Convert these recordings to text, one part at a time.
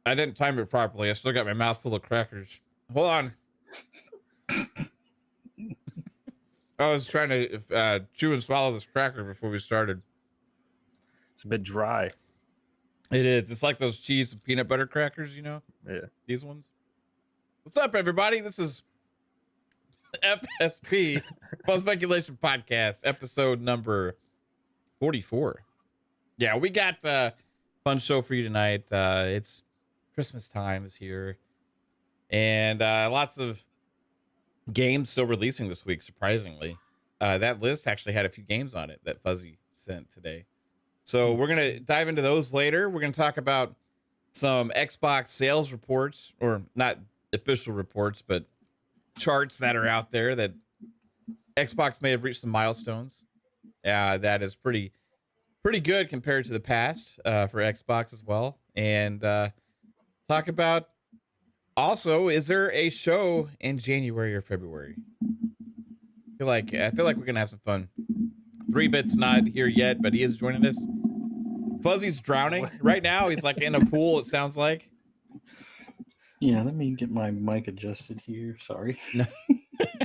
I didn't time it properly. I still got my mouth full of crackers. Hold on. I was trying to chew and swallow this cracker before we started. It's a bit dry. It is. It's like those cheese and peanut butter crackers, you know? Yeah. These ones. What's up, everybody? This is FSP, Fun Speculation Podcast, episode number 44. Yeah, we got a fun show for you tonight. It's Christmas time is here. And lots of games still releasing this week, surprisingly. That list actually had a few games on it that Fuzzy sent today. So we're going to dive into those later. We're going to talk about some Xbox sales reports, or not official reports, but charts that are out there that Xbox may have reached some milestones. That is pretty good compared to the past for Xbox as well. And talk about also, is there a show in January or February? I feel like we're gonna have some fun. 3-Bit's not here yet, but he is joining us. Fuzzy's drowning right now. He's like in a pool, it sounds like. Yeah, let me get my mic adjusted here. Sorry. No,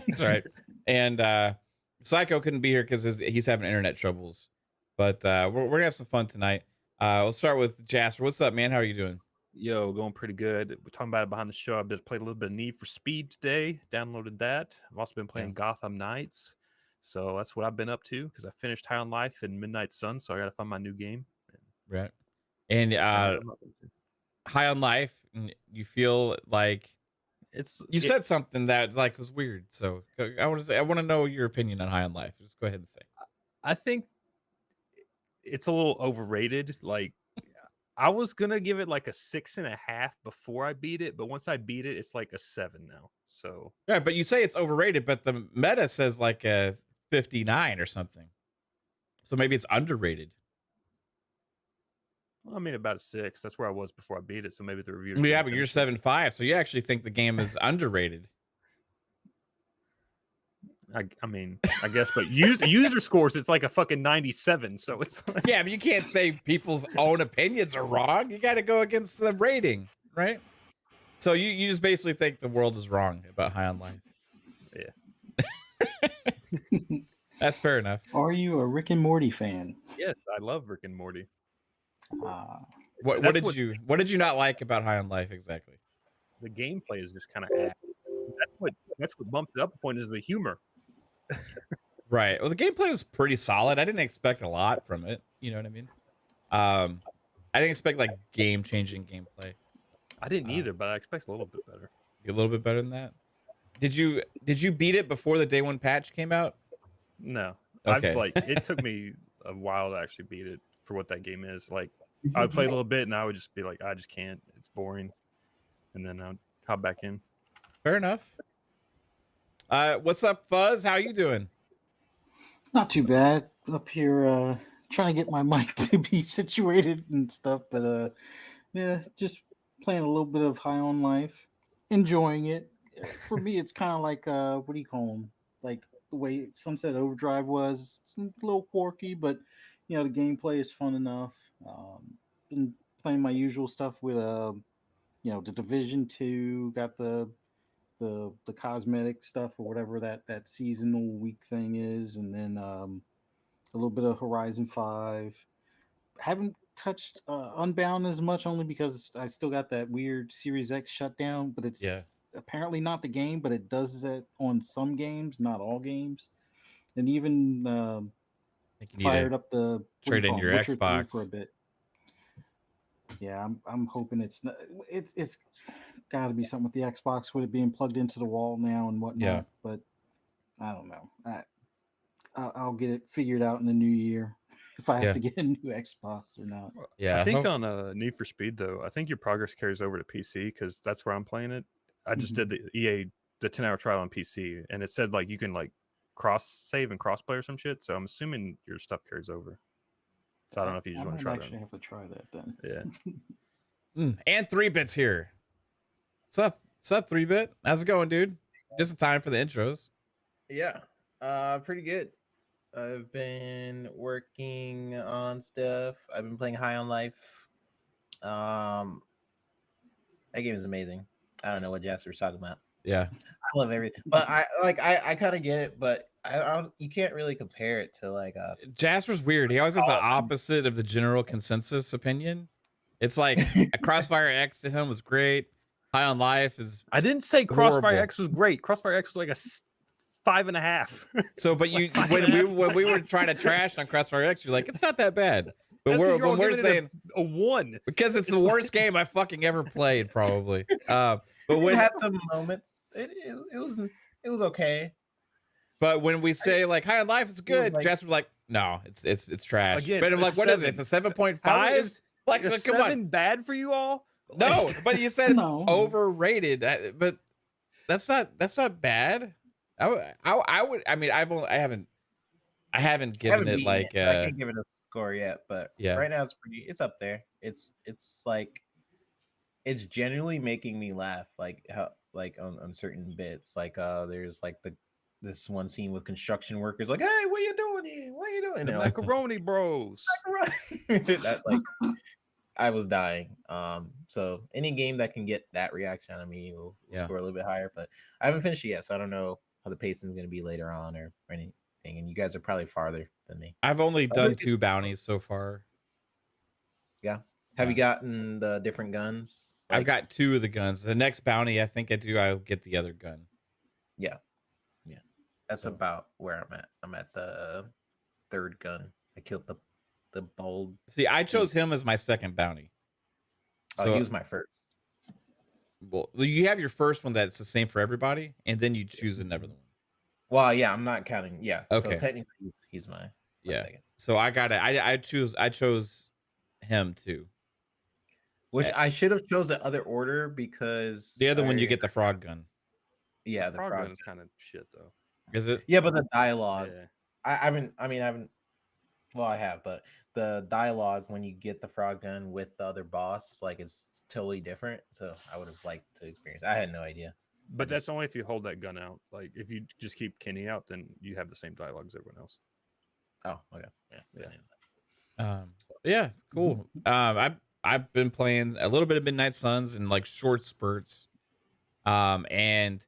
that's all right. And Psycho couldn't be here because he's having internet troubles. But we're gonna have some fun tonight. We'll start with Jasper. What's up, man? How are you doing? Yo, going pretty good. We're talking about it behind the show. I've just played a little bit of Need for Speed today. Downloaded that. I've also been playing Gotham Knights. So that's what I've been up to because I finished High on Life and Midnight Sun. So I got to find my new game. Right. And High on Life, you feel like you said something that like was weird. So I want to know your opinion on High on Life. Just go ahead and say. I think it's a little overrated. Like, I was gonna give it like a 6.5 before I beat it, but once I beat it, it's like a 7 now. So yeah, but you say it's overrated, but the meta says like a 59 or something. So maybe it's underrated. Well, I mean, about a 6. That's where I was before I beat it. So maybe the review. Yeah, but you're 7.5, so you actually think the game is underrated. I mean, I guess, but user scores, it's like a fucking 97. So it's like... Yeah, but you can't say people's own opinions are wrong. You got to go against the rating, right? So you just basically think the world is wrong about High on Life. Yeah. That's fair enough. Are you a Rick and Morty fan? Yes, I love Rick and Morty. What did you not like about High on Life exactly? The gameplay is just kind of ass. That's what bumped it up a point is the humor. Right. Well, the gameplay was pretty solid. I didn't expect a lot from it. You know what I mean? I didn't expect like game-changing gameplay. I didn't either, but I expect a little bit better. A little bit better than that. Did you beat it before the day one patch came out? No. Okay. It took me a while to actually beat it for what that game is. Like, I would play a little bit and I would just be like, I just can't. It's boring. And then I'd hop back in. Fair enough. What's up, Fuzz? How you doing? Not too bad. Up here trying to get my mic to be situated and stuff, but yeah, just playing a little bit of High on Life, enjoying it. For me, it's kind of like what do you call them? Like the way Sunset Overdrive was. It's a little quirky, but you know the gameplay is fun enough. Been playing my usual stuff with you know, the Division 2, got the cosmetic stuff or whatever that seasonal week thing is, and then a little bit of Horizon 5. Haven't touched Unbound as much, only because I still got that weird Series X shutdown, but it's apparently not the game, but it does that on some games, not all games. And even fired up the trade in your Witcher Xbox 3 for a bit. Yeah, I'm hoping it's got to be something with the Xbox with it being plugged into the wall now and whatnot. Yeah. But I don't know. I'll get it figured out in the new year if I have to get a new Xbox or not. Yeah, I think on Need for Speed though, I think your progress carries over to PC because that's where I'm playing it. I just did the EA 10-hour trial on PC, and it said like you can like cross save and cross play or some shit. So I'm assuming your stuff carries over. So I don't know if you just want to try that. I actually have to try that then. Yeah. And 3-Bit's here. What's up, 3-Bit? How's it going, dude? Just in time for the intros. Yeah, pretty good. I've been working on stuff. I've been playing High on Life. That game is amazing. I don't know what Jasper's talking about. Yeah. I love everything, but I kind of get it, but I don't. You can't really compare it to like Jasper's weird. He always has the opposite of the general consensus opinion. It's like a Crossfire X to him was great. High on Life is. I didn't say Crossfire horrible. X was great. Crossfire X was like a 5.5. So, but you when we were trying to trash on Crossfire X, you're like, it's not that bad. But when we're saying a 1 because it's the worst game I fucking ever played, probably. But we had some moments. It was okay. But when we say like High on Life is good, like, Jasper's like, no, it's trash. Again, but I'm like, what is it? It's a 7.5. Like, is come 7 on. bad for you all? No, but you said it's No. overrated. But that's not bad. I would. I mean, I haven't given it beaten like. so I can't give it a score yet, but Yeah. right now it's up there. It's like it's genuinely making me laugh, like how like on certain bits. Like there's like this one scene with construction workers, like, hey, what you doing here? What you doing? The And like, Macaroni Bros. that like I was dying. So any game that can get that reaction out of me will score a little bit higher. But I haven't finished it yet, so I don't know how the pacing is going to be later on or anything. And you guys are probably farther than me. I've only done 2 bounties so far. Yeah. Have you gotten the different guns? I've got 2 of the guns. The next bounty, I think I'll get the other gun. Yeah. That's about where I'm at. I'm at the 3rd gun. I killed the bold. See, I chose him as my second bounty. So he was my first. Well, you have your first one that's the same for everybody, and then you choose another one. Well, yeah, I'm not counting. Yeah. Okay. So technically, he's my second. So I got it. I chose him too. Which I should have chose the other order because the other one you get the frog gun. Yeah, the frog gun is kind of shit though. Is it? Yeah, but the dialogue. Yeah. I haven't. Well, I have, but the dialogue when you get the frog gun with the other boss, like, it's totally different. So I would have liked to experience. I had no idea. But that's only if you hold that gun out. Like if you just keep Kenny out, then you have the same dialogue as everyone else. Oh, okay. Yeah. Yeah, cool. I've been playing a little bit of Midnight Suns in like short spurts. And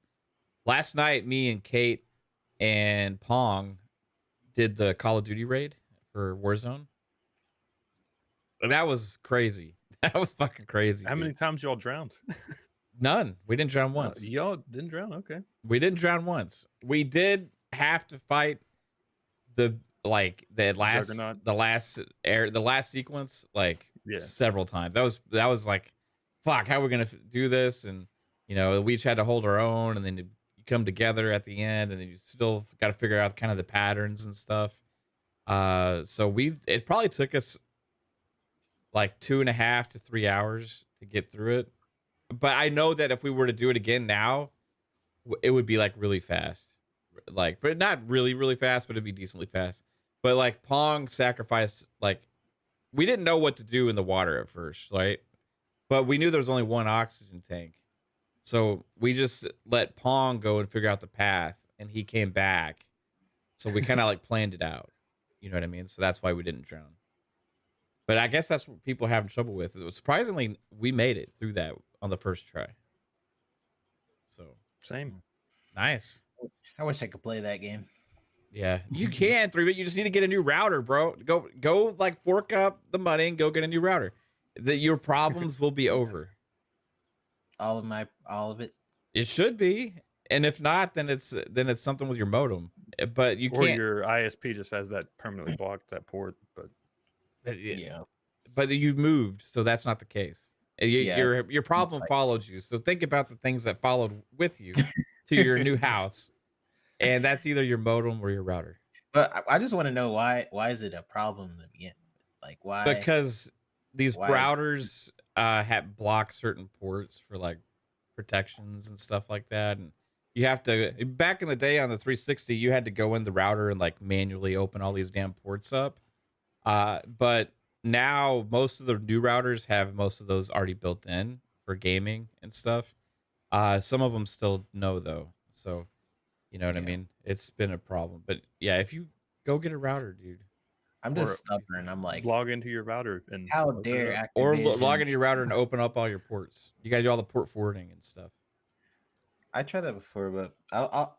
last night, me and Kate and Pong did the Call of Duty raid for Warzone. That was crazy. That was fucking crazy. How many times y'all drowned? None. We didn't drown once. Y'all didn't drown? Okay. We didn't drown once. We did have to fight the last sequence like several times. That was like, fuck, how are we gonna do this? And we each had to hold our own, and then you come together at the end, and then you still got to figure out kind of the patterns and stuff. So it probably took us like 2.5 to 3 hours to get through it. But I know that if we were to do it again now, it would be like really fast. Like, but not really, really fast, but it'd be decently fast. But like Pong sacrificed, like, we didn't know what to do in the water at first, right? But we knew there was only one oxygen tank. So we just let Pong go and figure out the path, and he came back. So we kind of like planned it out. You know what I mean? So that's why we didn't drown. But I guess that's what people are having trouble with. Surprisingly, we made it through that on the first try. So same. Nice. I wish I could play that game. Yeah, you can 3-bit. You just need to get a new router, bro. Go like fork up the money and go get a new router. Your problems will be over. All of it. It should be, and if not, then it's something with your modem. But you can't. Or your ISP just has that permanently blocked that port. But yeah. But you moved, so that's not the case. Your problem followed you. So think about the things that followed with you to your new house, and that's either your modem or your router. But I just want to know why is it a problem to begin with? Like, why? Because these routers have blocked certain ports for like protections and stuff like that, and you have to. Back in the day on the 360, you had to go in the router and like manually open all these damn ports up. But now most of the new routers have most of those already built in for gaming and stuff. Some of them still no though, so you know what I mean. It's been a problem, but yeah, if you go get a router, dude, I'm just stubborn. I'm like, log into your router and how open it dare up. Or Activision? log into your router and open up all your ports. You got to do all the port forwarding and stuff. I tried that before, but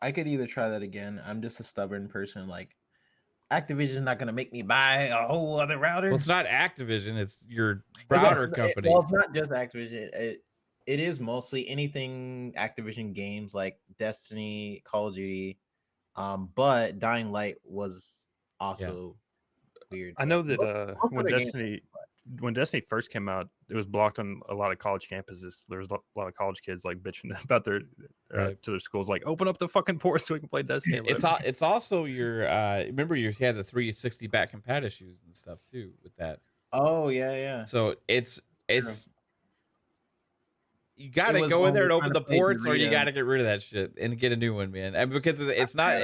I could either try that again. I'm just a stubborn person. Like, Activision's not gonna make me buy a whole other router. Well, it's not Activision. It's your router company. Well, it's not just Activision. It is mostly anything Activision games like Destiny, Call of Duty. But Dying Light was also weird. I know that most when other games Destiny first came out, it was blocked on a lot of college campuses. There was a lot of college kids like bitching about their Right. to their schools, like open up the fucking ports so we can play Destiny. or whatever. It's also your remember you had the 360 back compat issues and stuff too with that. Oh yeah. So it's you got It to was go when in there we and were open trying the to play ports, or you Dorito. got to get rid of that shit and get a new one, man. And because it's not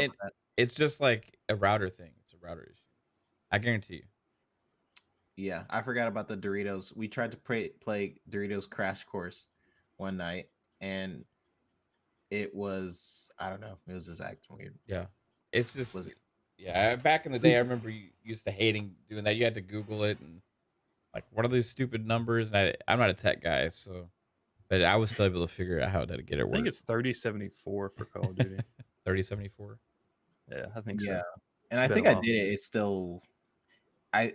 it's just like a router thing. It's a router issue. I guarantee you. Yeah, I forgot about the Doritos. We tried to play Doritos Crash Course one night, and it was, I don't know, it was just acting weird. Yeah. It's just Was it? yeah, back in the day I remember you used to hating doing that. You had to Google it and like what are these stupid numbers? And I'm not a tech guy, so but I was still able to figure out how to get it I think work. it's 3074 for Call of Duty. 3074. Yeah, I think Yeah, so. and It's I been think a I while. did it. It's still, I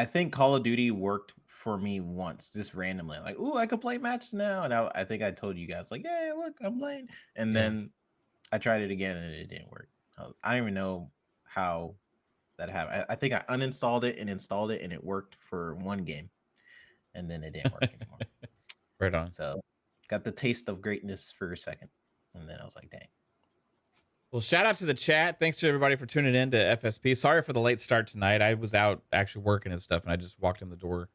think Call of Duty worked for me once, just randomly. Like, ooh, I could play matches now, and I think I told you guys like, yeah, look, I'm playing, and Yeah. then I tried it again and it didn't work. I don't even know how that happened. I think I uninstalled it and installed it, and it worked for one game, and then it didn't work anymore. Right on. So, got the taste of greatness for a second, and then I was like, dang. Well, shout out to the chat. Thanks to everybody for tuning in to FSP. Sorry for the late start tonight. I was out actually working and stuff, and I just walked in the door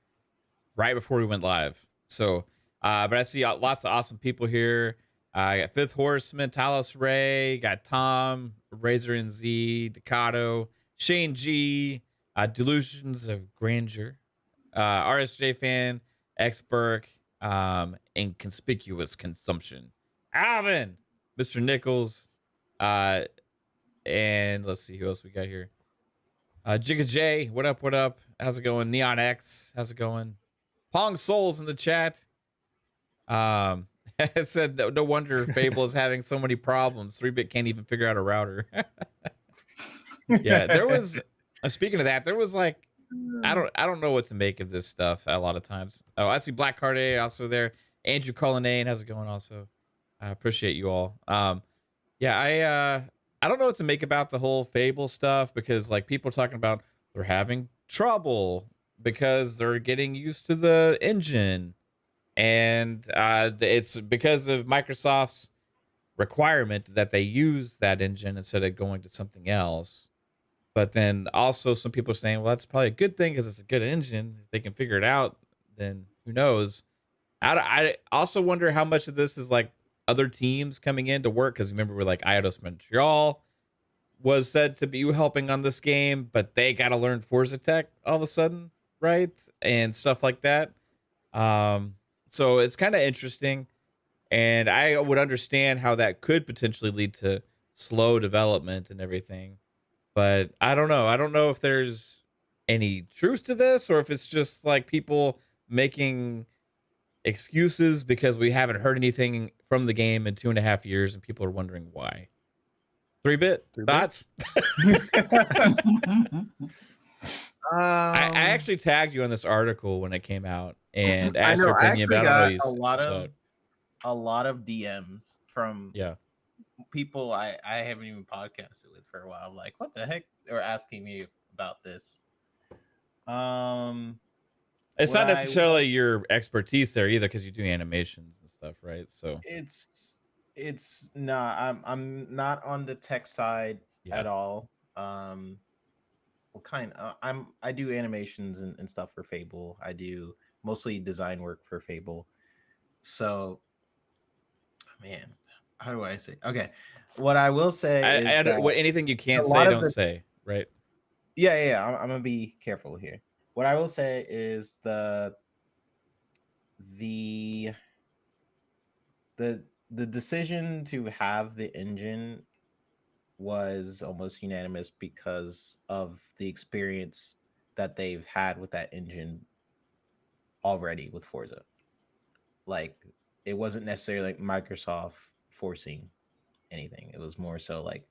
right before we went live. So, but I see lots of awesome people here. I got Fifth Horseman, Talos Ray, got Tom, Razor and Z, Deccaddo, Shane G, Delusions of Grandeur, RSJ Fan, X Burke, Inconspicuous Consumption, Alvin, Mr. Nichols, and let's see who else we got here. Jigga J, what up? What up? How's it going? Neon X, how's it going? Pong Soul's in the chat. It said no wonder Fable is having so many problems. 3-bit can't even figure out a router. Yeah, there was. Speaking of that, there was like, I don't know what to make of this stuff a lot of times. Oh, I see Black Card A also there. Andrew Cullinane, how's it going? Also, I appreciate you all. Yeah, I don't know what to make about the whole Fable stuff because like people are talking about they're having trouble because they're getting used to the engine, and it's because of Microsoft's requirement that they use that engine instead of going to something else. But then also some people are saying, well, that's probably a good thing because it's a good engine. If they can figure it out, then who knows? I also wonder how much of this is like other teams coming in to work, because remember we're like Eidos Montreal was said to be helping on this game, but they got to learn Forza Tech all of a sudden, right? And stuff like that. So it's kind of interesting, and I would understand how that could potentially lead to slow development and everything. But I don't know. I don't know if there's any truth to this or if it's just like people making excuses because we haven't heard anything from the game in 2.5 years and people are wondering why. 3-bit thoughts? I actually tagged you on this article when it came out and asked your opinion about it. I got a lot of DMs from people I haven't even podcasted with for a while. I'm like, what the heck? They were asking me about this. It's not necessarily your expertise there either, because you do animations and stuff, right? So it's not. I'm not on the tech side at all. Well, I do animations and stuff for Fable. I do mostly design work for Fable. So, man, how do I say? Okay, what I will say is anything you can't say, don't say, right? Yeah. I'm gonna be careful here. What I will say is the decision to have the engine was almost unanimous because of the experience that they've had with that engine already with Forza. Like, it wasn't necessarily like Microsoft forcing anything. It was more so like,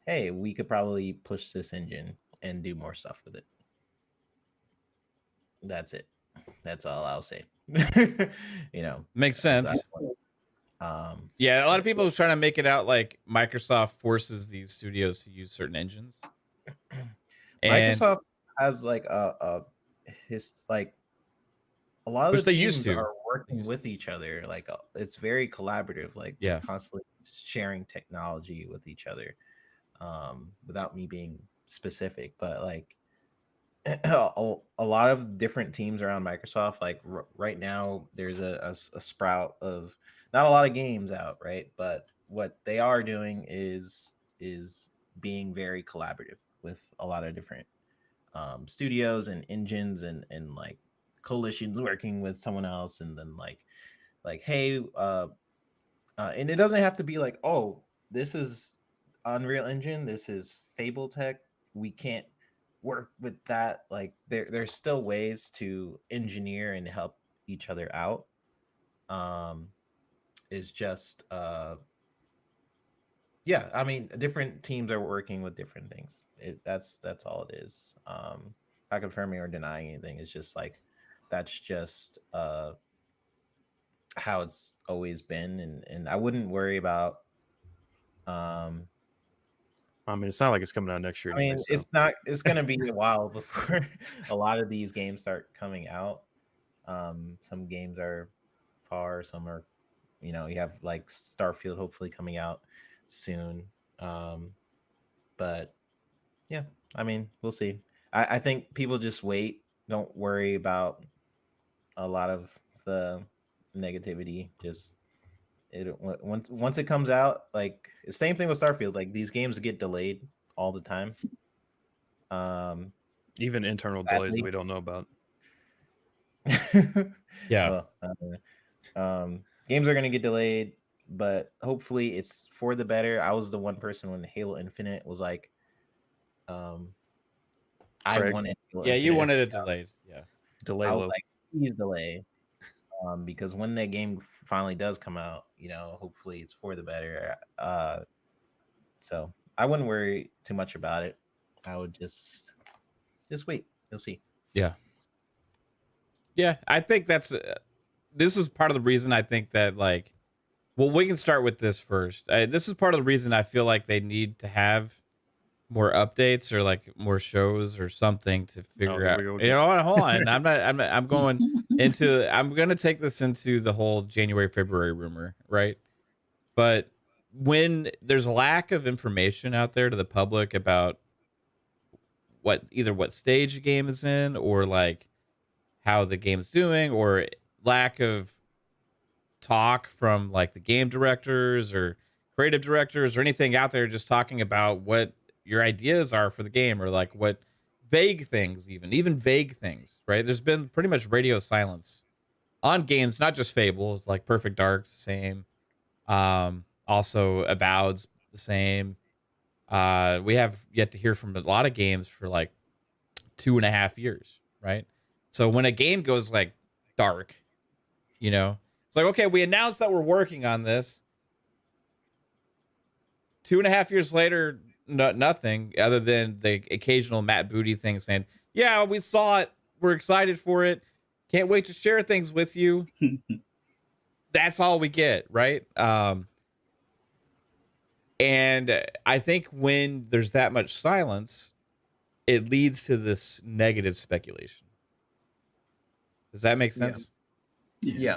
hey, we could probably push this engine and do more stuff with it. That's it. That's all I'll say. You know, Makes sense. Yeah, a lot of people are trying to make it out like Microsoft forces these studios to use certain engines. And Microsoft has like a lot of which the they used teams to. are working with each other. Like, it's very collaborative. Like, Yeah. constantly sharing technology with each other. Without me being specific, but like a lot of different teams around Microsoft. Like right now, there's a sprout of not a lot of games out, right? But what they are doing is being very collaborative with a lot of different studios and engines and like coalitions working with someone else, and then like hey, and it doesn't have to be like, oh, this is Unreal Engine, this is Fable tech, we can't work with that. Like, there's still ways to engineer and help each other out. Is just yeah, I mean, different teams are working with different things. That's all it is. Not confirming or denying anything. It's just like, that's just how it's always been, and I wouldn't worry about I mean, it's not like it's coming out next year. I mean, anyway, so. it's gonna be a while before a lot of these games start coming out. Some games are far, some are, you know, you have like Starfield hopefully coming out soon. But yeah, I mean, we'll see. I think people just wait. Don't worry about a lot of the negativity. Just once it comes out, like, the same thing with Starfield. Like, these games get delayed all the time. Even internal delays that we don't know about. yeah, well, games are going to get delayed, but hopefully it's for the better. I was the one person when Halo Infinite was like, I Correct. wanted Halo yeah, you Infinite. wanted it delayed. Yeah, Delay I was low. like, please delay, because when that game finally does come out, you know, hopefully it's for the better. So I wouldn't worry too much about it. I would just wait. You'll see. yeah. I think that's this is part of the reason I think that, like, well, we can start with this first. This is part of the reason I feel like they need to have more updates or like more shows or something to figure out. You know, hold on. I'm going to take this into the whole January, February rumor, right? But when there's a lack of information out there to the public about either what stage a game is in, or like how the game's doing, or lack of talk from like the game directors or creative directors or anything out there just talking about what your ideas are for the game, or like what vague things, even vague things, right? There's been pretty much radio silence on games, not just Fable. It's like Perfect Dark's the same. Also Avowed's the same. We have yet to hear from a lot of games for like 2.5 years, right? So when a game goes like dark, you know, it's like, okay, we announced that we're working on this. 2.5 years later, nothing other than the occasional Matt Booty thing saying, yeah, we saw it. We're excited for it. Can't wait to share things with you. That's all we get, right? And I think when there's that much silence, it leads to this negative speculation. Does that make sense? Yeah.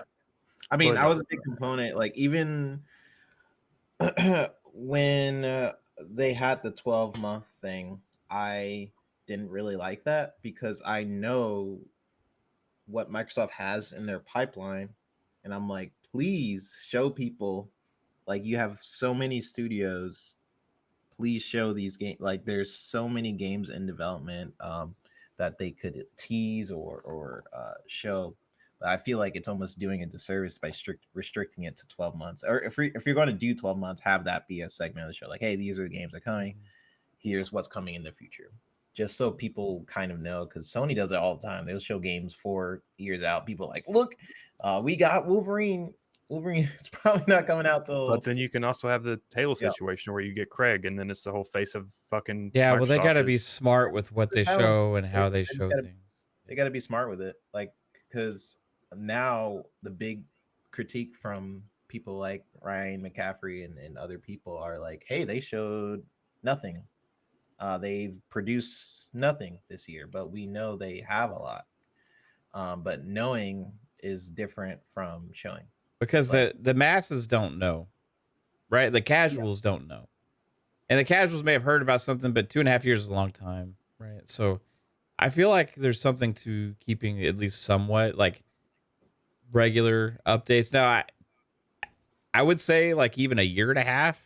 I mean, But I was a big component. Like, even when they had the 12-month thing, I didn't really like that, because I know what Microsoft has in their pipeline, and I'm like, please show people. Like, you have so many studios, please show these games. Like, there's so many games in development that they could tease or show. But I feel like it's almost doing a disservice by restricting it to 12 months. Or if you're going to do 12 months, have that be a segment of the show. Like, hey, these are the games that are coming. Here's what's coming in the future. just so people kind of know, because Sony does it all the time. They'll show games 4 years out. People are like, look, we got Wolverine. Wolverine is probably not coming out till. But then you can also have the Halo Yeah. situation where you get Craig, and then it's the whole face of fucking. Yeah, well, they Microsoft got to be is- smart with what they show and how they just show gotta- things. They got to be smart with it, like, because now the big critique from people like Ryan McCaffrey and other people are like, hey, they showed nothing. They've produced nothing this year, but we know they have a lot. But knowing is different from showing. Because Like- the masses don't know, right? The casuals don't know. And the casuals may have heard about something, but 2.5 years is a long time, right? So I feel like there's something to keeping at least somewhat like regular updates. Now, I would say like even 1.5 years,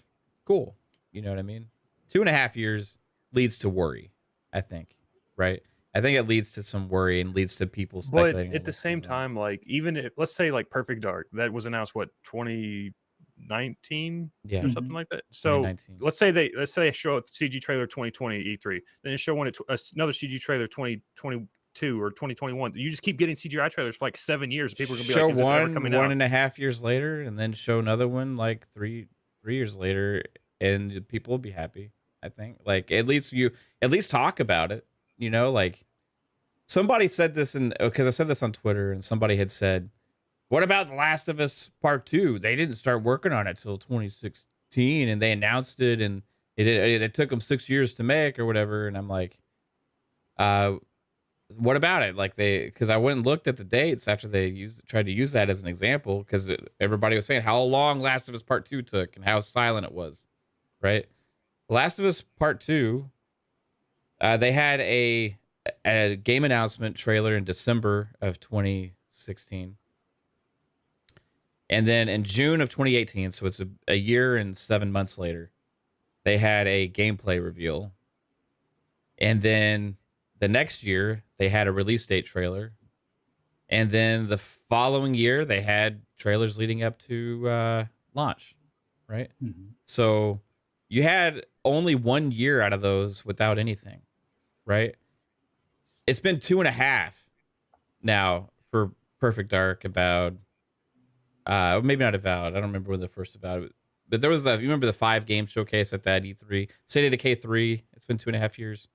cool. You know what I mean? 2.5 years leads to worry, I think, right? I think it leads to some worry and leads to people But speculating. at the same time, like even if let's say like Perfect Dark that was announced 2019 Yeah. or something like that. So 2019. let's say they show a CG trailer 2020 E3, then they show another CG trailer 2022 or 2021. You just keep getting CGI trailers for like 7 years. People are gonna be show like, "Is this ever one coming 1.5 years later, and then show another one like three years later, and people will be happy. I think like at least talk about it. You know, like somebody said this because I said this on Twitter, and somebody had said, "What about The Last of Us Part 2? They didn't start working on it till 2016, and they announced it, and it took them 6 years to make or whatever." And I'm like, what about it? Like because I went and looked at the dates after they tried to use that as an example, because everybody was saying how long Last of Us Part 2 took and how silent it was, right? Last of Us Part 2, they had a game announcement trailer in December of 2016. And then in June of 2018, so it's a year and 7 months later, they had a gameplay reveal. And then the next year, they had a release date trailer. And then the following year, they had trailers leading up to launch, right? Mhm. So you had only 1 year out of those without anything, right? It's been 2.5 now for Perfect Dark about, maybe not Avowed. I don't remember when the first Avowed, but there was you remember the 5 game showcase at that E3, State of Decay 3. It's been 2.5 years.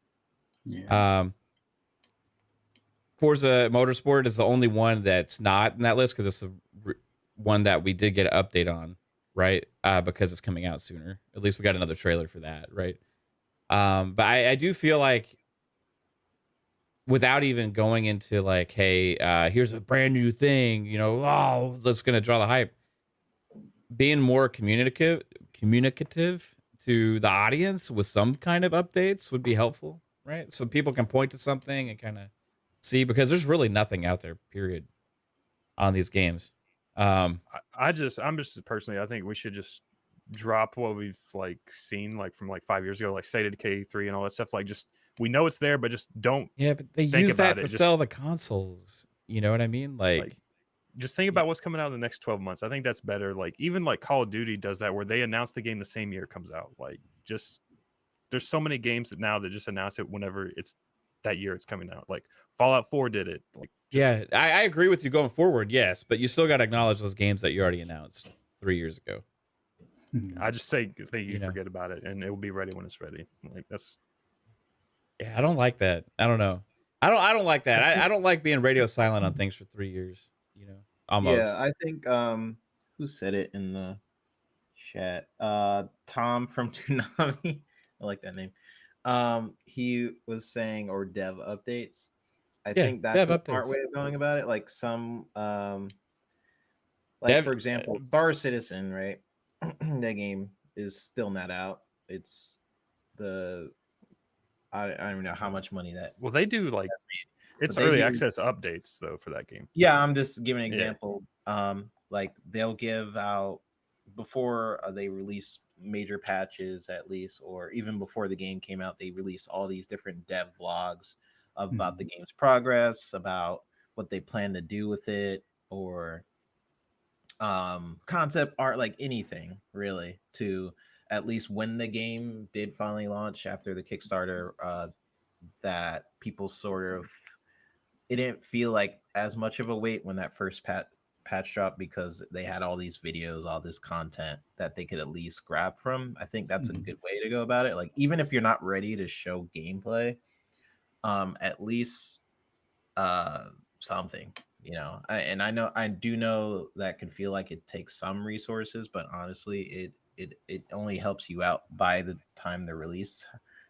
Yeah. Forza Motorsport is the only one that's not in that list because it's the one that we did get an update on, right? Because it's coming out sooner. At least we got another trailer for that, right? But I do feel like without even going into like, hey, here's a brand new thing, you know, oh, that's gonna draw the hype. Being more communicative to the audience with some kind of updates would be helpful, right? So people can point to something and kind of see, because there's really nothing out there, period, on these games. I'm just personally, I think we should just drop what we've like seen like from like 5 years ago, like State of Decay 3 and all that stuff. Like just we know it's there, but just don't. Yeah, but they think use that about to it. sell Just- the consoles. You know what I mean? Like Just think about what's coming out in the next 12 months. I think that's better. Like even like Call of Duty does that, where they announce the game the same year it comes out. Like just there's so many games that now that just announce it whenever it's that year it's coming out. Like Fallout 4 did it. Like yeah, I agree with you going forward, yes, but you still got to acknowledge those games that you already announced 3 years ago. I just think you know. forget about it and it will be ready when it's ready. Like that's Yeah, I don't like that. I don't know. I don't like that. I don't like being radio silent on things for 3 years. You know, almost. Yeah, I think who said it in the chat? Tom from Toonami. I like that name. He was saying, or dev updates. I Yeah, think that's dev a smart updates. way of going about it. Like some like Dev- for example, Star Citizen, right? That game is still not out. It's I don't even know how much money that. well, they do like it's But they early do- access updates though for that game. Yeah, I'm just giving an Yeah. example. Like they'll give out before they release major patches, at least, or even before the game came out, they released all these different dev vlogs about the game's progress, about what they plan to do with it, or concept art, like anything really, to at least when the game did finally launch after the Kickstarter that people it didn't feel like as much of a wait when that first patch dropped, because they had all these videos, all this content that they could at least grab from. I think that's a good way to go about it. Like, even if you're not ready to show gameplay, at least something, I do know that can feel like it takes some resources, but honestly it only helps you out by the time the release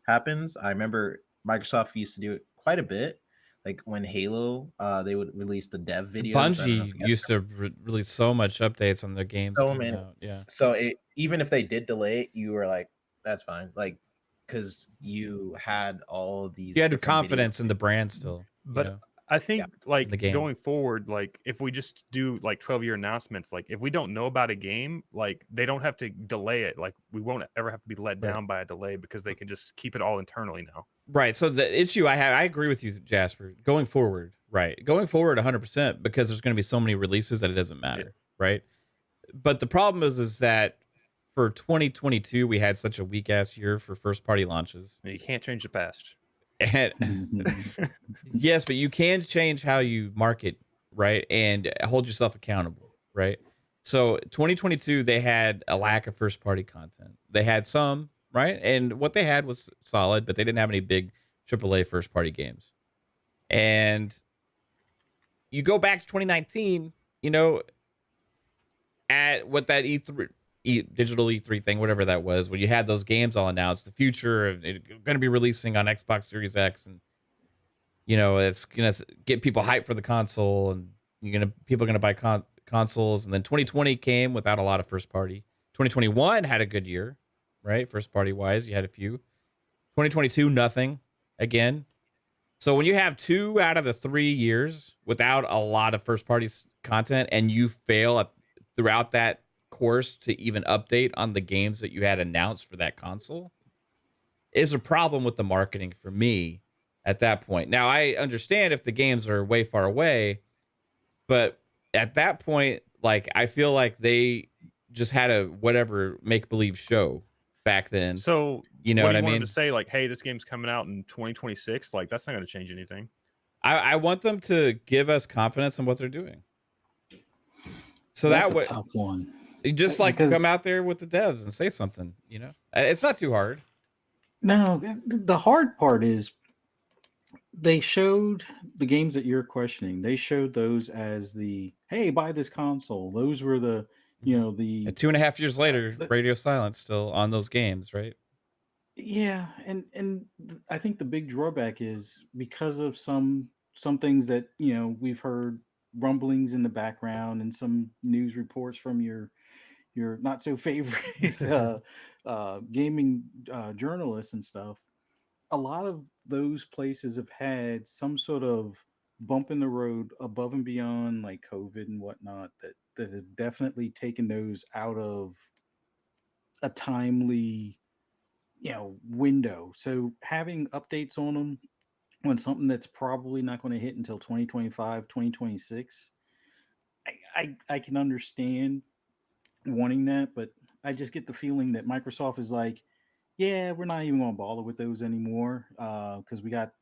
happens. I remember Microsoft used to do it quite a bit, like when Halo, they would release the dev videos. I don't know if Bungie you guys used to release so much updates on their games so coming many. out. Yeah. So even if they did delay it, you were like, that's fine, like, because you had all of these You had different confidence videos. in the brand still. But I think the like game. going forward, like if we just do like 12-year announcements, like if we don't know about a game, like they don't have to delay it. Like we won't ever have to be let down by a delay, because they can just keep it all internally now. Right. So the issue I agree with you, Jasper, going forward, right? Going forward 100%, because there's going to be so many releases that it doesn't matter, right? But the problem is that for 2022, we had such a weak ass year for first party launches. You can't change the past. And yes, but you can change how you market, right? And hold yourself accountable, right? So 2022, they had a lack of first party content. They had some, right? And what they had was solid, but they didn't have any big AAA first party games. And you go back to 2019, at what that E3, digital E3 thing, whatever that was, when you had those games all announced, the future of it going to be releasing on Xbox Series X, and it's gonna get people hyped for the console, and people are gonna buy consoles. And then 2020 came without a lot of first party. 2021 had a good year, right? First party wise, you had a few. 2022, nothing again. So when you have 2 out of the 3 years without a lot of first party content, and you fail throughout that course to even update on the games that you had announced for that console, is a problem with the marketing for me at that point. Now, I understand if the games are way far away, but at that point, like, I feel like they just had a whatever make-believe show back then. So you know what what do I you want mean? them to say? Like, hey, this game's coming out in 2026. Like, that's not going to change anything. I want them to give us confidence in what they're doing. So that's that way, a tough one. just like Because- come out there with the devs and say something. It's not too hard. No, the hard part is they showed the games that you're questioning. They showed those as the, hey, buy this console. Those were the, And the 2.5 years later, radio silence still on those games, right? yeah, and I think the big drawback is because of some things that we've heard rumblings in the background and some news reports from your not so favorite gaming journalists and stuff. A lot of those places have had some sort of bump in the road above and beyond like COVID and whatnot that have definitely taken those out of a timely window. So having updates on them on something that's probably not going to hit until 2025 2026, I can understand wanting that, but I just get the feeling that Microsoft is like, yeah, we're not even going to bother with those anymore, because we got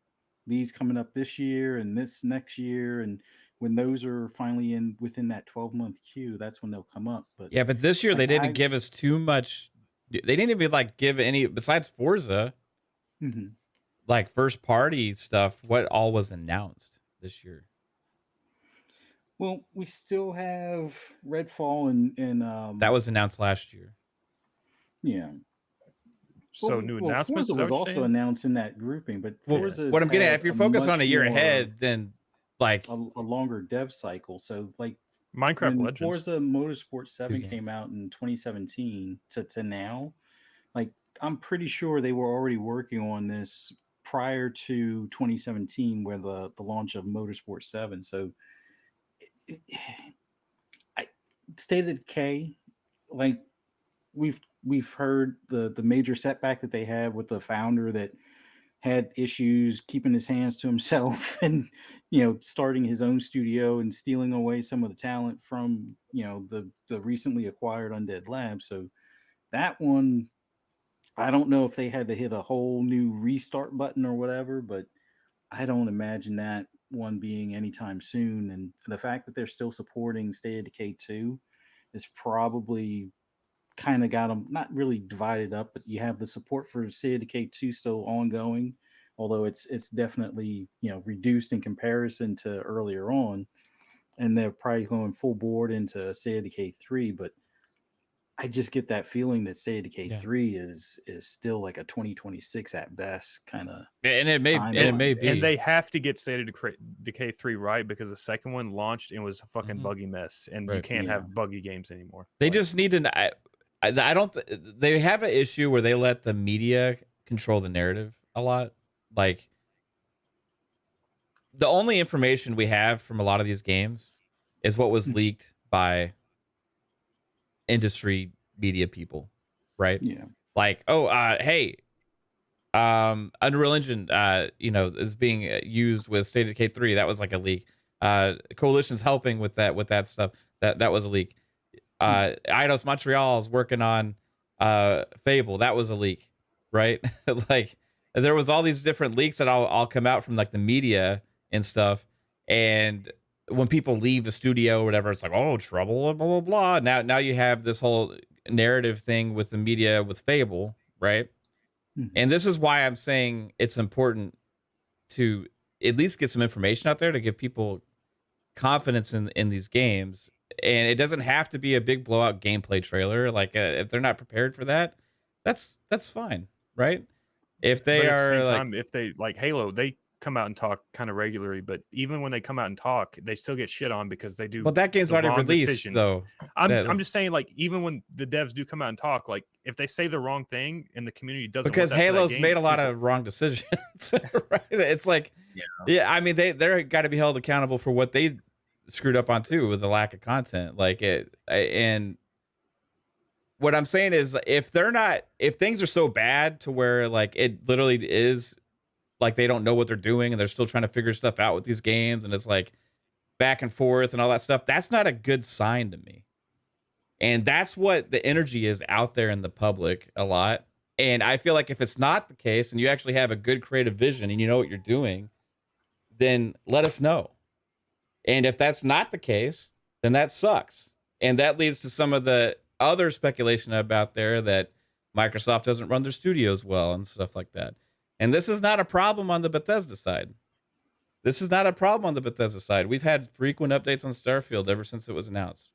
these coming up this year and this next year, and when those are finally within that 12-month queue, that's when they'll come up. But Yeah, but this year they like, didn't give us too much. They didn't even like give any besides Forza, Mhm. like first party stuff. What all was announced this year? Well, we still have Redfall and That was announced last year. yeah. So new announcements. Forza Is that was what you're also saying? announced in that grouping, but Well, Forza. what I'm getting at, if you're focused on a year ahead, then like a longer dev cycle. So like Minecraft when Legends. Forza Motorsport 7 games. came out in 2017 to now, like I'm pretty sure they were already working on this prior to 2017, where the launch of Motorsport 7. So I State of Decay, like we've heard the major setback that they had with the founder that had issues keeping his hands to himself and starting his own studio and stealing away some of the talent from the recently acquired Undead Labs. So that one, I don't know if they had to hit a whole new restart button or whatever, but I don't imagine that one being anytime soon. And the fact that they're still supporting State of Decay 2 is probably kind of got them not really divided up, but you have the support for State of Decay 2 still ongoing, although it's definitely reduced in comparison to earlier on, and they're probably going full board into State of Decay 3. But I just get that feeling that State of Decay 3 is still like a 2026 at best kind of. And it may be. And they have to get State of Decay 3 right, because the second one launched and was a fucking buggy mess, and you can't have buggy games anymore. They just need to. I don't. They have an issue where they let the media control the narrative a lot. Like, the only information we have from a lot of these games is what was leaked by industry media people, right? Yeah. Like, hey, Unreal Engine, is being used with State of Decay 3. That was like a leak. Coalition's helping with that stuff. That was a leak. Eidos Montreal is working on Fable. That was a leak, right? Like, there was all these different leaks that all come out from like the media and stuff. And when people leave the studio or whatever, it's like, oh, trouble, blah, blah, blah. Now you have this whole narrative thing with the media with Fable, right? Mm-hmm. And this is why I'm saying it's important to at least get some information out there to give people confidence in these games. And it doesn't have to be a big blowout gameplay trailer. Like, if they're not prepared for that, that's fine, right? If they are like, if they like Halo, they come out and talk kind of regularly, but even when they come out and talk, they still get shit on because they do. But that game's already released, decisions. Though. I'm just saying, like, even when the devs do come out and talk, like, if they say the wrong thing and the community doesn't, because Halo's made a lot of wrong decisions, right? It's like, yeah, I mean, they're got to be held accountable for what they screwed up on too, with the lack of content. Like, and what I'm saying is, if things are so bad to where like it literally is like they don't know what they're doing and they're still trying to figure stuff out with these games, and it's like back and forth and all that stuff, that's not a good sign to me. And that's what the energy is out there in the public a lot. And I feel like if it's not the case and you actually have a good creative vision and you know what you're doing, then let us know. And if that's not the case, then that sucks. And that leads to some of the other speculation about there that Microsoft doesn't run their studios well and stuff like that. And this is not a problem on the Bethesda side. This is not a problem on the Bethesda side. We've had frequent updates on Starfield ever since it was announced.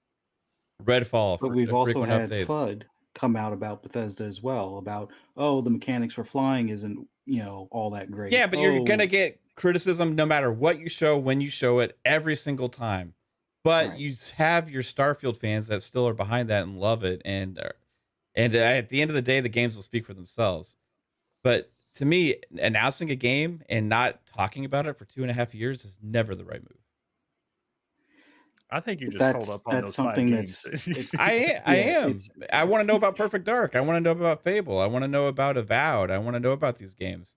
Redfall. But we've also had FUD come out about Bethesda as well, about, the mechanics for flying isn't, all that great. Yeah, but you're going to get criticism no matter what you show, when you show it, every single time. But you have your Starfield fans that still are behind that and love it. And at the end of the day, the games will speak for themselves. But to me, announcing a game and not talking about it for 2.5 years is never the right move. I think you just hold up on those 5 games. I am. I want to know about Perfect Dark. I want to know about Fable. I want to know about Avowed. I want to know about these games.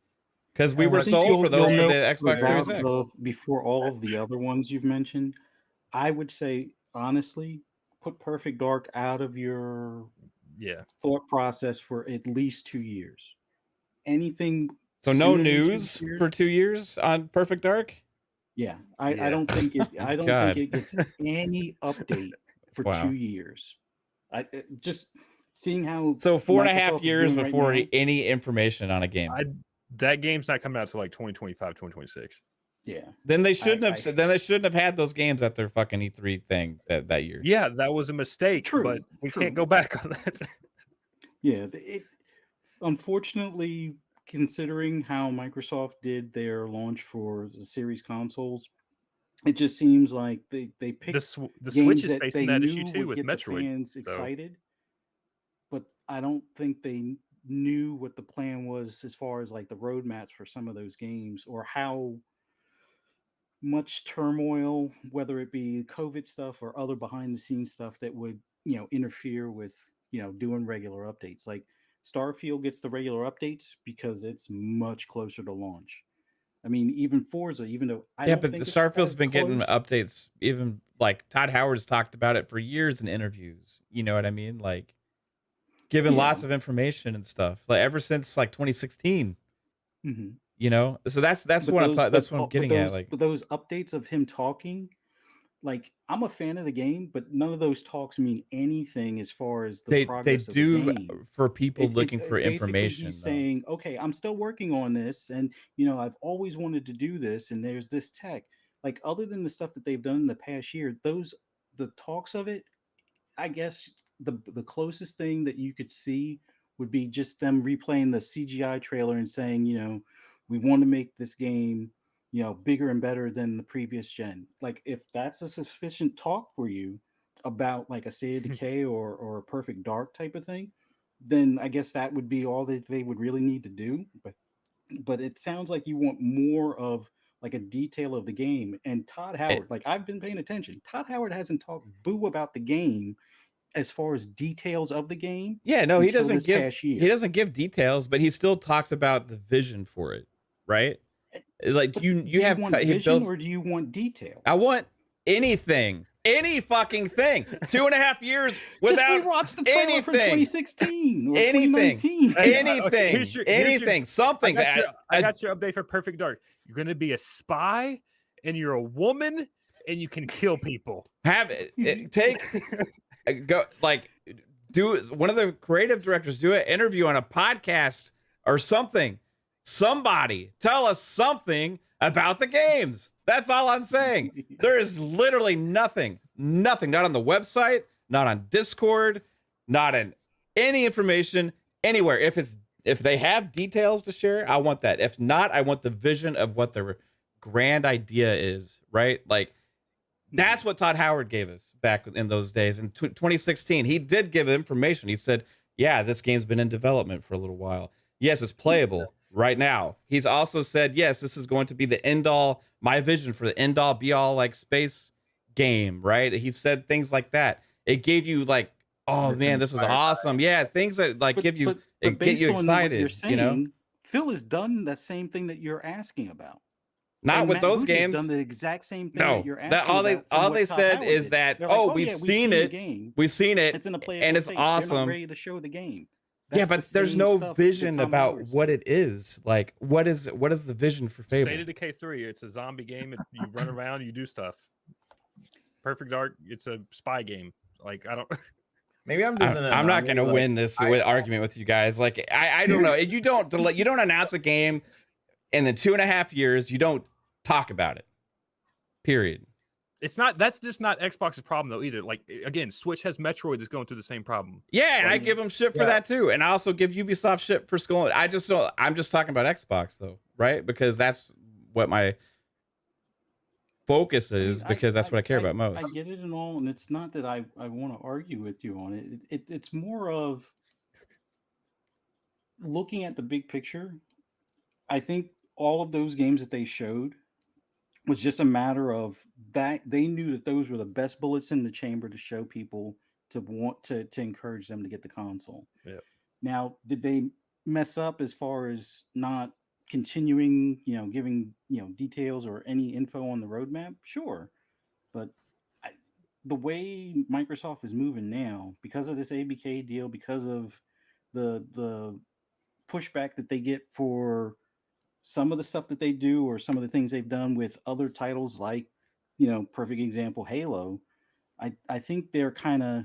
Because we were sold for those for the Xbox Series X. Before all of the other ones you've mentioned, I would say, honestly, put Perfect Dark out of your thought process for at least 2 years. Anything. So no news for 2 years on Perfect Dark? Yeah, I don't think it. I don't think it gets any update for 2 years. Just seeing how. So 4.5 years before any information on a game. That game's not coming out until like 2025, 2026. Yeah. Then they shouldn't have. Then they shouldn't have had those games at their fucking E3 thing that year. Yeah, that was a mistake. But we can't go back on that. Yeah, unfortunately, considering how Microsoft did their launch for the series consoles, it just seems like they picked the Switch is facing that issue too with Metroid. Fans excited, but I don't think they knew what the plan was as far as like the roadmaps for some of those games, or how much turmoil, whether it be COVID stuff or other behind the scenes stuff, that would interfere with doing regular updates. Like Starfield gets the regular updates because it's much closer to launch. I mean, even Forza, even though but the Starfield's been getting updates. Even like Todd Howard's talked about it for years in interviews. You know what I mean? Like giving lots of information and stuff. Like ever since like 2016. Mm-hmm. you know. So that's But what I'm those, talking. That's what I'm but getting at. those, Like but those updates of him talking, like I'm a fan of the game, but none of those talks mean anything as far as the they progress of the do game. for people looking for Basically he's information, though. saying, okay, I'm still working on this, and I've always wanted to do this, and there's this tech. Like other than the stuff that they've done in the past year, the talks of it, I guess the closest thing that you could see would be just them replaying the CGI trailer and saying, we want to make this game, bigger and better than the previous gen. Like if that's a sufficient talk for you about like a State of Decay or a Perfect Dark type of thing, then I guess that would be all that they would really need to do. But it sounds like you want more of like a detail of the game. And Todd Howard, like I've been paying attention, Todd Howard hasn't talked boo about the game as far as details of the game. Yeah, no, he doesn't this past year. give details, but he still talks about the vision for it, right? Like But you do you have want he vision builds. or do you want detail? I want anything, any fucking thing. 2.5 years without Just rewatch the trailer anything. from 2016 or Anything. 2019. Anything, Here's your- anything, something. I got your update for Perfect Dark. You're gonna be a spy, and you're a woman, and you can kill people. Have it take go like do one of the creative directors do an interview on a podcast or something. Somebody tell us something about the games. That's all I'm saying. There is literally nothing, not on the website, not on Discord, not in any information anywhere. If they have details to share, I want that. If not, I want the vision of what their grand idea is, right? Like that's what Todd Howard gave us back in those days. In 2016, he did give information. He said, yeah, this game's been in development for a little while. Yes, it's playable right now. He's also said, yes, this is going to be the end all, my vision for the end all be all like space game, right? He said things like that. It gave you like, oh man, this is awesome. Yeah, things that like give you, but get you excited, you're saying, Phil has done that same thing that you're asking about. Not and with Matt those Booty has games. done the exact same thing No, that you're asking all about. all they said is that, like, we've seen it. game. We've seen it. It's in a playable and it's state. They're not awesome. ready to show the game. Yeah, but there's no vision about what it is. Like, what is the vision for Fable? State of Decay 3. It's a zombie game. You run around, you do stuff. Perfect Dark. It's a spy game. Like I don't. Maybe I'm just. I'm not going to win this argument with you guys. Like I don't know. You don't announce a game, and then 2.5 years you don't talk about it. Period. It's not. That's just not Xbox's problem though either. Like again, Switch has Metroid that's going through the same problem. Yeah, and I give them shit for that too, and I also give Ubisoft shit for Skull. I just don't. I'm just talking about Xbox though, right? Because that's what my focus is. Because that's what I care about most. I get it and all, and it's not that I want to argue with you on it. It's more of looking at the big picture. I think all of those games that they showed was just a matter of that they knew that those were the best bullets in the chamber to show people to want to encourage them to get the console. Yeah. Now, did they mess up as far as not continuing, giving, details or any info on the roadmap? Sure. But the way Microsoft is moving now, because of this ABK deal, because of the pushback that they get for some of the stuff that they do or some of the things they've done with other titles like, perfect example, Halo, I think they're kind of,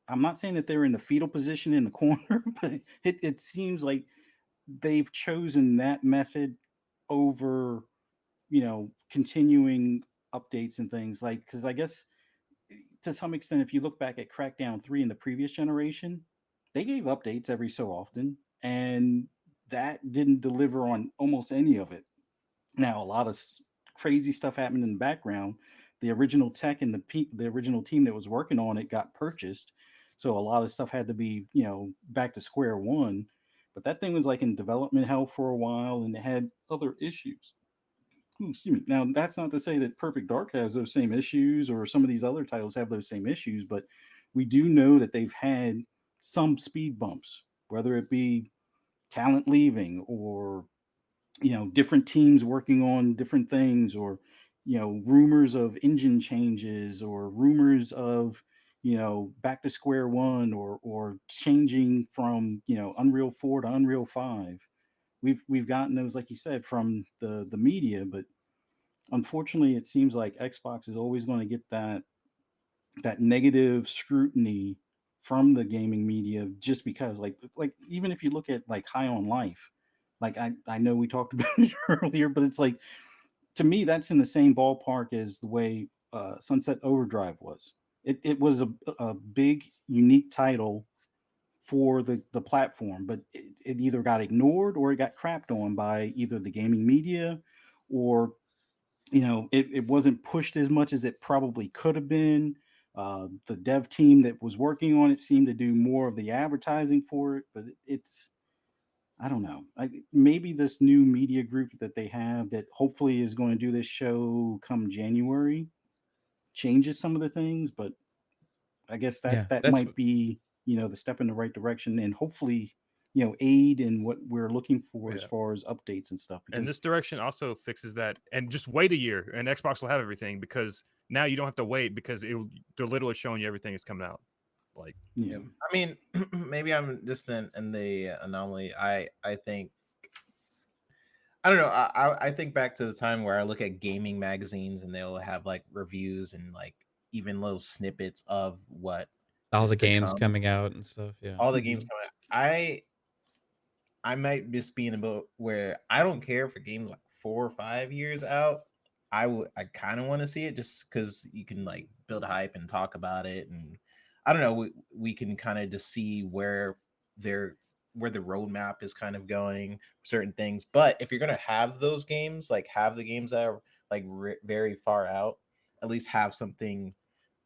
I'm not saying that they're in the fetal position in the corner, but it seems like they've chosen that method over, continuing updates and things like, because I guess to some extent, if you look back at Crackdown 3 in the previous generation, they gave updates every so often, and that didn't deliver on almost any of it. Now, a lot of crazy stuff happened in the background. The original tech and the original team that was working on it got purchased. So a lot of stuff had to be, back to square one. But that thing was like in development hell for a while, and it had other issues. Ooh, excuse me. Now, that's not to say that Perfect Dark has those same issues or some of these other titles have those same issues, but we do know that they've had some speed bumps, whether it be talent leaving or different teams working on different things, or rumors of engine changes, or rumors of back to square one, or changing from Unreal 4 to Unreal 5. we've gotten those, like you said, from the media, but unfortunately, it seems like Xbox is always going to get that negative scrutiny from the gaming media, just because, like even if you look at like High on Life, like I know we talked about it earlier, but it's like, to me, that's in the same ballpark as the way Sunset Overdrive was. It was a big unique title for the platform, but it either got ignored or it got crapped on by either the gaming media, or it wasn't pushed as much as it probably could have been. The dev team that was working on it seemed to do more of the advertising for it, but it's, I don't know. Maybe this new media group that they have, that hopefully is going to do this show come January, changes some of the things, but I guess Yeah, that that's might be, the step in the right direction, and hopefully, aid in what we're looking for as Yeah. far as updates and stuff. And Because this direction also fixes that. And just wait a year, and Xbox will have everything, because now you don't have to wait, because they're literally showing you everything that's coming out. Like, yeah, I mean, maybe I'm distant in the anomaly. I think, I don't know. I think back to the time where I look at gaming magazines and they'll have like reviews and like even little snippets of what all is the to games come, coming out and stuff. Yeah. all the games coming out. I might just be in a boat where I don't care for games like 4 or 5 years out. I kind of want to see it, just because you can like build hype and talk about it, and I don't know. We can kind of just see where the roadmap is kind of going, certain things. But if you're gonna have those games, like have the games that are like very far out, at least have something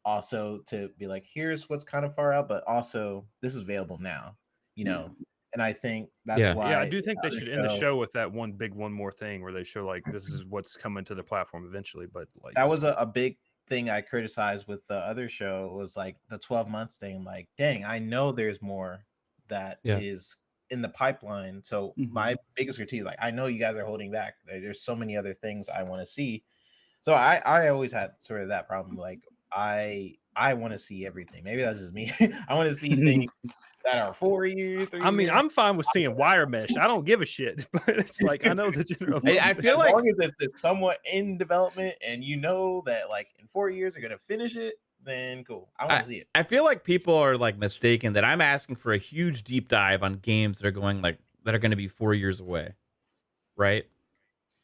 also to be like, here's what's kind of far out, but also this is available now, you know. And I think that's Yeah. why yeah, I do think they the should end the show with that one more thing, where they show like, this is what's coming to the platform eventually. But like, that was a big thing I criticized with the other show, was like the 12 months thing. Like, dang, I know there's more that Yeah. is in the pipeline. So my biggest critique is like, I know you guys are holding back. There's so many other things I want to see. So I always had sort of that problem. Like, I want to see everything. Maybe that's just me. I want to see things that are 4 years, 3 I mean, years. I'm fine with seeing wire mesh. I don't give a shit. But it's like, I know the general. I feel as like long as it's somewhat in development and you know that like in 4 years you're gonna finish it, then cool. I want to see it. I feel like people are like mistaken that I'm asking for a huge deep dive on games that are going that are going to be 4 years away, right?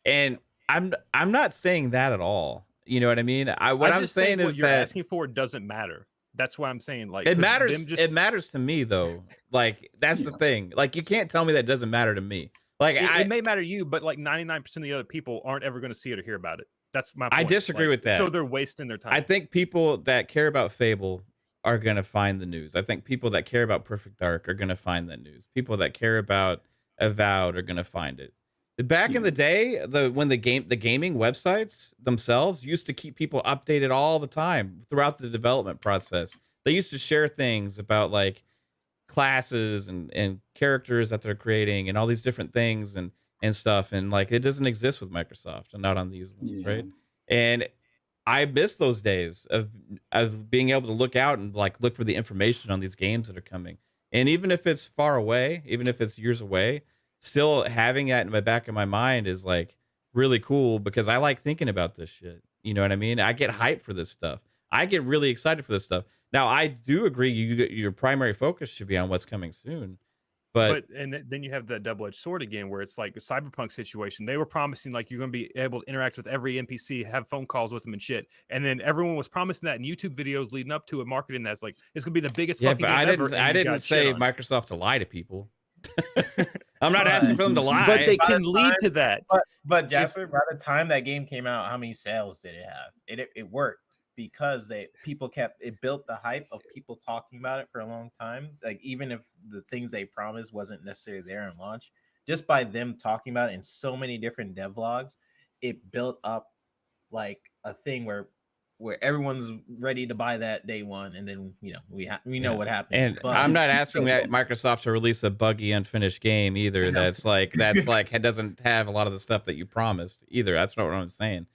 And I'm not saying that at all. You know what I mean? What I'm saying what is you're that asking for doesn't matter. That's why I'm saying, like, it 'cause matters. them just- It matters to me though. Like that's the thing. Like you can't tell me that doesn't matter to me. Like it may matter to you, but like 99% of the other people aren't ever going to see it or hear about it. That's my point. I disagree Like, with that. So they're wasting their time. I think people that care about Fable are going to find the news. I think people that care about Perfect Dark are going to find that news. People that care about Avowed are going to find it. Back in the day, when the gaming websites themselves used to keep people updated all the time throughout the development process. They used to share things about like classes and characters that they're creating and all these different things and stuff. And like, it doesn't exist with Microsoft and not on these ones. Right. And I miss those days of being able to look out and like look for the information on these games that are coming. And even if it's far away, even if it's years away, still having that in the back of my mind is like really cool, because I like thinking about this shit. You know what I mean? I get hyped for this stuff. I get really excited for this stuff. Now, I do agree your primary focus should be on what's coming soon. But then you have the double-edged sword again, where it's like a Cyberpunk situation. They were promising like you're going to be able to interact with every NPC, have phone calls with them and shit. And then everyone was promising that in YouTube videos leading up to it, marketing that's like it's going to be the biggest fucking game ever. I didn't say Microsoft to lie to people. I'm not asking for them to lie. But they can lead to that. But Jasper, by the time that game came out, how many sales did it have? It worked because people it built the hype of people talking about it for a long time. Like even if the things they promised wasn't necessarily there in launch, just by them talking about it in so many different devlogs, it built up like a thing where everyone's ready to buy that day one, and then we know what happened. And but I'm not asking Microsoft to release a buggy, unfinished game either. That's like it doesn't have a lot of the stuff that you promised either. That's not what I'm saying.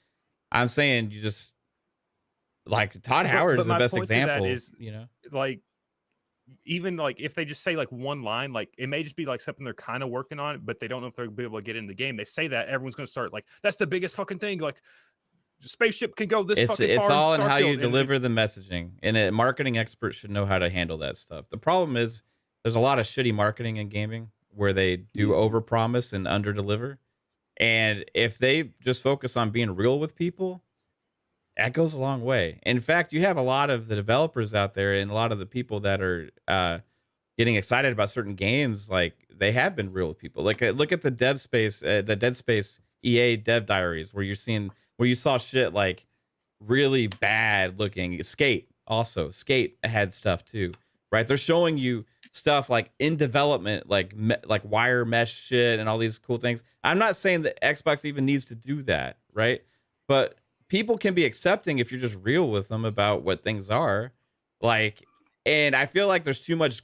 I'm saying you just like Todd Howard is the best example. Like even like if they just say like one line, like it may just be like something they're kind of working on, but they don't know if they'll be able to get into the game. They say that everyone's going to start like, that's the biggest fucking thing. Like, spaceship can go this fucking far. It's all in how you Starfield, deliver the messaging, and a marketing expert should know how to handle that stuff. The problem is there's a lot of shitty marketing in gaming where they do overpromise and underdeliver, and if they just focus on being real with people, that goes a long way. In fact, you have a lot of the developers out there and a lot of the people that are getting excited about certain games, like they have been real with people. Like look at the Dead Space EA dev diaries, where you saw shit like really bad looking. Skate had stuff too, right? They're showing you stuff like in development, like wire mesh shit and all these cool things. I'm not saying that Xbox even needs to do that, right? But people can be accepting if you're just real with them about what things are like. And I feel like there's too much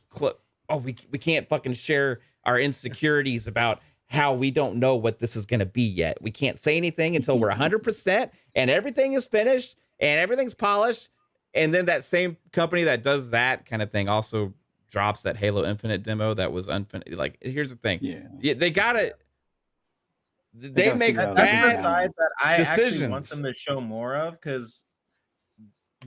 we can't fucking share our insecurities about how we don't know what this is going to be yet. We can't say anything until we're 100% and everything is finished and everything's polished. And then that same company that does that kind of thing also drops that Halo Infinite demo that was unfinished. Like, here's the thing. Yeah, they got it. They make bad side that I decisions. Actually want them to show more of, because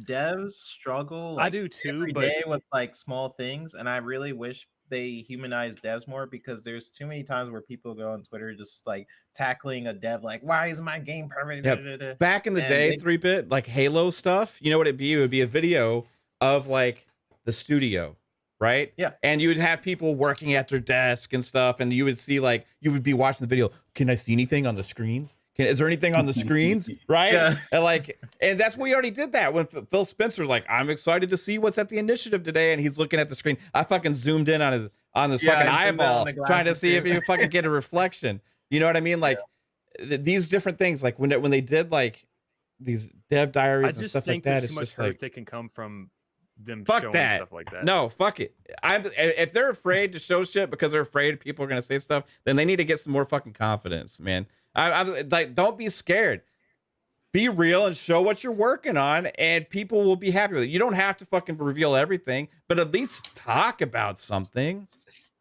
devs struggle. I do too, every day with like small things, and I really wish they humanize devs more, because there's too many times where people go on Twitter just like tackling a dev like, why is my game perfect? Yep. Back in the day, 3-bit like Halo stuff, you know what it'd be? It would be a video of like the studio, right? Yeah. And you would have people working at their desk and stuff, and you would see like, you would be watching the video. Can I see anything on the screens? Is there anything on the screens? Right? Yeah. And that's we already did that when Phil Spencer's like, I'm excited to see what's at the initiative today, and he's looking at the screen. I fucking zoomed in on his fucking eyeball, trying to see if you fucking get a reflection. You know what I mean? Like these different things, like when they did like these dev diaries and stuff like that, it's just like they can come from them fuck showing that stuff like that. No, fuck it. If they're afraid to show shit because they're afraid people are gonna say stuff, then they need to get some more fucking confidence, man. I'm like, don't be scared. Be real and show what you're working on, and people will be happy with it. You don't have to fucking reveal everything, but at least talk about something.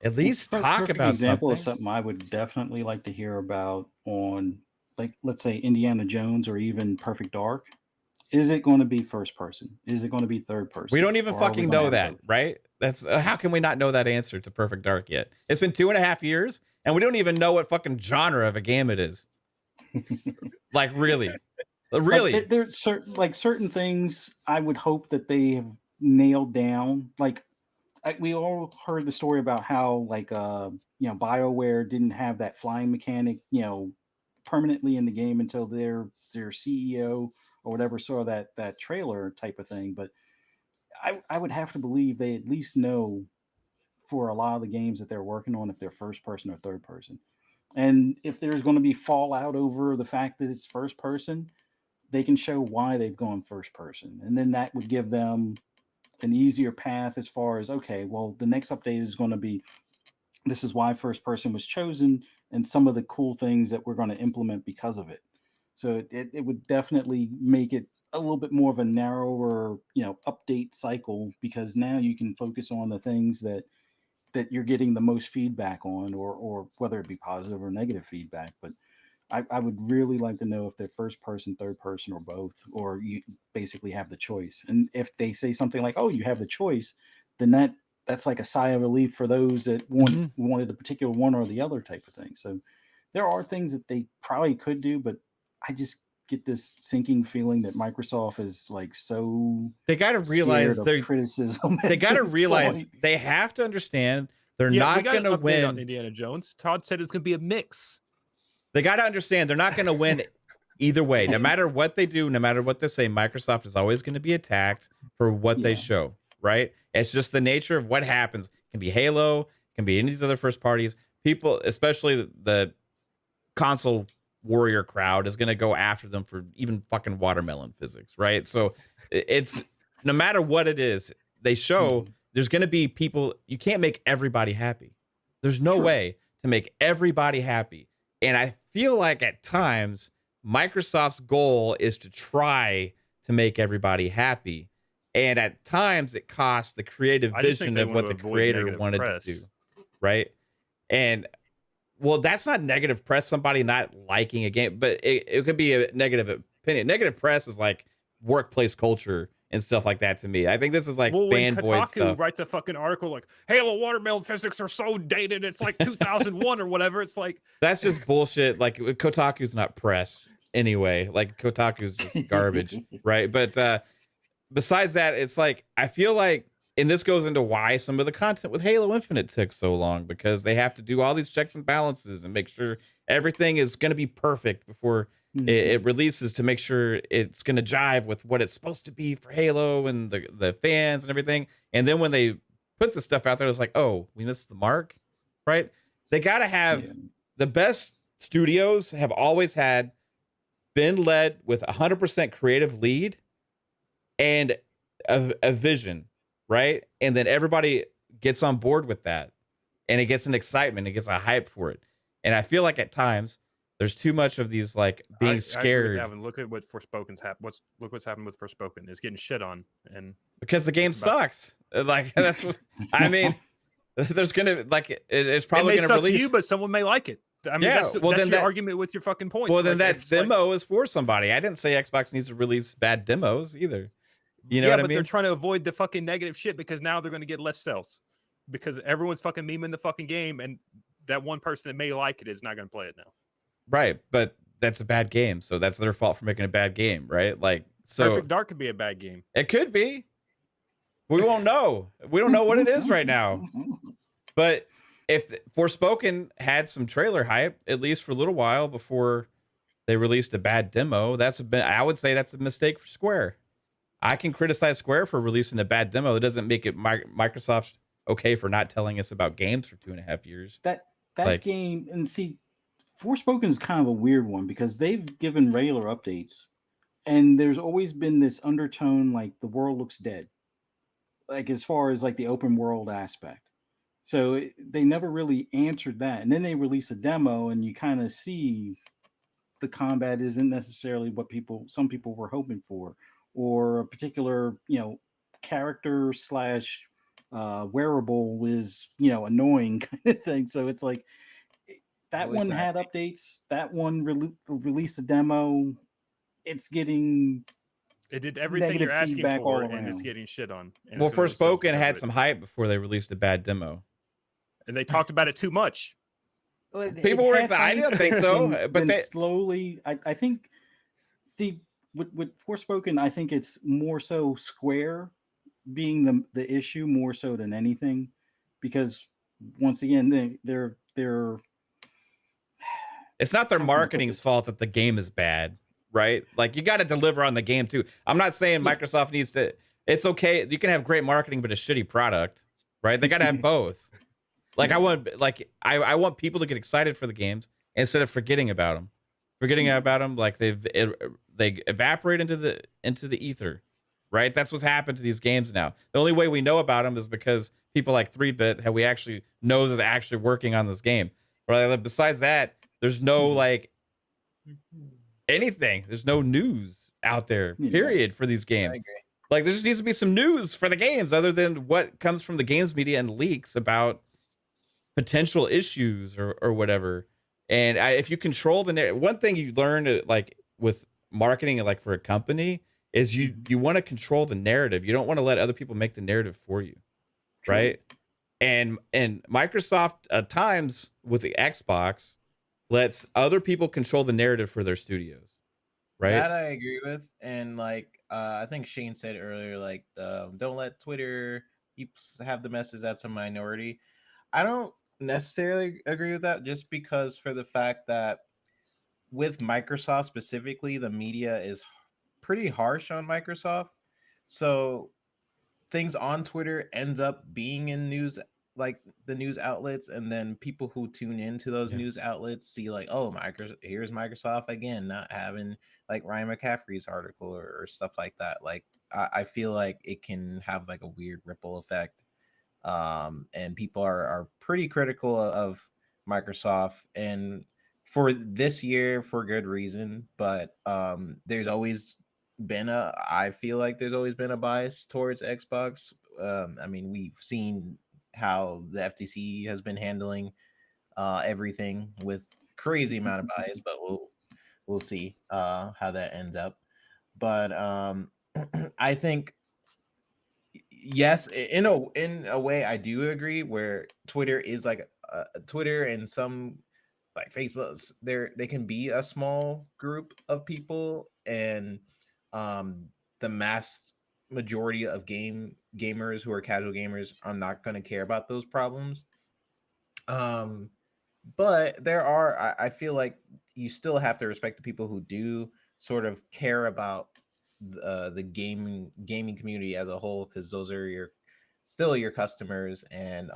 At least talk about example something. Of something I would definitely like to hear about on, like, let's say Indiana Jones or even Perfect Dark. Is it going to be first person? Is it going to be third person? We don't even fucking know that, right? That's how can we not know that answer to Perfect Dark yet? It's been 2.5 years, and we don't even know what fucking genre of a game it is. Like, really? Like, there's certain things I would hope that they have nailed down. Like, we all heard the story about how, like, BioWare didn't have that flying mechanic, permanently in the game until their CEO or whatever saw that trailer type of thing. But I would have to believe they at least know for a lot of the games that they're working on if they're first person or third person. And if there's going to be fallout over the fact that it's first person, they can show why they've gone first person. And then that would give them an easier path as far as, okay, well, the next update is going to be, this is why first person was chosen and some of the cool things that we're going to implement because of it. So it would definitely make it a little bit more of a narrower, update cycle, because now you can focus on the things that you're getting the most feedback on, or whether it be positive or negative feedback. But I would really like to know if they're first person, third person, or both, or you basically have the choice. And if they say something like, oh, you have the choice, then that's like a sigh of relief for those that wanted a particular one or the other type of thing. So there are things that they probably could do, but I just get this sinking feeling that Microsoft is like so. They got to realize their criticism. They got to realize they have to understand they're not going to win. On Indiana Jones, Todd said it's going to be a mix. They got to understand they're not going to win either way. No matter what they do, no matter what they say, Microsoft is always going to be attacked for what they show, right? It's just the nature of what happens. It can be Halo, it can be any of these other first parties. People, especially the console warrior crowd, is going to go after them for even fucking watermelon physics, right? So it's no matter what it is, they show there's going to be people. You can't make everybody happy. There's no way to make everybody happy. And I feel like at times Microsoft's goal is to try to make everybody happy. And at times it costs the creative I just think vision they of want what to the avoid creator negative wanted press. to do. Right. And well, that's not negative press, somebody not liking a game, but it could be a negative opinion. Negative press is like workplace culture and stuff like that to me. I think this is like Well, when fanboy Kotaku stuff. writes a fucking article like Halo watermelon physics are so dated, it's like 2001 or whatever, it's like That's just bullshit. Like Kotaku's not press anyway. Like Kotaku's just garbage, right? But besides that, it's like I feel like, and this goes into why some of the content with Halo Infinite took so long, because they have to do all these checks and balances and make sure everything is going to be perfect before it releases, to make sure it's going to jive with what it's supposed to be for Halo and the fans and everything. And then when they put the stuff out there, it's like, oh, we missed the mark, right? They got to have the best studios have always been led with 100% creative lead and a vision, right? And then everybody gets on board with that, and it gets an excitement, it gets a hype for it. And I feel like at times there's too much of these like being scared. Alvin, look at what Forspoken's happened. Look what's happened with Forspoken. It's getting shit on, and because the game sucks. Like that's what I mean. There's gonna like it's probably gonna release to you, but someone may like it. I mean, that's your argument with your fucking point. Well, then that demo is for somebody. I didn't say Xbox needs to release bad demos either. You know what I mean? They're trying to avoid the fucking negative shit because now they're going to get less sales because everyone's fucking memeing the fucking game, and that one person that may like it is not going to play it now. Right, but that's a bad game, so that's their fault for making a bad game, right? Like, so Perfect Dark could be a bad game. It could be. We won't know. We don't know what it is right now. But if Forspoken had some trailer hype, at least for a little while before they released a bad demo, I would say that's a mistake for Square. I can criticize Square for releasing a bad demo. It doesn't make it Microsoft okay for not telling us about games for 2.5 years. That game, and see, Forspoken is kind of a weird one because they've given regular updates, and there's always been this undertone like the world looks dead, like as far as like the open world aspect. So they never really answered that, and then they release a demo, and you kind of see the combat isn't necessarily what some people were hoping for, or a particular character / wearable is annoying kind of thing. So it's like that one had updates. That one released a demo. It's getting it did everything you're asking for, and it's getting shit on. Well, Forspoken had some hype before they released a bad demo, and they talked about it too much. People were excited. I didn't think so, but they slowly. I think. See, with Forspoken, I think it's more so Square being the issue more so than anything, because once again they're it's not their marketing's fault that the game is bad, right? Like you got to deliver on the game too. I'm not saying Microsoft needs to. It's okay. You can have great marketing but a shitty product, right? They got to have both. Like I want people to get excited for the games instead of forgetting about them. Like they evaporate into the ether, right? That's what's happened to these games now. The only way we know about them is because people like 3-Bit, how we actually knows is actually working on this game. Right? Besides that, there's no like anything. There's no news out there, period, for these games. Like there just needs to be some news for the games other than what comes from the games media and leaks about potential issues or whatever. And if you control the narrative, one thing you learn like with marketing, like for a company, is you want to control the narrative. You don't want to let other people make the narrative for you, right? And Microsoft at times with the Xbox lets other people control the narrative for their studios, right? That I agree with. And like I think Shane said earlier, like don't let Twitter have the message that's a minority. I don't necessarily agree with that, just because for the fact that with Microsoft specifically, the media is pretty harsh on Microsoft. So things on Twitter ends up being in news, like the news outlets, and then people who tune into those news outlets see like, oh, here's Microsoft again, not having like Ryan McCaffrey's article or stuff like that. Like I feel like it can have like a weird ripple effect. And people are pretty critical of Microsoft, and for this year for good reason, but there's always I feel like there's always been a bias towards Xbox. I mean, we've seen how the FTC has been handling everything with crazy amount of bias, but we'll see how that ends up. But I think yes, in a way, I do agree. Where Twitter is like Twitter and some like Facebook, they can be a small group of people, and the mass majority of gamers who are casual gamers are not going to care about those problems. But there are, I feel like you still have to respect the people who do sort of care about the gaming community as a whole, because those are still your customers, and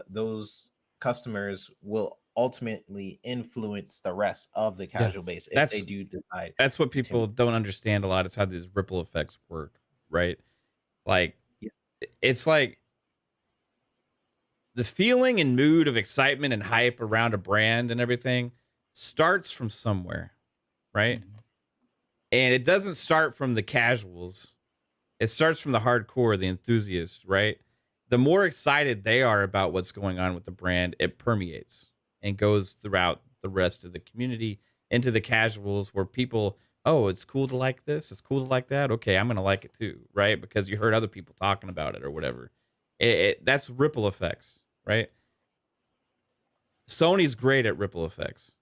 those customers will ultimately influence the rest of the casual base if they do decide. That's what people don't understand a lot, is how these ripple effects work, right? Like, it's like the feeling and mood of excitement and hype around a brand and everything starts from somewhere, right? And it doesn't start from the casuals. It starts from the hardcore, the enthusiasts, right? The more excited they are about what's going on with the brand, it permeates and goes throughout the rest of the community into the casuals, where people, oh, it's cool to like this, it's cool to like that. Okay, I'm going to like it too, right? Because you heard other people talking about it or whatever. That's ripple effects, right? Sony's great at ripple effects.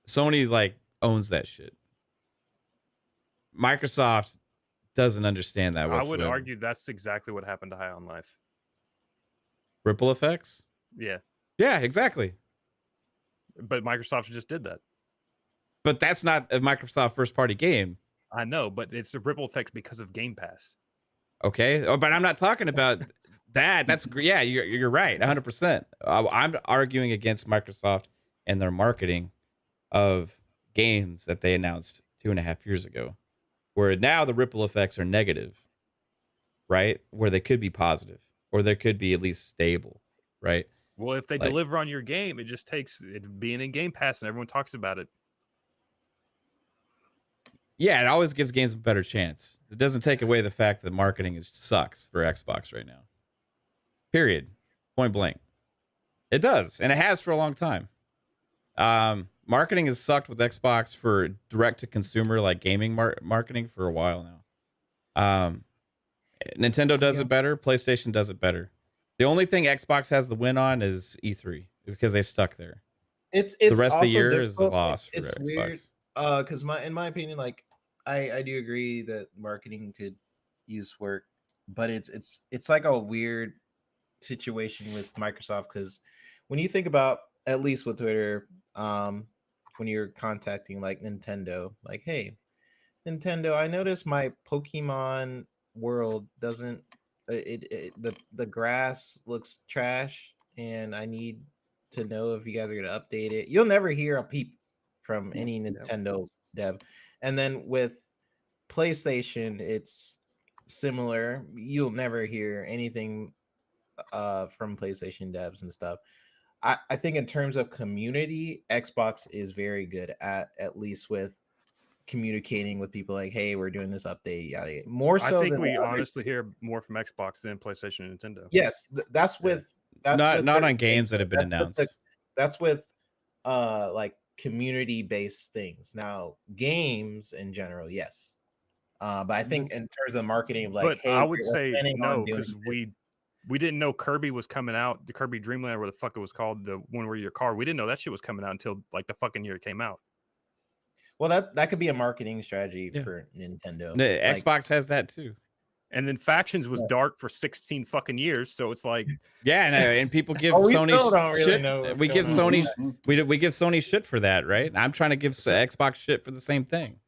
Sony like owns that shit. Microsoft doesn't understand that whatsoever. I would argue that's exactly what happened to High on Life. Ripple effects? Yeah. Yeah, exactly. But Microsoft just did that. But that's not a Microsoft first-party game. I know, but it's a ripple effect because of Game Pass. Okay, but I'm not talking about that. That's yeah, you're right, 100%. I'm arguing against Microsoft and their marketing of games that they announced 2.5 years ago, where now the ripple effects are negative, right? Where they could be positive, or they could be at least stable, right? Well, if they deliver on your game, it just takes it being in Game Pass and everyone talks about it. Yeah, it always gives games a better chance. It doesn't take away the fact that marketing sucks for Xbox right now. Period. Point blank. It does, and it has for a long time. Marketing has sucked with Xbox for direct-to-consumer, like gaming marketing, for a while now. Nintendo does it better. PlayStation does it better. The only thing Xbox has the win on is E3, because they stuck there. It's the rest of the year difficult. is a loss for it's Xbox. Weird, because in my opinion, like I do agree that marketing could use work, but it's like a weird situation with Microsoft, because when you think about, at least with Twitter, when you're contacting like Nintendo, like, hey, Nintendo, I noticed my Pokemon world doesn't the grass looks trash, and I need to know if you guys are going to update it. You'll never hear a peep from any Nintendo dev. And then with PlayStation, it's similar. You'll never hear anything from PlayStation devs and stuff. I think in terms of community, Xbox is very good at least with communicating with people, like, hey, we're doing this update, yada, yada. More so, I think we honestly hear more from Xbox than PlayStation and Nintendo. Yes, that's not on games that have been announced. That's with like community based things. Now games in general, yes, but I think in terms of marketing, like, but hey, I would say no, because we didn't know Kirby was coming out, the Kirby Dreamland, where the fuck it was called, the one where your car, we didn't know that shit was coming out until like the fucking year it came out. Well, that could be a marketing strategy for Nintendo. Xbox has that too. And then Factions was dark for 16 fucking years, so it's like, and people give Sony shit. We give Sony shit for that, right? I'm trying to give Xbox shit for the same thing.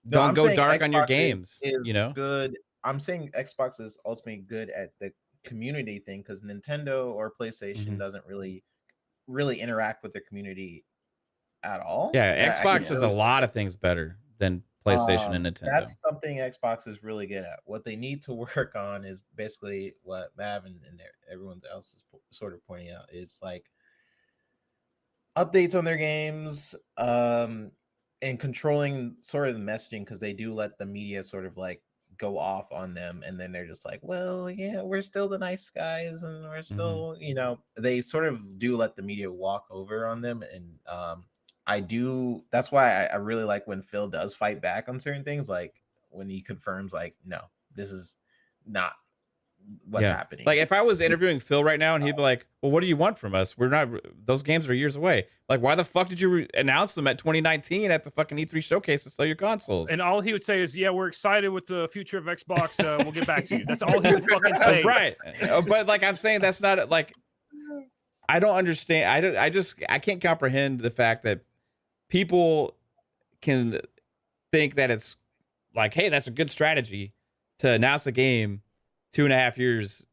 Don't go dark on your games. You know, good. I'm saying Xbox is ultimately good at the community thing, because Nintendo or PlayStation doesn't really interact with their community at all. Yeah, Xbox is a lot of things better than PlayStation and Nintendo. That's something Xbox is really good at. What they need to work on is basically what Mav and everyone else is sort of pointing out, is like updates on their games, and controlling sort of the messaging, because they do let the media sort of like go off on them, and then they're just like, well, yeah, we're still the nice guys, and we're still, you know, they sort of do let the media walk over on them. And that's why I really like when Phil does fight back on certain things, like when he confirms like, no, this is not what's happening. Like if I was interviewing Phil right now and he'd be like, well, what do you want from us? We're not, those games are years away. Like, why the fuck did you announce them at 2019 at the fucking E3 showcase to sell your consoles? And all he would say is, yeah, we're excited with the future of Xbox. We'll get back to you. That's all he would fucking say. Right. But like, I'm saying that's not like, I don't understand. I can't comprehend the fact that people can think that it's like, hey, that's a good strategy to announce a game 2.5 years,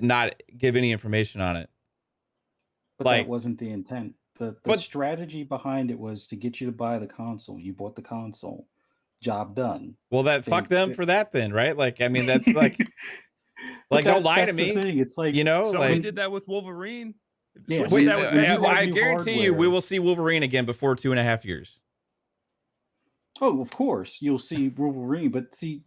not give any information on it. But like, that wasn't the intent. The strategy behind it was to get you to buy the console. You bought the console. Job done. Well, fuck them for that then, right? Like, I mean, that's like, don't lie to me. It's like, you know, someone like, did that with Wolverine. Yeah, I guarantee you, we will see Wolverine again before 2.5 years. Oh, of course, you'll see Wolverine, but see,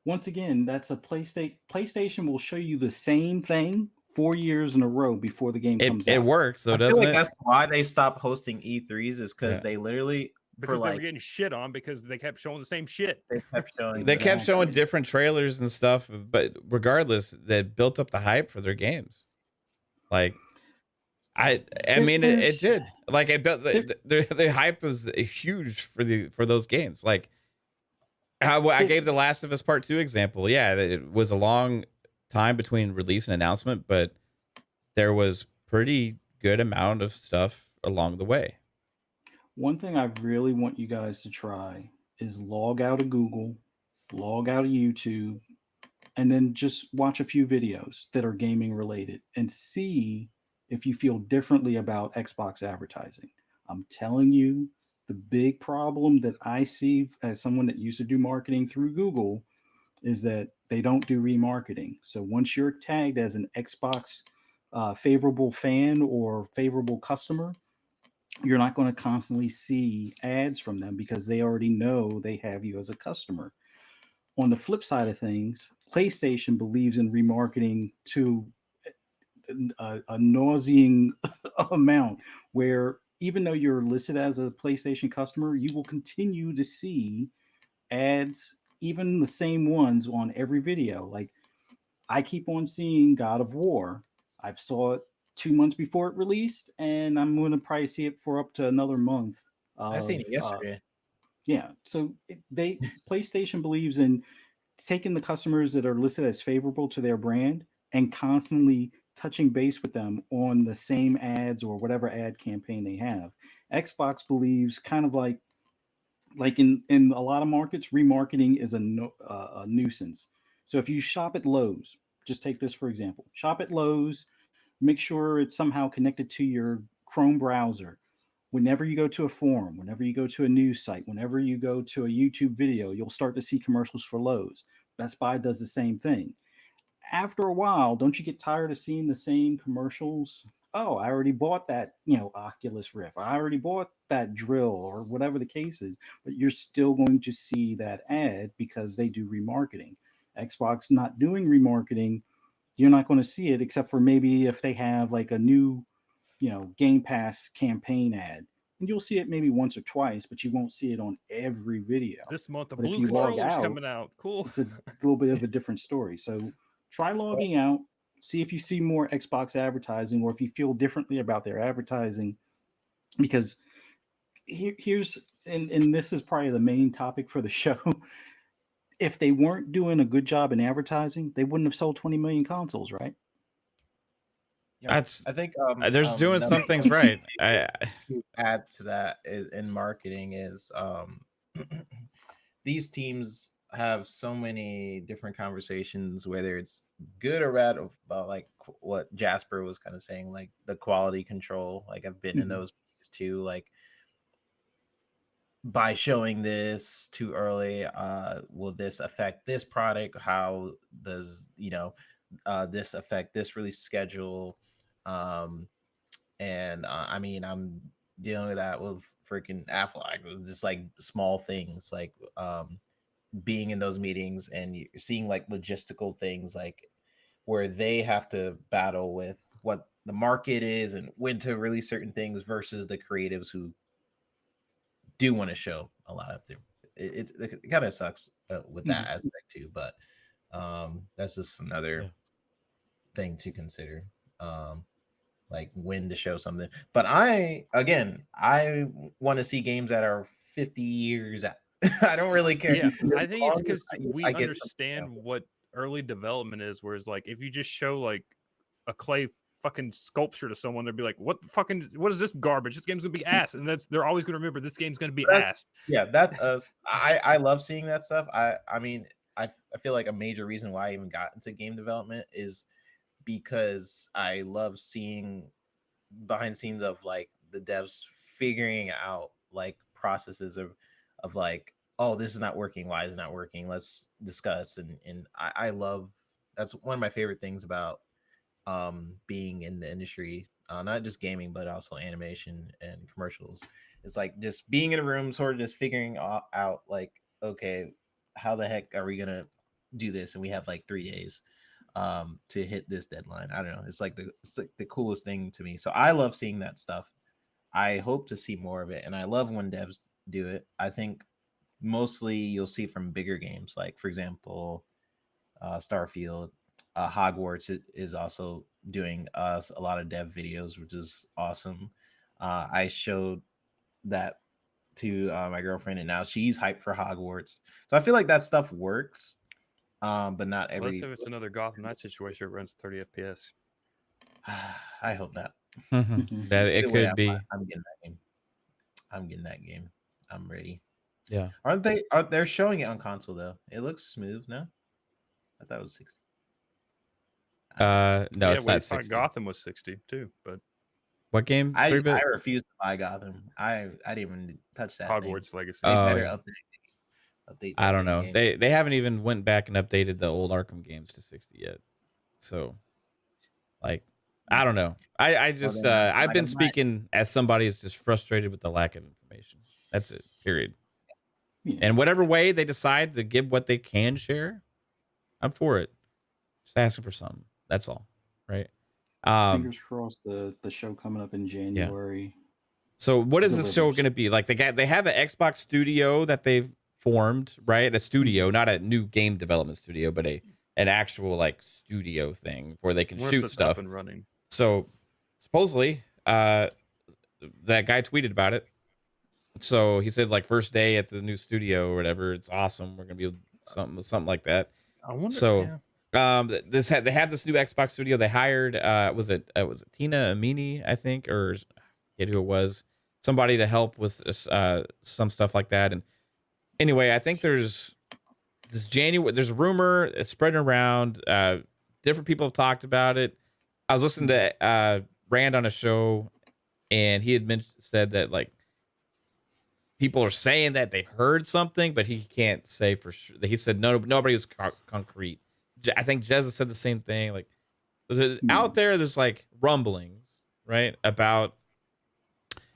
once again, that's a PlayStation. PlayStation will show you the same thing 4 years in a row before the game comes out. It works, so I doesn't feel like it? That's why they stopped hosting E3s, is because they literally because they were getting shit on because they kept showing the same shit. They kept showing different trailers and stuff, but regardless, they built up the hype for their games. Like, I mean, it did. Like, it built the hype was huge for those games. Like, I gave the Last of Us Part 2 example. Yeah, it was a long time between release and announcement, but there was pretty good amount of stuff along the way. One thing I really want you guys to try is log out of Google, log out of YouTube, and then just watch a few videos that are gaming related and see if you feel differently about Xbox advertising. I'm telling you, the big problem that I see as someone that used to do marketing through Google is that they don't do remarketing. So once you're tagged as an Xbox favorable fan or favorable customer, you're not going to constantly see ads from them because they already know they have you as a customer. On the flip side of things, PlayStation believes in remarketing to a nauseating amount, where even though you're listed as a PlayStation customer, you will continue to see ads, even the same ones on every video. Like, I keep on seeing God of War. I've saw it 2 months before it released, and I'm going to probably see it for up to another month. I seen it yesterday. Yeah, so PlayStation believes in taking the customers that are listed as favorable to their brand and constantly touching base with them on the same ads or whatever ad campaign they have. Xbox believes kind of like in a lot of markets, remarketing is a nuisance. So if you shop at Lowe's, just take this for example, shop at Lowe's, make sure it's somehow connected to your Chrome browser. Whenever you go to a forum, whenever you go to a news site, whenever you go to a YouTube video, you'll start to see commercials for Lowe's. Best Buy does the same thing. After a while, don't you get tired of seeing the same commercials? Oh, I already bought that, Oculus Rift. I already bought that drill or whatever the case is, but you're still going to see that ad because they do remarketing. Xbox not doing remarketing, you're not going to see it except for maybe if they have like a new, Game Pass campaign ad. And you'll see it maybe once or twice, but you won't see it on every video. This month, the but blue controller's coming out. Cool. It's a little bit of a different story. So try logging out, see if you see more Xbox advertising or if you feel differently about their advertising. Because here's this is probably the main topic for the show. If they weren't doing a good job in advertising, they wouldn't have sold 20 million consoles, right? Yeah, I think there's doing some things right. To add to that in marketing is these teams have so many different conversations, whether it's good or bad, about like what Jasper was kind of saying, like the quality control. Like I've been in those too. Like, by showing this too early, will this affect this product? How does this affect this release schedule? I mean, I'm dealing with that freaking Affleck. It was just like small things, like being in those meetings and seeing like logistical things, like where they have to battle with what the market is and when to release certain things versus the creatives who do want to show a lot of them. It kind of sucks with that aspect too, but that's just another thing to consider. Like when to show something. But I want to see games that are 50 years out. I don't really care. Yeah, I think it's because we I get understand what early development is, whereas like if you just show like a clay fucking sculpture to someone, they'd be like, what is this garbage? This game's gonna be ass. And they're always gonna remember this game's gonna be ass. Yeah, that's us. I love seeing that stuff. I mean, I feel like a major reason why I even got into game development is because I love seeing behind the scenes of like the devs figuring out like processes of like, oh, this is not working, why is it not working, let's discuss. And I love, that's one of my favorite things about being in the industry, not just gaming but also animation and commercials. It's like just being in a room sort of just figuring out like, okay, how the heck are we gonna do this, and we have like 3 days to hit this deadline. I don't know, it's like the coolest thing to me. So I love seeing that stuff. I hope to see more of it, and I love when devs do it. I think mostly you'll see from bigger games, like for example Starfield. Hogwarts is also doing us a lot of dev videos, which is awesome. I showed that to my girlfriend, and now she's hyped for Hogwarts. So I feel like that stuff works, but not every. Unless if it's another Gotham Knight situation, it runs 30 FPS. I hope not. That it Either way, could be. I'm getting that game. I'm ready. Yeah. Aren't they? They're showing it on console though? It looks smooth now. I thought it was 60. No, yeah, it's not 60. Gotham was 60 too, but What game? I 3-bit? refuse to buy Gotham. I didn't even touch that. Hogwarts Legacy. They better yeah. update. I don't know. Game. They haven't even went back and updated the old Arkham games to 60 yet. So, like, I don't know. I just I've been speaking as somebody who's just frustrated with the lack of information. That's it. Period. Yeah. And whatever way they decide to give what they can share, I'm for it. Just asking for something. That's all. Right. Fingers crossed the show coming up in January. So what is this show going to be? Like they have an Xbox studio that they've formed, right? A studio, not a new game development studio, but an actual like studio thing where they can shoot stuff. Up and running. So supposedly, that guy tweeted about it. So he said like first day at the new studio or whatever, it's awesome. We're gonna be something like that. I wonder. So. Yeah. They have this new Xbox studio. They hired was it Tina Amini, I think, or I forget who it was, somebody to help with some stuff like that. And anyway, I think there's a rumor it's spreading around. Different people have talked about it. I was listening to Rand on a show, and he had said that like people are saying that they've heard something, but he can't say for sure. He said nobody was concrete. I think Jez said the same thing. Like, out there's like rumblings, right, about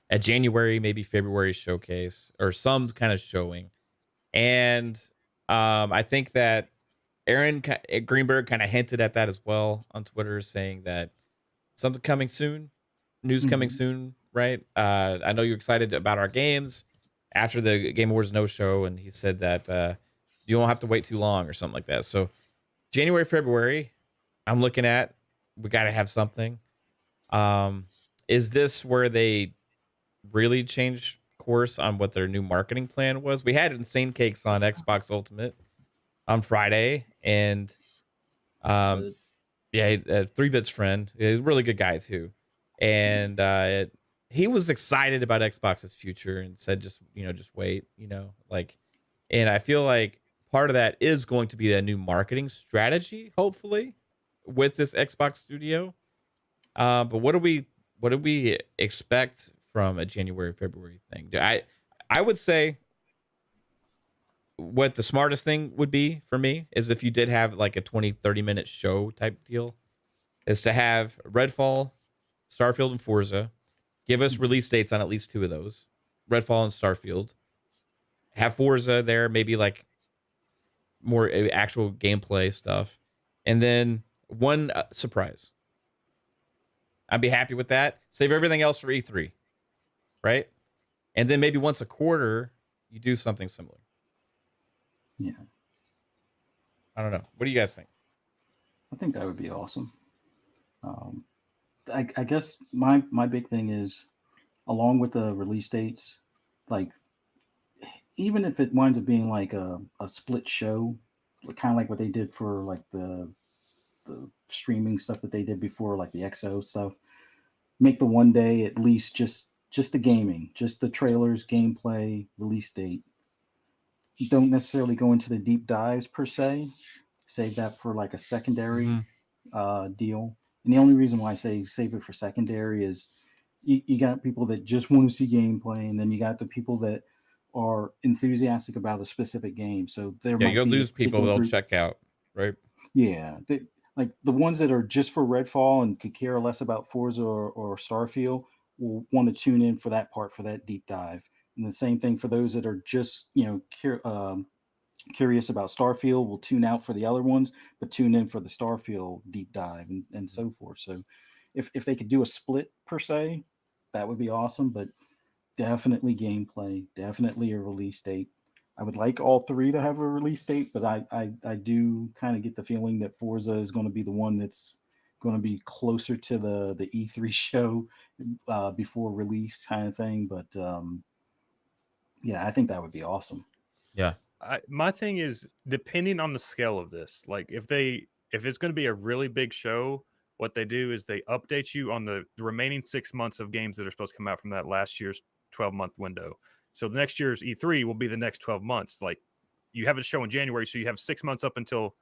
a January, maybe February showcase or some kind of showing, and I think that Aaron Greenberg kind of hinted at that as well on Twitter, saying that something coming soon, news coming soon, right? I know you're excited about our games after the Game Awards no show, and he said that you won't have to wait too long or something like that. So. January, February, I'm looking at. We got to have something. Is this where they really changed course on what their new marketing plan was? We had Insane Cakes on Xbox Ultimate on Friday, and 3-bit's friend, a really good guy too, and he was excited about Xbox's future and said, just wait, like, and I feel like. Part of that is going to be a new marketing strategy, hopefully, with this Xbox Studio. But what do we expect from a January, February thing? I would say what the smartest thing would be for me is if you did have like a 20-30 minute show type deal, is to have Redfall, Starfield, and Forza. Give us release dates on at least 2 of those. Redfall and Starfield. Have Forza there, maybe like more actual gameplay stuff, and then one surprise. I'd be happy with that. Save everything else for E3, right? And then maybe once a quarter, you do something similar. Yeah. I don't know. What do you guys think? I think that would be awesome. I guess my big thing is, along with the release dates, like even if it winds up being like a split show, kind of like what they did for like the streaming stuff that they did before, like the XO stuff, make the one day at least just the gaming, just the trailers, gameplay, release date. You don't necessarily go into the deep dives per se. Save that for like a secondary deal. And the only reason why I say save it for secondary is you got people that just want to see gameplay, and then you got the people that are enthusiastic about a specific game. So there might you'll be lose people. They'll group, check out, right? Yeah, like the ones that are just for Redfall and could care less about Forza or Starfield will want to tune in for that part, for that deep dive. And the same thing for those that are just curious about Starfield will tune out for the other ones, but tune in for the Starfield deep dive and so forth. So if they could do a split per se, that would be awesome. But definitely gameplay, definitely a release date. I would like all three to have a release date, but I do kind of get the feeling that Forza is going to be the one that's going to be closer to the E3 show before release kind of thing. But yeah, I think that would be awesome. Yeah. My thing is, depending on the scale of this, like if it's going to be a really big show, what they do is they update you on the remaining 6 months of games that are supposed to come out from that last year's 12-month window. So the next year's E3 will be the next 12 months. Like you have a show in January, so you have 6 months up until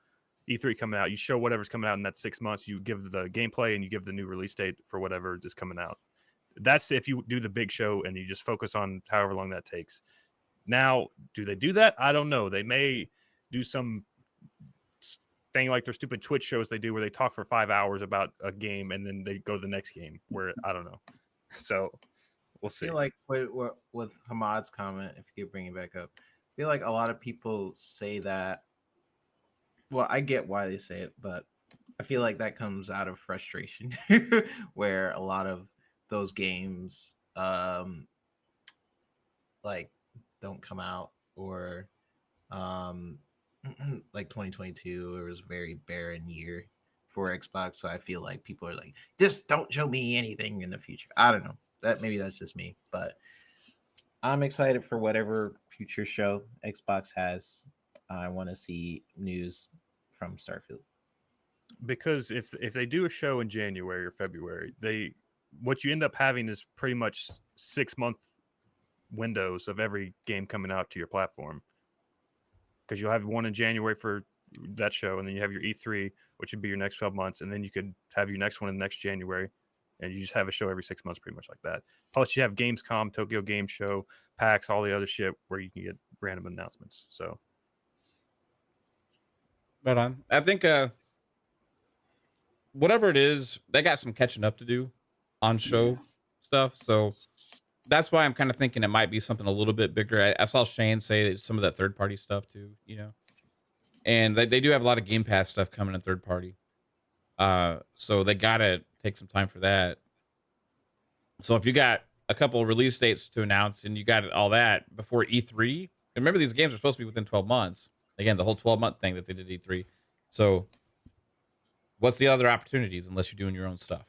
E3 coming out. You show whatever's coming out in that 6 months. You give the gameplay and you give the new release date for whatever is coming out. That's if you do the big show and you just focus on however long that takes. Now, do they do that? I don't know. They may do some thing like their stupid Twitch shows they do where they talk for 5 hours about a game and then they go to the next game, where I don't know. So we'll see. I feel like with Hamad's comment, if you could bring it back up, I feel like a lot of people say that. Well, I get why they say it, but I feel like that comes out of frustration, where a lot of those games, like, don't come out, or like 2022, it was a very barren year for Xbox. So I feel like people are like, just don't show me anything in the future. I don't know. Maybe that's just me, but I'm excited for whatever future show Xbox has. I want to see news from Starfield. Because if they do a show in January or February, what you end up having is pretty much 6 month windows of every game coming out to your platform. Because you'll have one in January for that show, and then you have your E3, which would be your next 12 months, and then you could have your next one in next January, and you just have a show every 6 months, pretty much like that. Plus, you have Gamescom, Tokyo Game Show, PAX, all the other shit where you can get random announcements. So, Right on. I think whatever it is, they got some catching up to do on show stuff. So that's why I'm kind of thinking it might be something a little bit bigger. I saw Shane say some of that third party stuff too, and they do have a lot of Game Pass stuff coming in third party. So they gotta take some time for that. So if you got a couple of release dates to announce and you got all that before E3, and remember these games are supposed to be within 12 months. Again, the whole 12-month thing that they did at E3. So what's the other opportunities unless you're doing your own stuff,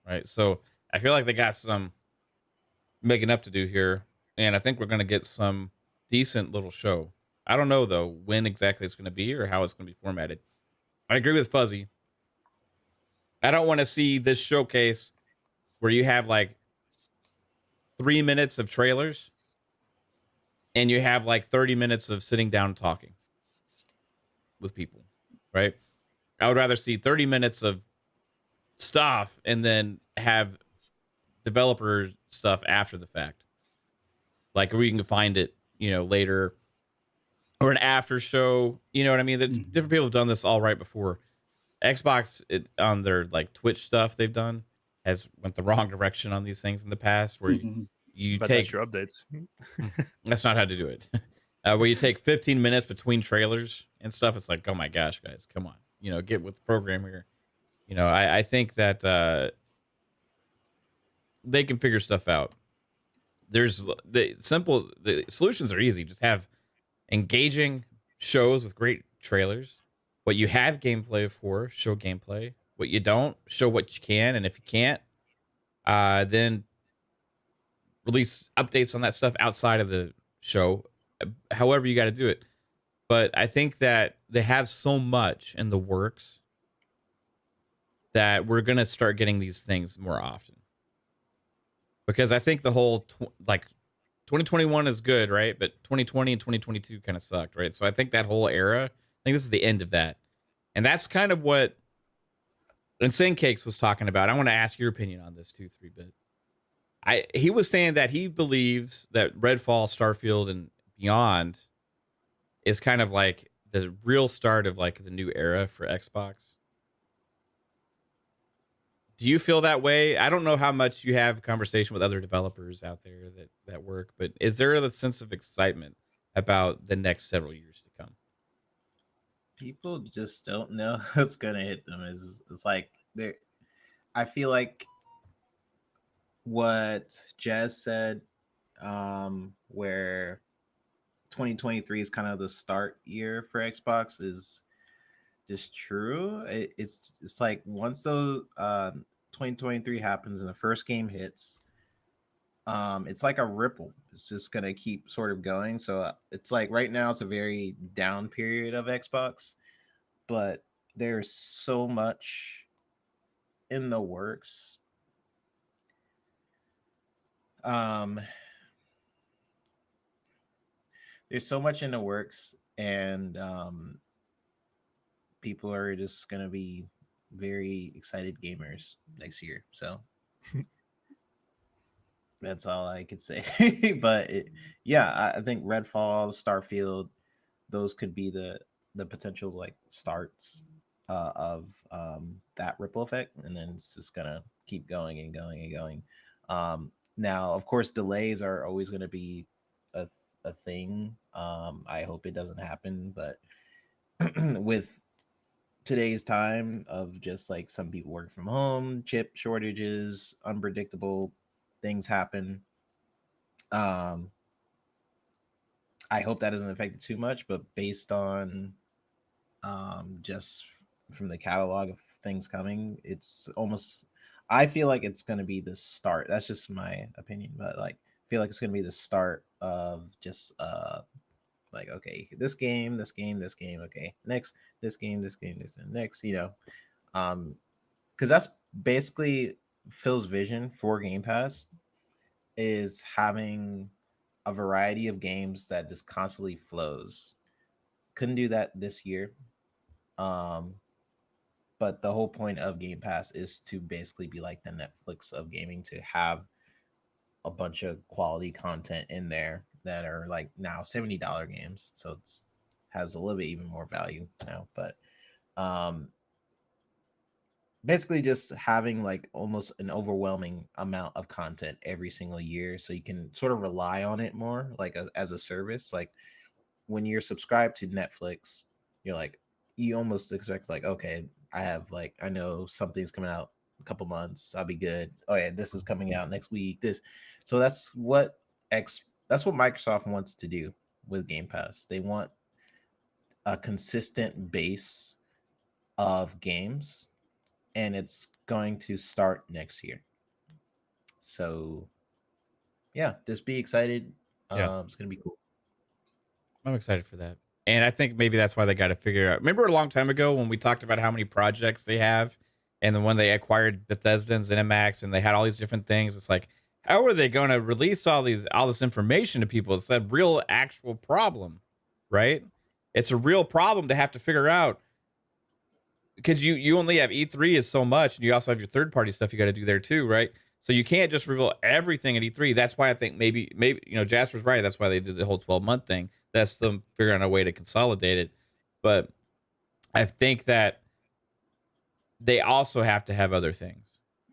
right? So I feel like they got some making up to do here, and I think we're going to get some decent little show. I don't know, though, when exactly it's going to be or how it's going to be formatted. I agree with Fuzzy. I don't want to see this showcase where you have like 3 minutes of trailers and you have like 30 minutes of sitting down and talking with people, right? I would rather see 30 minutes of stuff and then have developer stuff after the fact. Like where you can find it, later, or an after show. You know what I mean? Different people have done this all right before. Xbox, on their like Twitch stuff they've done has went the wrong direction on these things in the past, where you But take that's your updates. that's not how to do it. Where you take 15 minutes between trailers and stuff. It's like, oh my gosh, guys, come on, get with the program here. I think that they can figure stuff out. There's the solutions are easy. Just have engaging shows with great trailers. What you have gameplay for, show gameplay. What you don't, show what you can. And if you can't, then release updates on that stuff outside of the show. However you got to do it. But I think that they have so much in the works that we're going to start getting these things more often. Because I think the whole 2021 is good, right? But 2020 and 2022 kind of sucked, right? So I think that whole era, I think this is the end of that. And that's kind of what Insane Cakes was talking about. I want to ask your opinion on this too, 3-bit. He was saying that he believes that Redfall, Starfield, and beyond is kind of like the real start of like the new era for Xbox. Do you feel that way? I don't know how much you have conversation with other developers out there that work, but is there a sense of excitement about the next several years to come? People just don't know what's gonna hit them. It's like I feel like what Jazz said, where 2023 is kind of the start year for Xbox is just true. It's like once those 2023 happens and the first game hits, it's like a ripple. It's just gonna keep sort of going. So it's like right now it's a very down period of Xbox, but there's so much in the works. There's so much in the works, and people are just gonna be very excited gamers next year. So that's all I could say. But I think Redfall, Starfield, those could be the potential like starts of that ripple effect, and then it's just gonna keep going and going and going. Now, of course, delays are always going to be a thing. I hope it doesn't happen, but with today's time of just like some people work from home, chip shortages, unpredictable things happen. I hope that doesn't affect it too much, but based on just from the catalog of things coming, it's almost, I feel like it's going to be the start. That's just my opinion, but like I feel like it's going to be the start of just like, okay, this game, okay, next, this game, and next, because that's basically Phil's vision for Game Pass, is having a variety of games that just constantly flows. Couldn't do that this year. But the whole point of Game Pass is to basically be like the Netflix of gaming, to have a bunch of quality content in there that are like now $70 games. So it's has a little bit even more value now. But basically just having like almost an overwhelming amount of content every single year, so you can sort of rely on it more like as a service. Like when you're subscribed to Netflix, you're like, you almost expect like, okay, I know something's coming out a couple months, I'll be good. Oh yeah, this is coming out next week. So that's what Microsoft wants to do with Game Pass. They want a consistent base of games, and it's going to start next year. So yeah, just be excited. Yeah. It's gonna be cool. I'm excited for that. And I think maybe that's why they got to figure out. Remember a long time ago when we talked about how many projects they have, and then when they acquired Bethesda and ZeniMax and they had all these different things, it's like, how are they going to release all this information to people? It's a real actual problem, right? It's a real problem to have to figure out, because you only have E3 is so much, and you also have your third party stuff you got to do there too, right? So you can't just reveal everything at E3. That's why I think maybe Jasper's right. That's why they did the whole 12-month thing. That's them figuring out a way to consolidate it. But I think that they also have to have other things.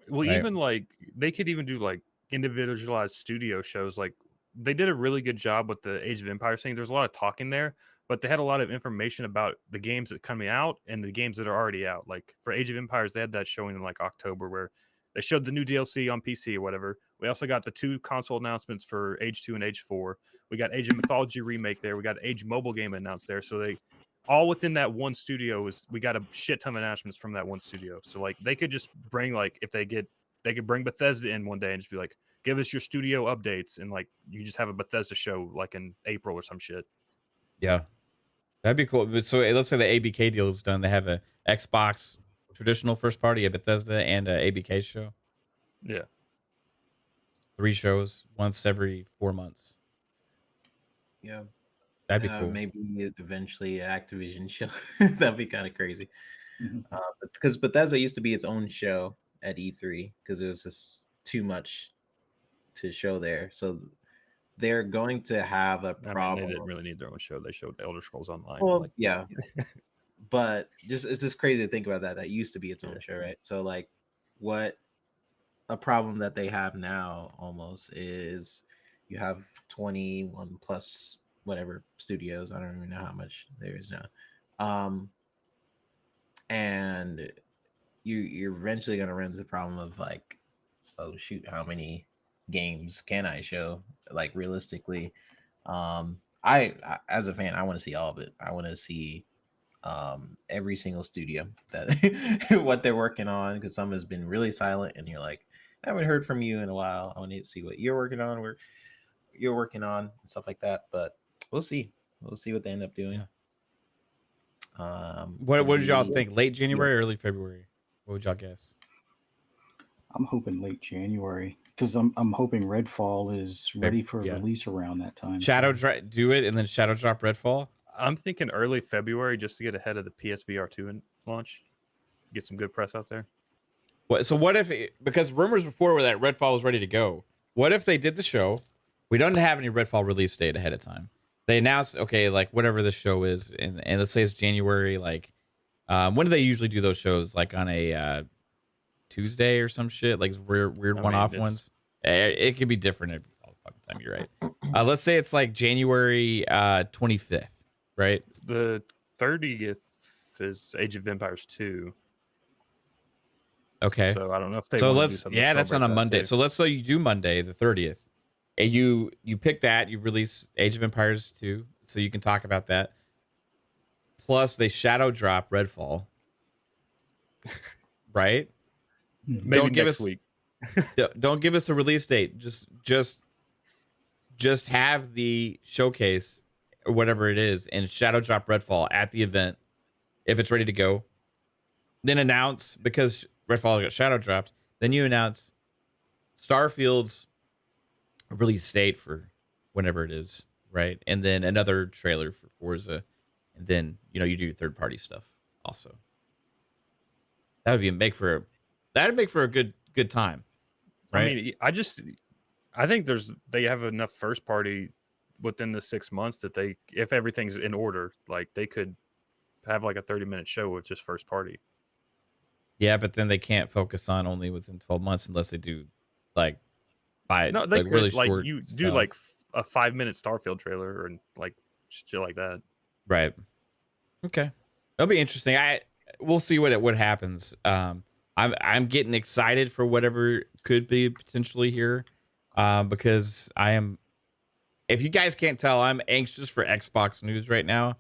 Well, right? even like they could even do like individualized studio shows. Like they did a really good job with the Age of Empires thing. There's a lot of talking there, but they had a lot of information about the games that are coming out and the games that are already out. Like for Age of Empires, they had that showing in like October where they showed the new DLC on PC or whatever. We also got the 2 console announcements for Age 2 and Age 4. We got Age of Mythology remake there. We got Age mobile game announced there. So they all within that one studio we got a shit ton of announcements from that one studio. So like they could just bring like if they could bring Bethesda in one day and just be like, give us your studio updates, and like you just have a Bethesda show like in April or some shit. Yeah, that'd be cool. So let's say the ABK deal is done. They have a Xbox traditional first party, a Bethesda, and a ABK show. Yeah, 3 shows once every 4 months. Yeah, that'd be cool. Maybe eventually an Activision show. That'd be kind of crazy. Because Bethesda used to be its own show at E3 because it was just too much to show there. So they're going to have a problem. They didn't really need their own show. They showed Elder Scrolls Online. Well, like, yeah. But it's just crazy to think about that. That used to be its own show, right? So like what a problem that they have now almost is you have 21 plus whatever studios. I don't even know how much there is now. And you're eventually going to run into the problem of like, oh shoot, how many games can I show? Like realistically, I as a fan, I want to see all of it. I want to see every single studio that what they're working on, because some has been really silent and you're like, I haven't heard from you in a while. I want to see what you're working on, where you're working on and stuff like that. But we'll see what they end up doing. What did y'all think? Late January or early February? What would y'all guess? I'm hoping late January because I'm hoping Redfall is ready for release around that time. Do it and then shadow drop Redfall. I'm thinking early February just to get ahead of the PSVR 2 launch. Get some good press out there. So what if, because rumors before were that Redfall was ready to go. What if they did the show? We don't have any Redfall release date ahead of time. They announced, okay, like whatever the show is, and let's say it's January, like, when do they usually do those shows? Like on a Tuesday or some shit? Like weird one-off ones? It could be different every fucking time, you're right. Let's say it's like January 25th, right? The 30th is Age of Empires 2. Okay. So I don't know if they. So that's on a Monday. So let's say you do Monday the 30th, and you pick that, you release Age of Empires 2, so you can talk about that. Plus they shadow drop Redfall, right? Maybe don't give next us week. Don't give us a release date. Just have the showcase or whatever it is, and shadow drop Redfall at the event if it's ready to go. Then announce, because Redfall got shadow dropped, then you announce Starfield's release date for whenever it is, right? And then another trailer for Forza, and then you do your third party stuff also. That'd make for a good time, right? I mean, I think they have enough first party within the 6 months that if everything's in order, like they could have like a 30-minute show with just first party. Yeah, but then they can't focus on only within 12 months unless they do they could, really like short you stuff. do like a 5-minute Starfield trailer or like shit like that. Right. Okay. That'll be interesting. We'll see what happens. I'm getting excited for whatever could be potentially here, because I am. If you guys can't tell, I'm anxious for Xbox news right now.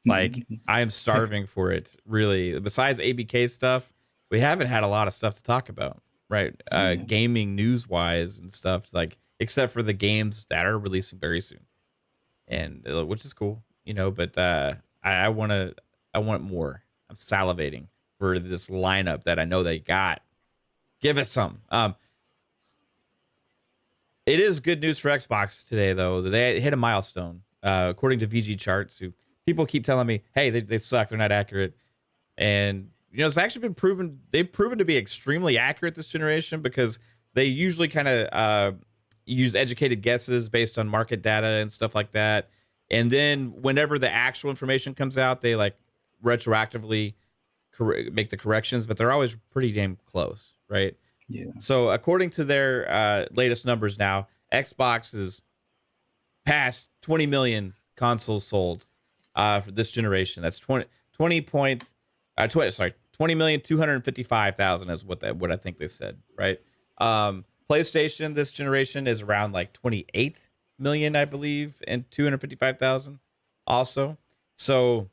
Like I am starving for it. Really. Besides ABK stuff, we haven't had a lot of stuff to talk about, right? Gaming news wise and stuff, like except for the games that are releasing very soon, and which is cool, But I want more. I'm salivating for this lineup that I know they got. Give us some. It is good news for Xbox today, though. They hit a milestone, according to VG charts. Who people keep telling me, hey, they suck. They're not accurate, and it's actually been proven. They've proven to be extremely accurate this generation, because they usually kind of use educated guesses based on market data and stuff like that. And then whenever the actual information comes out, they like retroactively make the corrections, but they're always pretty damn close, right? Yeah. So according to their latest numbers now, Xbox is past 20 million consoles sold for this generation. That's 20,255,000 is what I think they said, right? PlayStation this generation is around like 28 million, I believe, and 255,000 also. So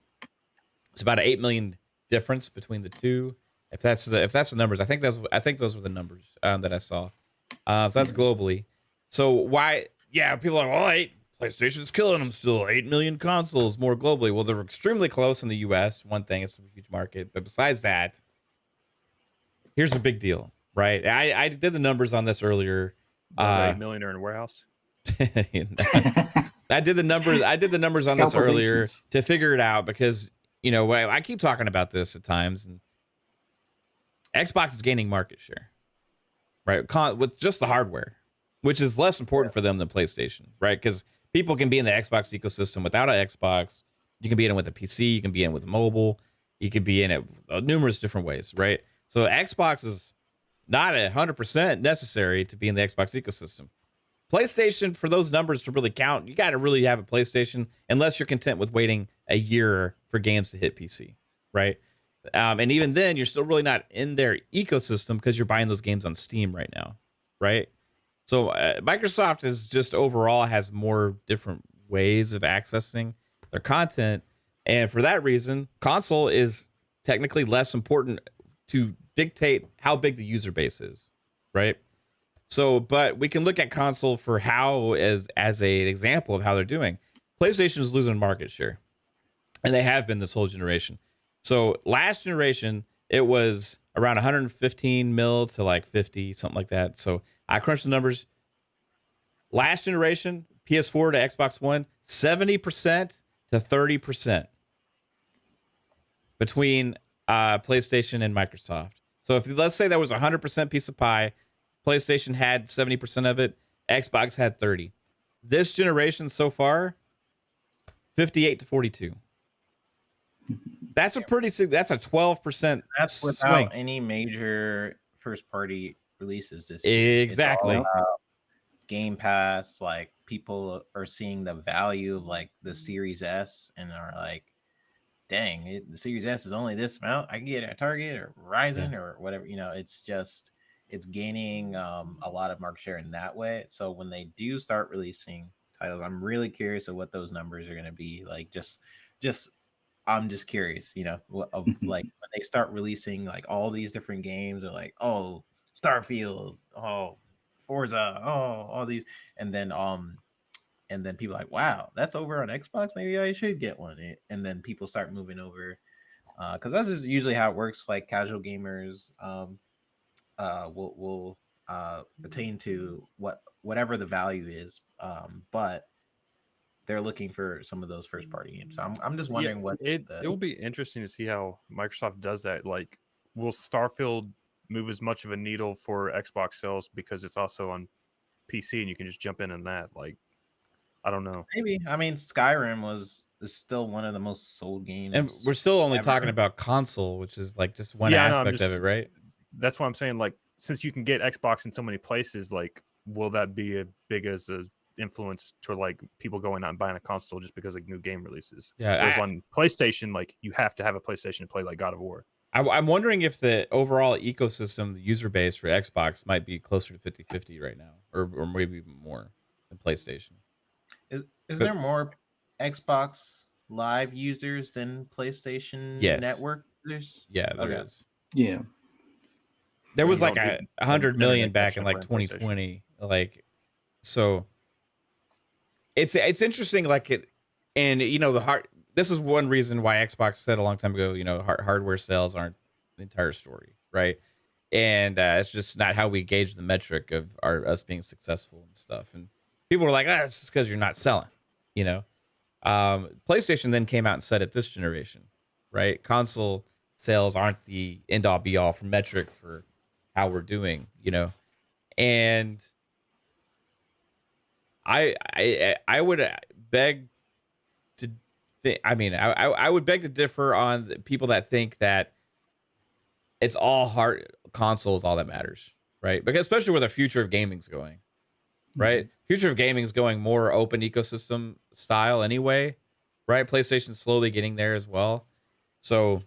it's about an 8 million difference between the two. If that's the numbers, I think those were the numbers that I saw. So that's globally. So why? Yeah, people are like, PlayStation's killing them still. 8 million consoles more globally. Well, they're extremely close in the U.S. One thing, it's a huge market, but besides that, here's a big deal, right? I did the numbers on this earlier. 8 million are in a warehouse. I did the numbers on this earlier to figure it out because I keep talking about this at times, and Xbox is gaining market share, right? With just the hardware, which is less important for them than PlayStation, right? Because people can be in the Xbox ecosystem without an Xbox. You can be in it with a PC. You can be in it with a mobile. You can be in it numerous different ways, right? So Xbox is not 100% necessary to be in the Xbox ecosystem. PlayStation, for those numbers to really count, you got to really have a PlayStation unless you're content with waiting a year for games to hit PC, right? And even then, you're still really not in their ecosystem because you're buying those games on Steam right now, right? So Microsoft is just overall has more different ways of accessing their content. And for that reason, console is technically less important to dictate how big the user base is, right? So, but we can look at console for how as an example of how they're doing. PlayStation is losing market share, and they have been this whole generation. So last generation, it was around 115 mil to like 50, something like that. So I crunched the numbers. Last generation, PS4 to Xbox One, 70% to 30% between PlayStation and Microsoft. So if let's say that was 100% piece of pie, PlayStation had 70% of it, Xbox had 30. This generation so far, 58 to 42. That's a 12% That's without swing. any major first party releases this year. Exactly. It's all about Game Pass. Like, people are seeing the value of like the Series S and are like, dang, the Series S is only this amount. I can get it at Target or Verizon or whatever. It's gaining a lot of market share in that way. So when they do start releasing titles, I'm really curious of what those numbers are going to be. Like, I'm just curious, of like when they start releasing like all these different games, or like, oh, Starfield, oh, Forza, oh, all these, and then people are like, wow, that's over on Xbox. Maybe I should get one. And then people start moving over, because that's just usually how it works. Like, casual gamers will attain to whatever the value is, but they're looking for some of those first party games. So I'm just wondering what it will be interesting to see how Microsoft does that. Like, will Starfield move as much of a needle for Xbox sales because it's also on PC and you can just jump in that? Like, I don't know. Maybe. I mean, Skyrim is still one of the most sold games. And we're still only ever. talking about console, which is like just one aspect of it, right? That's what I'm saying. Like, since you can get Xbox in so many places, like, will that be as big as a influence to like people going out and buying a console just because like new game releases? Yeah. Whereas on PlayStation, like, you have to have a PlayStation to play like God of War. I'm wondering if the overall ecosystem, the user base for Xbox might be closer to 50-50 right now, or maybe even more than PlayStation. Is there more Xbox Live users than PlayStation Network users? Yeah, there is. Yeah. There was like 100 million back in like 2020. Like, so it's interesting. Like it, and this is one reason why Xbox said a long time ago, hardware sales aren't the entire story, right? And it's just not how we gauge the metric of us being successful and stuff. And people were like, it's just because you're not selling, PlayStation then came out and said it this generation, right? Console sales aren't the end all be all for metric for how we're doing, and I would beg to I would beg to differ on the people that think that it's all hard console is all that matters, right? Because especially where the future of gaming's going, right? Future of gaming is going more open ecosystem style anyway, right? PlayStation's slowly getting there as well. So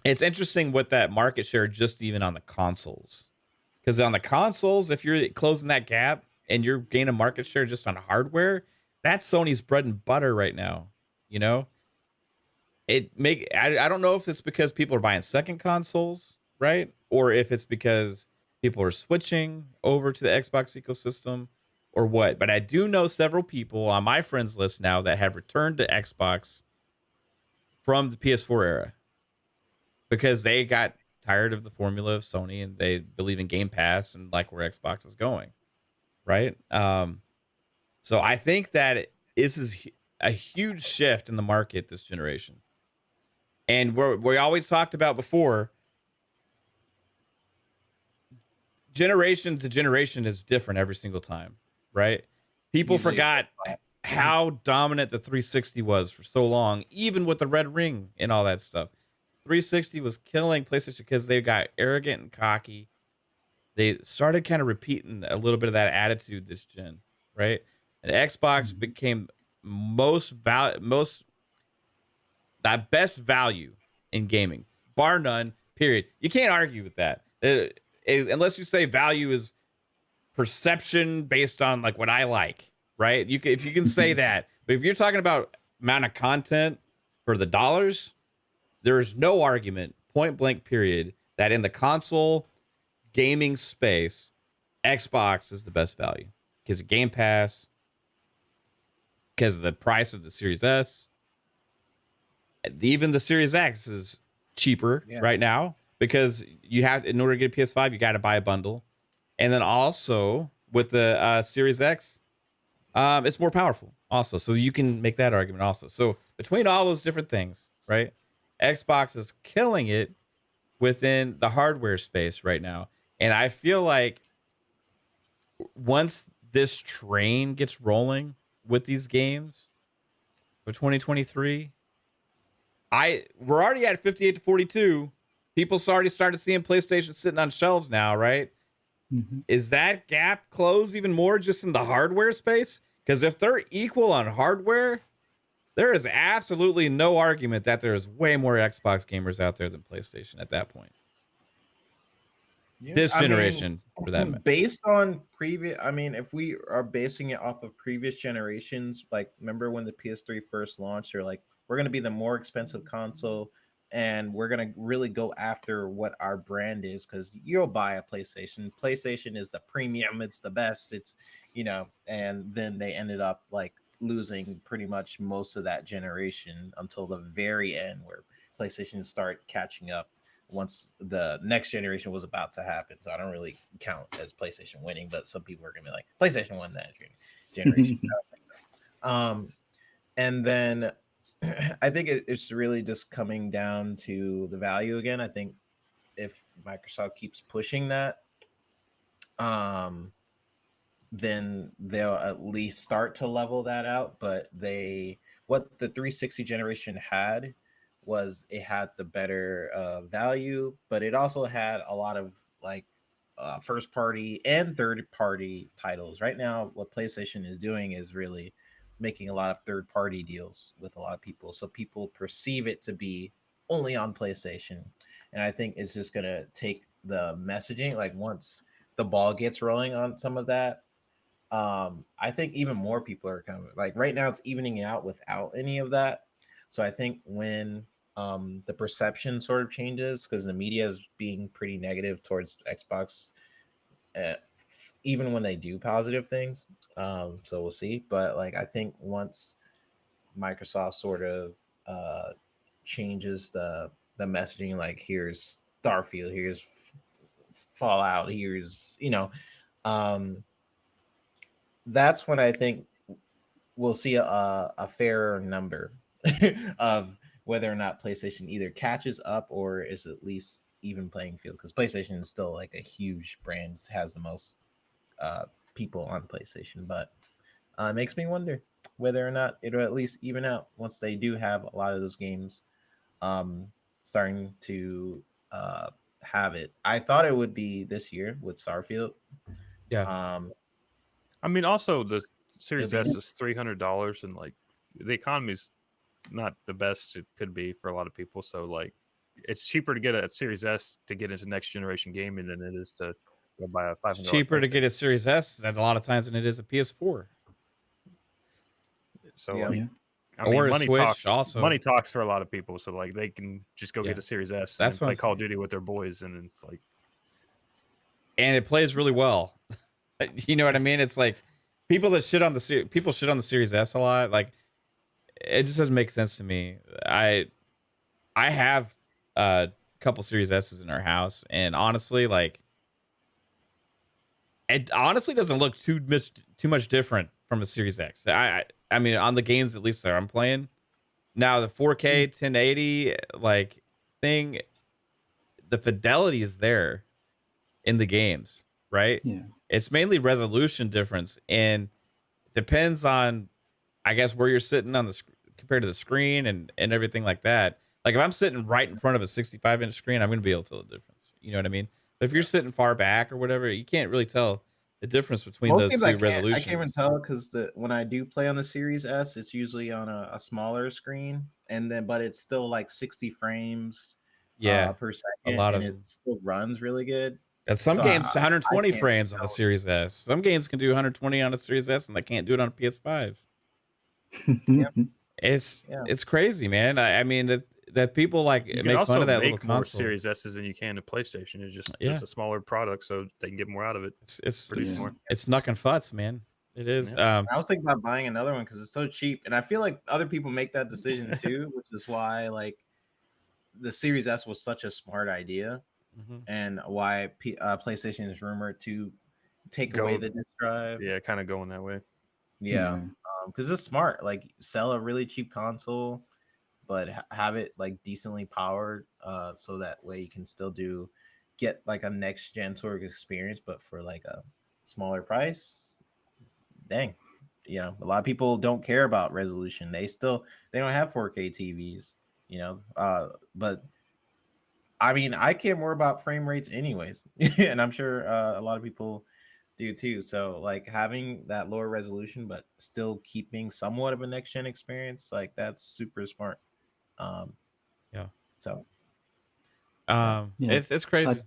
it's interesting with that market share just even on the consoles. Because on the consoles, if you're closing that gap and you're gaining market share just on hardware, that's Sony's bread and butter right now. You know, I don't know if it's because people are buying second consoles, right? Or if it's because people are switching over to the Xbox ecosystem or what. But I do know several people on my friends list now that have returned to Xbox from the PS4 era because they got tired of the formula of Sony and they believe in Game Pass and like where Xbox is going, right? So I think that this is a huge shift in the market this generation. And we always talked about before, generation to generation is different every single time, right? People Usually forgot how dominant the 360 was for so long, even with the red ring and all that stuff. 360 was killing PlayStation because they got arrogant and cocky. They started kind of repeating a little bit of that attitude this gen, right? And Xbox became that best value in gaming, bar none. Period. You can't argue with that, unless you say value is perception based on like what I like, right? If you can say that, but if you're talking about amount of content for the dollars, there's no argument, point blank, period, that in the console gaming space, Xbox is the best value because of Game Pass, because of the price of the Series S. Even the Series X is cheaper right now because you have, in order to get a PS5, you got to buy a bundle. And then also with the Series X, it's more powerful also. So you can make that argument also. So between all those different things, right? Xbox is killing it within the hardware space right now. And I feel like once this train gets rolling with these games for 2023, we're already at 58 to 42. People already started seeing PlayStation sitting on shelves now, right? Is that gap closed even more just in the hardware space? Because if they're equal on hardware, there is absolutely no argument that there is way more Xbox gamers out there than PlayStation at that point. This generation, for that matter. Based on previous, if we are basing it off of previous generations, like remember when the PS3 first launched, they're like, we're going to be the more expensive console and we're going to really go after what our brand is, because you'll buy a PlayStation. PlayStation is the premium, it's the best, it's, and then they ended up like losing pretty much most of that generation until the very end where PlayStation started catching up once the next generation was about to happen. So I don't really count as PlayStation winning, but some people are gonna be like, PlayStation won that generation. I don't think so. And then I think it's really just coming down to the value again. I think if Microsoft keeps pushing that, then they'll at least start to level that out. But what the 360 generation had was it had the better value, but it also had a lot of like first party and third party titles. Right now, what PlayStation is doing is really making a lot of third party deals with a lot of people. So people perceive it to be only on PlayStation. And I think it's just going to take the messaging, like once the ball gets rolling on some of that, I think even more people are coming. Like right now, it's evening out without any of that. So I think when the perception sort of changes, because the media is being pretty negative towards Xbox, even when they do positive things. So we'll see. But like I think once Microsoft sort of changes the messaging, like here's Starfield, here's Fallout, here's that's when I think we'll see a fairer number of whether or not PlayStation either catches up or is at least even playing field, because PlayStation is still like a huge brand, has the most people on PlayStation, but it makes me wonder whether or not it'll at least even out once they do have a lot of those games starting to have it. I thought it would be this year with Starfield. Yeah. I mean, also the Series It'll be- S is $300, and like the economy's not the best it could be for a lot of people. So like, it's cheaper to get a Series S to get into next generation gaming than it is to go buy a $500. It's cheaper to get a Series S at a lot of times than it is a PS4. So Yeah. like, Yeah. I mean, Or a money Switch talks. also. Money talks for a lot of people. So like, they can just go Yeah. get a Series S That's and what play I'm Call of saying. Duty with their boys, and it's like, And it plays really well. You know what I mean? It's like people shit on the Series S a lot. Like, it just doesn't make sense to me. I have a couple Series S's in our house, and honestly, like, it honestly doesn't look too much different from a Series X. I mean, on the games at least that I'm playing now, the 4K 1080 like thing, the fidelity is there in the games, right? Yeah. It's mainly resolution difference, and depends on, I guess, where you're sitting on the compared to the screen and everything like that. Like, if I'm sitting right in front of a 65-inch screen, I'm going to be able to tell the difference. You know what I mean? But if you're sitting far back or whatever, you can't really tell the difference between Most those games two I can't resolutions. even tell because when I do play on the Series S, it's usually on a smaller screen, and then but it's still like 60 frames Yeah, per a second, lot and of it them. still runs really good. And some So games I 120 can't frames on the tell. Series S. Some games can do 120 on a Series S, and they can't do it on a PS5. Yeah. It's Yeah. it's crazy, man. I mean that people like you can make fun also of that little make more console. Series S's than you can to PlayStation. It's just Yeah. it's a smaller product, so they can get more out of it. It's Produce Yeah. more. it's knuck and futz, man. It is. Yeah. I was thinking about buying another one because it's so cheap, and I feel like other people make that decision too, which is why like the Series S was such a smart idea, Mhm. and why PlayStation is rumored to take Go- away the disk drive. Yeah, kind of going that way. Yeah, because it's smart. Like, sell a really cheap console, but have it like decently powered, so that way you can still get like a next gen sort of experience, but for like a smaller price. Dang, a lot of people don't care about resolution. They don't have 4K TVs, but I mean, I care more about frame rates anyways, and I'm sure a lot of people do too. So like having that lower resolution but still keeping somewhat of a next gen experience, like that's super smart. Yeah. So Yeah. It's crazy.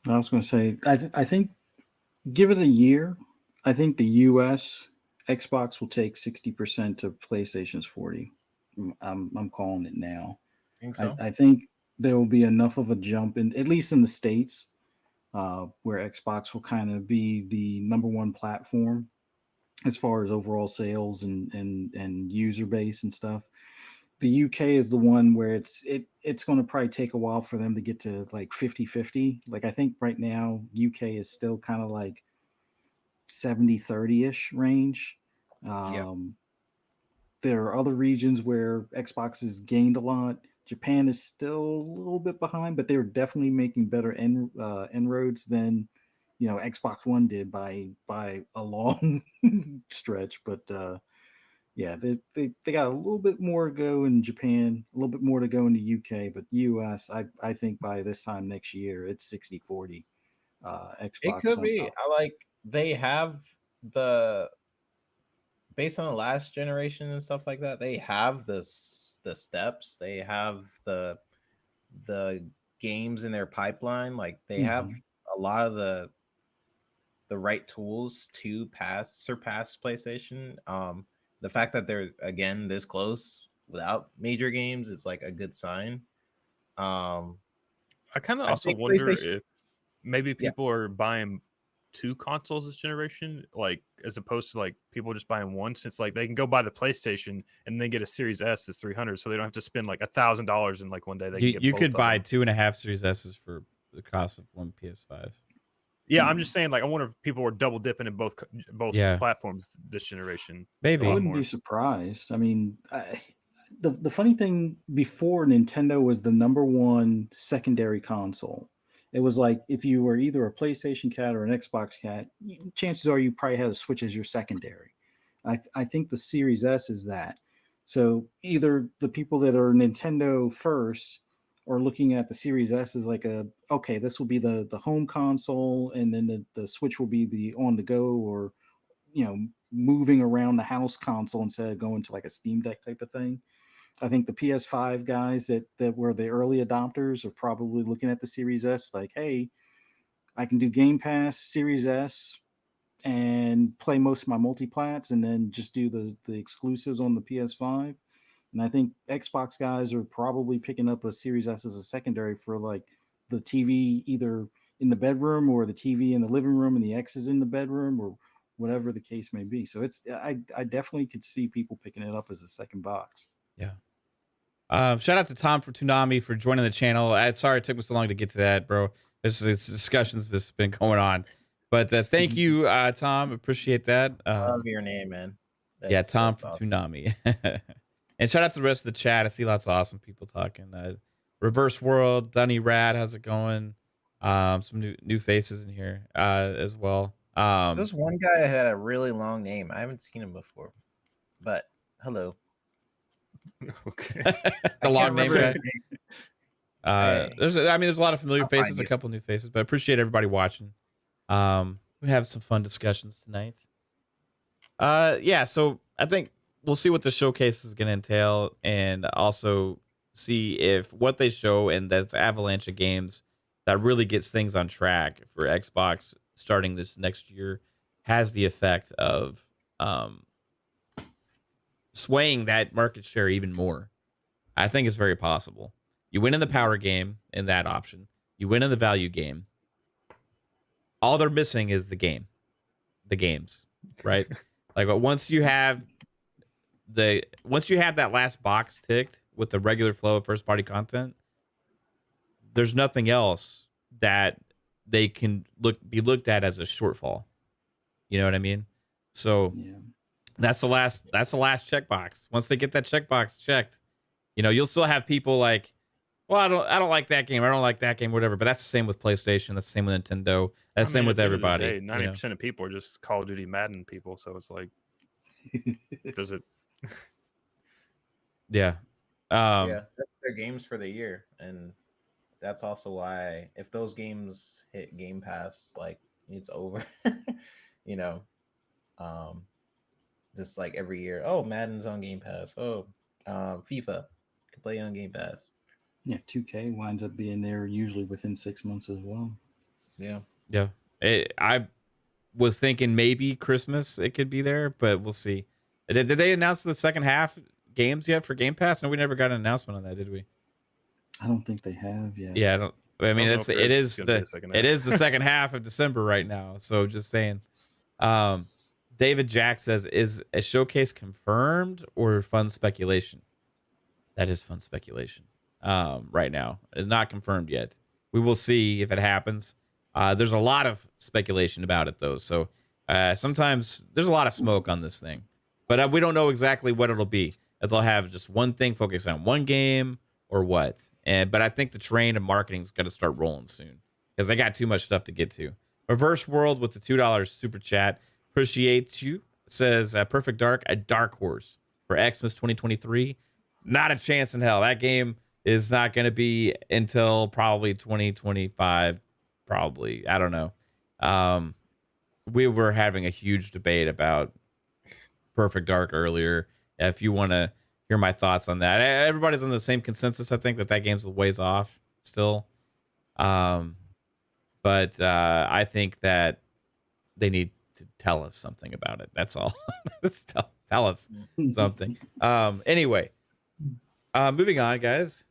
I was going to say, I think give it a year. I think the US Xbox will take 60% of PlayStation's 40. I'm calling it now. I think so. I think there will be enough of a jump in, at least in the States, where Xbox will kind of be the number one platform as far as overall sales and user base and stuff. The UK is the one where it's going to probably take a while for them to get to like 50-50. Like, I think right now UK is still kind of like 70-30-ish range. There are other regions where Xbox has gained a lot. Japan is still a little bit behind, but they're definitely making better inroads than Xbox One did by a long stretch. But yeah, they got a little bit more to go in Japan, a little bit more to go in the UK, but US, I think by this time next year it's 60-40. Xbox. It could on be. top. I like they have based on the last generation and stuff like that. They have the steps. They have the games in their pipeline. Like they have a lot of the right tools to surpass PlayStation. The fact that they're again this close without major games is like a good sign. I kind of I also think wonder PlayStation- if maybe people are buying two consoles this generation, like as opposed to like people just buying one, since like they can go buy the PlayStation and then get a Series S that's 300, so they don't have to spend like $1,000 in like one day. They can get You both could of buy them. 2.5 Series S's for the cost of one PS5. Yeah, I'm just saying, like, I wonder if people were double dipping in both Yeah. platforms this generation. Maybe. A I lot wouldn't more. be surprised. I mean, the funny thing, before Nintendo was the number one secondary console. It was like if you were either a PlayStation cat or an Xbox cat, chances are you probably had a Switch as your secondary. I think the Series S is that. So either the people that are Nintendo first are looking at the Series S as like okay, this will be the home console, and then the Switch will be the on the go, or moving around the house console instead of going to like a Steam Deck type of thing. I think the PS5 guys that were the early adopters are probably looking at the Series S like, hey, I can do Game Pass, Series S, and play most of my multiplats, and then just do the exclusives on the PS5. And I think Xbox guys are probably picking up a Series S as a secondary for like the TV either in the bedroom, or the TV in the living room and the X is in the bedroom, or whatever the case may be. So I definitely could see people picking it up as a second box. Yeah. Shout out to Tom for Toonami for joining the channel. Sorry it took me so long to get to that, bro. This discussions that's been going on. But thank you, Tom. Appreciate that. Love your name, man. Yeah, Tom that's from awesome. Toonami. And shout out to the rest of the chat. I see lots of awesome people talking. Reverse World, Dunny Rad, how's it going? Some new faces in here as well. There's one guy that had a really long name. I haven't seen him before, but hello. Okay. The long name guy. Hey. There's a lot of familiar I'll find faces, a you. couple new faces, but I appreciate everybody watching. We have some fun discussions tonight. Yeah, so I think we'll see what the showcase is going to entail, and also see if what they show and that's avalanche of games that really gets things on track for Xbox starting this next year has the effect of swaying that market share even more. I think it's very possible. You win in the power game in that option. You win in the value game. All they're missing is the games, right? Like once you have that last box ticked with the regular flow of first party content, there's nothing else that they can be looked at as a shortfall. You know what I mean? So Yeah. that's the last checkbox. Once they get that checkbox checked, you'll still have people like, well, I don't like that game. I don't like that game, whatever. But that's the same with PlayStation. That's the same with Nintendo. That's the same with everybody. 90% of people are just Call of Duty Madden people. So it's like, does it? Yeah. Yeah, that's their games for the year, and that's also why if those games hit Game Pass, like it's over. you know, just like every year. Oh, Madden's on Game Pass. Oh, FIFA can play on Game Pass. Yeah, 2K winds up being there usually within 6 months as well. Yeah. Yeah. I was thinking maybe Christmas it could be there, but we'll see. Did they announce the second half games yet for Game Pass? No, we never got an announcement on that, did we? I don't think they have yet. Yeah, I don't. I mean, don't know if it there's is gonna be the a second it half. is the second half of December right now. So just saying. David Jack says, is a showcase confirmed or fun speculation? That is fun speculation. Right now, it's not confirmed yet. We will see if it happens. There's a lot of speculation about it though, so sometimes there's a lot of smoke on this thing, but we don't know exactly what it'll be. If they'll have just one thing focused on one game or what. But I think the train of marketing is going to start rolling soon because they got too much stuff to get to. Reverse World with the $2 super chat. Appreciate you. It says Perfect Dark, a dark horse for Xmas 2023. Not a chance in hell. That game is not going to be until probably 2025. Probably. I don't know. We were having a huge debate about Perfect Dark earlier. If you want to hear my thoughts on that, everybody's on the same consensus. I think that game's a ways off still. But I think that they need to tell us something about it. That's all. Let's tell us something. Anyway, moving on, guys.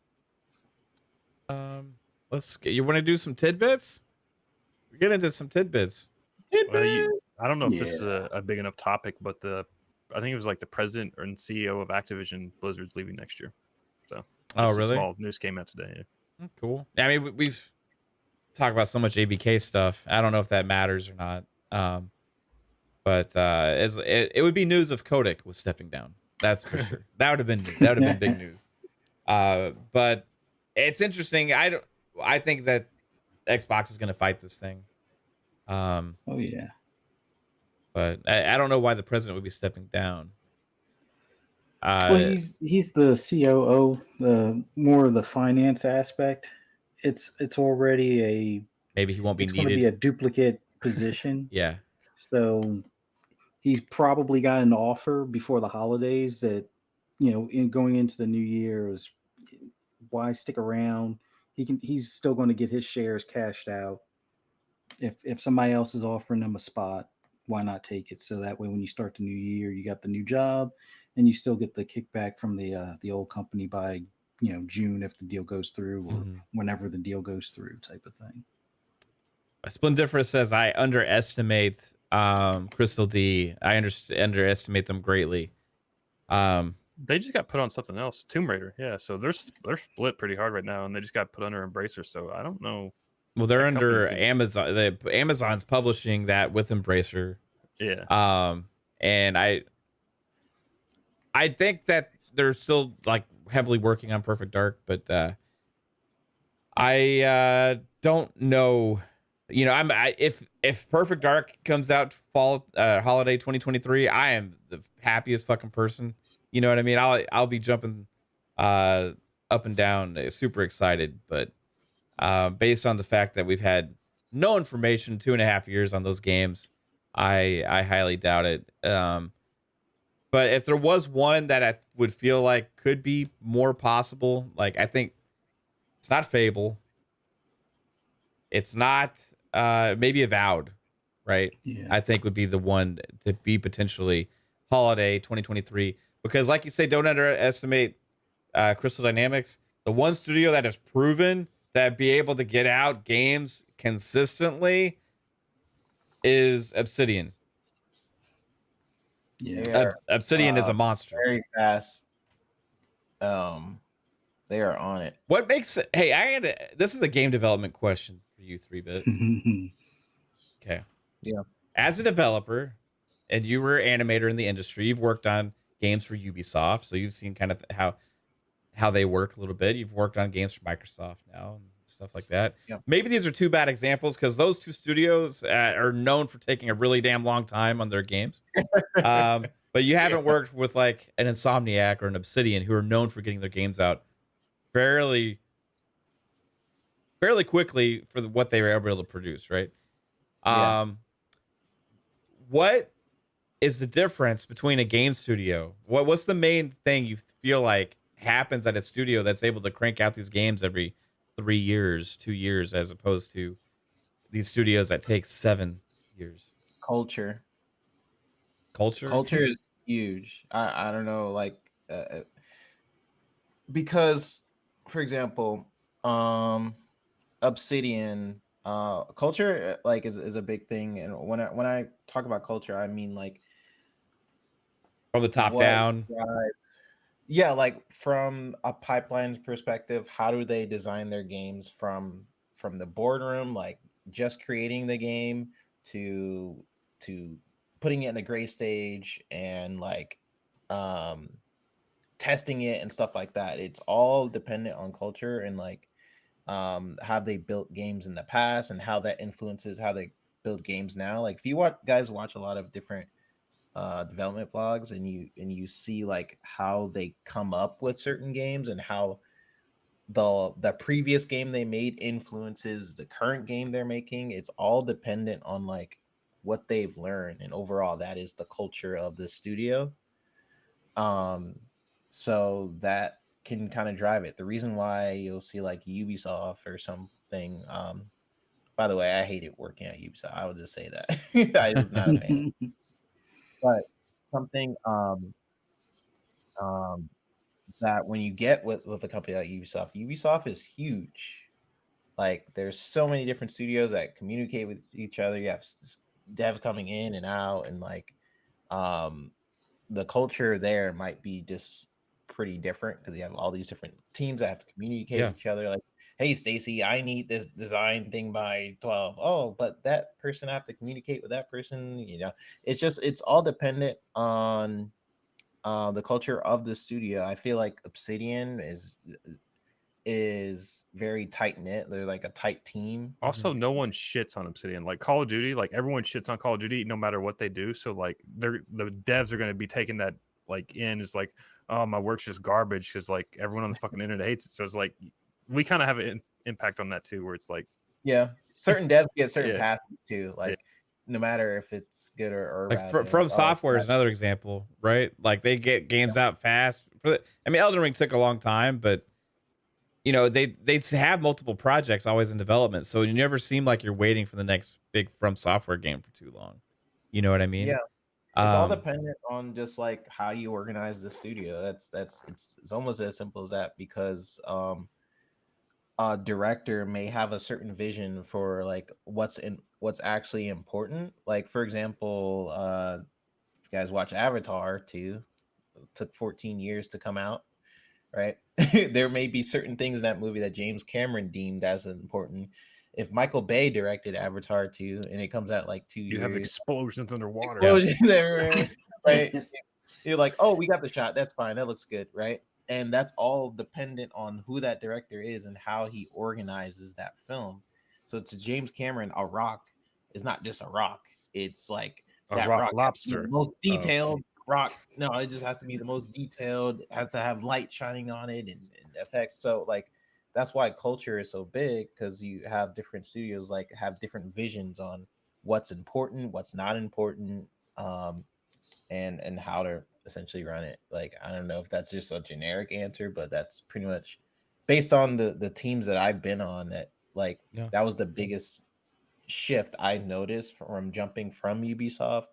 You want to do some tidbits? We're getting into some tidbits. Well, I don't know if this is a big enough topic, but I think it was like the president and CEO of Activision Blizzard's leaving next year. So, oh, really? Small news came out today. Cool. I mean, we've talked about so much ABK stuff. I don't know if that matters or not. But it would be news if Kotick was stepping down. That's for sure. That would have been big news. But it's interesting. I think that Xbox is going to fight this thing. Oh yeah. But I don't know why the president would be stepping down. Well, he's the COO, the more of the finance aspect. It's already maybe he won't be it's going to be a needed. duplicate position. Yeah. So he's probably got an offer before the holidays that, going into the new year is why stick around. He's still going to get his shares cashed out. If somebody else is offering him a spot, why not take it? So that way, when you start the new year, you got the new job, and you still get the kickback from the old company by June if the deal goes through, or whenever the deal goes through, type of thing. Splendiferous says I underestimate Crystal D. I underestimate them greatly. They just got put on something else, Tomb Raider. Yeah, so they're split pretty hard right now, and they just got put under Embracer. So I don't know. Well, they're under Amazon. Amazon's publishing that with Embracer. Yeah. And I think that they're still like heavily working on Perfect Dark, but I don't know. If Perfect Dark comes out fall holiday 2023, I am the happiest fucking person. You know what I mean? I'll be jumping up and down, super excited. But based on the fact that we've had no information 2.5 years on those games, I highly doubt it. But if there was one that I would feel like could be more possible, like I think it's not Fable. It's not maybe Avowed, right? Yeah. I think would be the one to be potentially holiday 2023. Because like you say, don't underestimate Crystal Dynamics. The one studio that has proven that be able to get out games consistently is Obsidian. Yeah. Obsidian is a monster. Very fast. They are on it. What makes it? Hey, this is a game development question for you, 3-bit. Okay. Yeah. As a developer, and you were an animator in the industry, you've worked on games for Ubisoft, so you've seen kind of how they work a little bit. You've worked on games for Microsoft now and stuff like that. Yeah. Maybe these are two bad examples because those two studios are known for taking a really damn long time on their games. But you haven't worked with like an Insomniac or an Obsidian who are known for getting their games out fairly quickly for what they were able to produce, right? Yeah. What is the difference between a game studio? What's the main thing you feel like happens at a studio that's able to crank out these games every 3 years, 2 years, as opposed to these studios that take 7 years? Culture is huge. I don't know, like because for example, Obsidian culture like is a big thing, and when I talk about culture, I mean like from the top down. Yeah, like from a pipeline perspective, how do they design their games from the boardroom, like just creating the game to putting it in the gray stage and like testing it and stuff like that. It's all dependent on culture and like how they built games in the past and how that influences how they build games now. Like if you guys watch a lot of different development vlogs and you see like how they come up with certain games and how the previous game they made influences the current game they're making, it's all dependent on like what they've learned, and overall that is the culture of the studio. So that can kind of drive it. The reason why you'll see like Ubisoft or something, by the way, I hated working at Ubisoft, I will just say that. I was not a fan. But something that when you get with a company like Ubisoft is huge. Like there's so many different studios that communicate with each other. You have devs coming in and out, and like the culture there might be just pretty different because you have all these different teams that have to communicate with each other. Like, hey Stacy, I need this design thing by 12. Oh, but that person have to communicate with that person. You know, it's all dependent on the culture of the studio. I feel like Obsidian is very tight knit. They're like a tight team. Also, no one shits on Obsidian. Like Call of Duty, like everyone shits on Call of Duty no matter what they do. So like the devs are going to be taking that like in is like, oh, my work's just garbage because like everyone on the fucking internet hates it. So it's like we kind of have an impact on that too, where it's like, yeah, certain devs get certain Yeah. passes too. Like no matter if it's good or Like bad. they're From like, oh, Software is that- another example, right? Like they get games out fast. I mean, Elden Ring took a long time, but you know they have multiple projects always in development, so you never seem like you're waiting for the next big From Software game for too long. You know what I mean? Yeah. It's all dependent on just like how you organize the studio. It's almost as simple as that, because a director may have a certain vision for like what's actually important. Like for example, if you guys watch Avatar 2, it took 14 years to come out, right? There may be certain things in that movie that James Cameron deemed as important. If Michael Bay directed Avatar 2 and it comes out like 2 years, you have explosions underwater. explosions everywhere, right? You're like, oh, we got the shot. That's fine. That looks good, right? And that's all dependent on who that director is and how he organizes that film. So to James Cameron, a rock is not just a rock. It's like A that rock rock has to be lobster. the most detailed rock. No, it just has to be the most detailed. It has to have light shining on it and effects. So like that's why culture is so big, because you have different studios like have different visions on what's important, what's not important, and how to essentially run it. Like I don't know if that's just a generic answer, but that's pretty much based on the teams that I've been on. That like that was the biggest shift I noticed from jumping from Ubisoft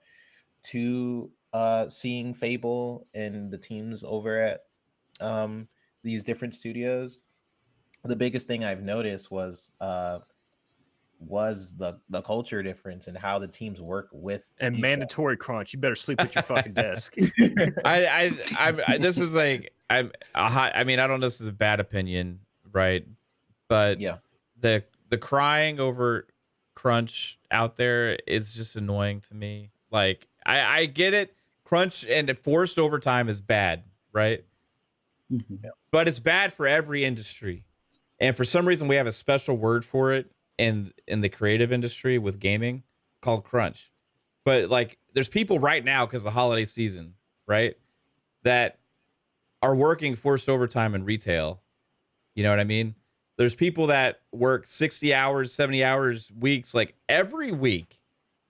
to seeing Fable and the teams over at these different studios. The biggest thing I've noticed was the culture difference and how the teams work with And each mandatory crunch. You better sleep at your fucking desk. This is like I mean, I don't know if this is a bad opinion, right? But yeah, the crying over crunch out there is just annoying to me. Like I get it, crunch and forced overtime is bad, right? But it's bad for every industry, and for some reason we have a special word for it in the creative industry with gaming called crunch. But like there's people right now, because the holiday season, right, that are working forced overtime in retail. You know what I mean? There's people that work 60 hours, 70 hours weeks, like every week,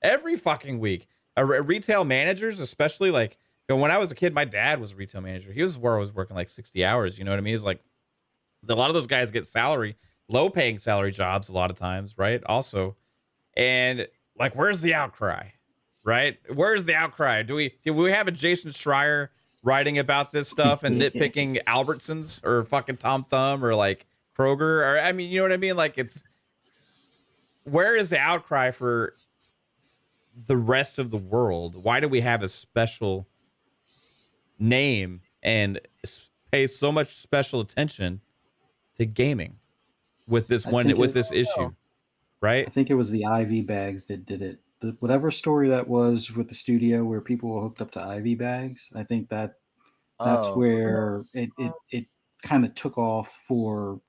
every fucking week. Retail managers, especially, like, you know, when I was a kid, my dad was a retail manager. He was where I was working like 60 hours. You know what I mean? It's like a lot of those guys get low paying salary jobs a lot of times, right? Also, and like, where's the outcry, right? Where's the outcry? Do we have a Jason Schreier writing about this stuff and nitpicking Albertsons or fucking Tom Thumb or like Kroger? Or I mean, you know what I mean? Like, it's where is the outcry for the rest of the world? Why do we have a special name and pay so much special attention to gaming with this this issue, right? I think it was the IV bags that did it. Whatever story that was with the studio where people were hooked up to IV bags, I think that's where it kind of took off for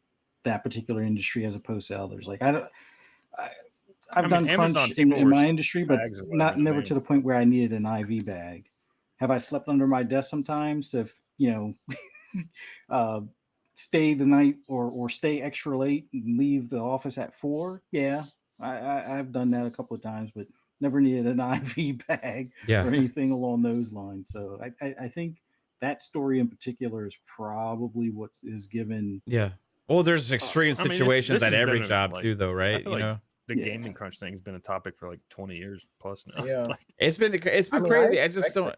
that particular industry as opposed to others. Like I've done crunch in my industry, but never to the point where I needed an IV bag. Have I slept under my desk sometimes to, stay the night or stay extra late and leave the office at 4? Yeah, I've done that a couple of times, but never needed an IV bag or anything along those lines. So I think that story in particular is probably what is given. Yeah. Well, there's extreme situations at every job too, though, right? You know, the gaming crunch thing has been a topic for like 20 years plus now. Yeah, it's been crazy. I just don't.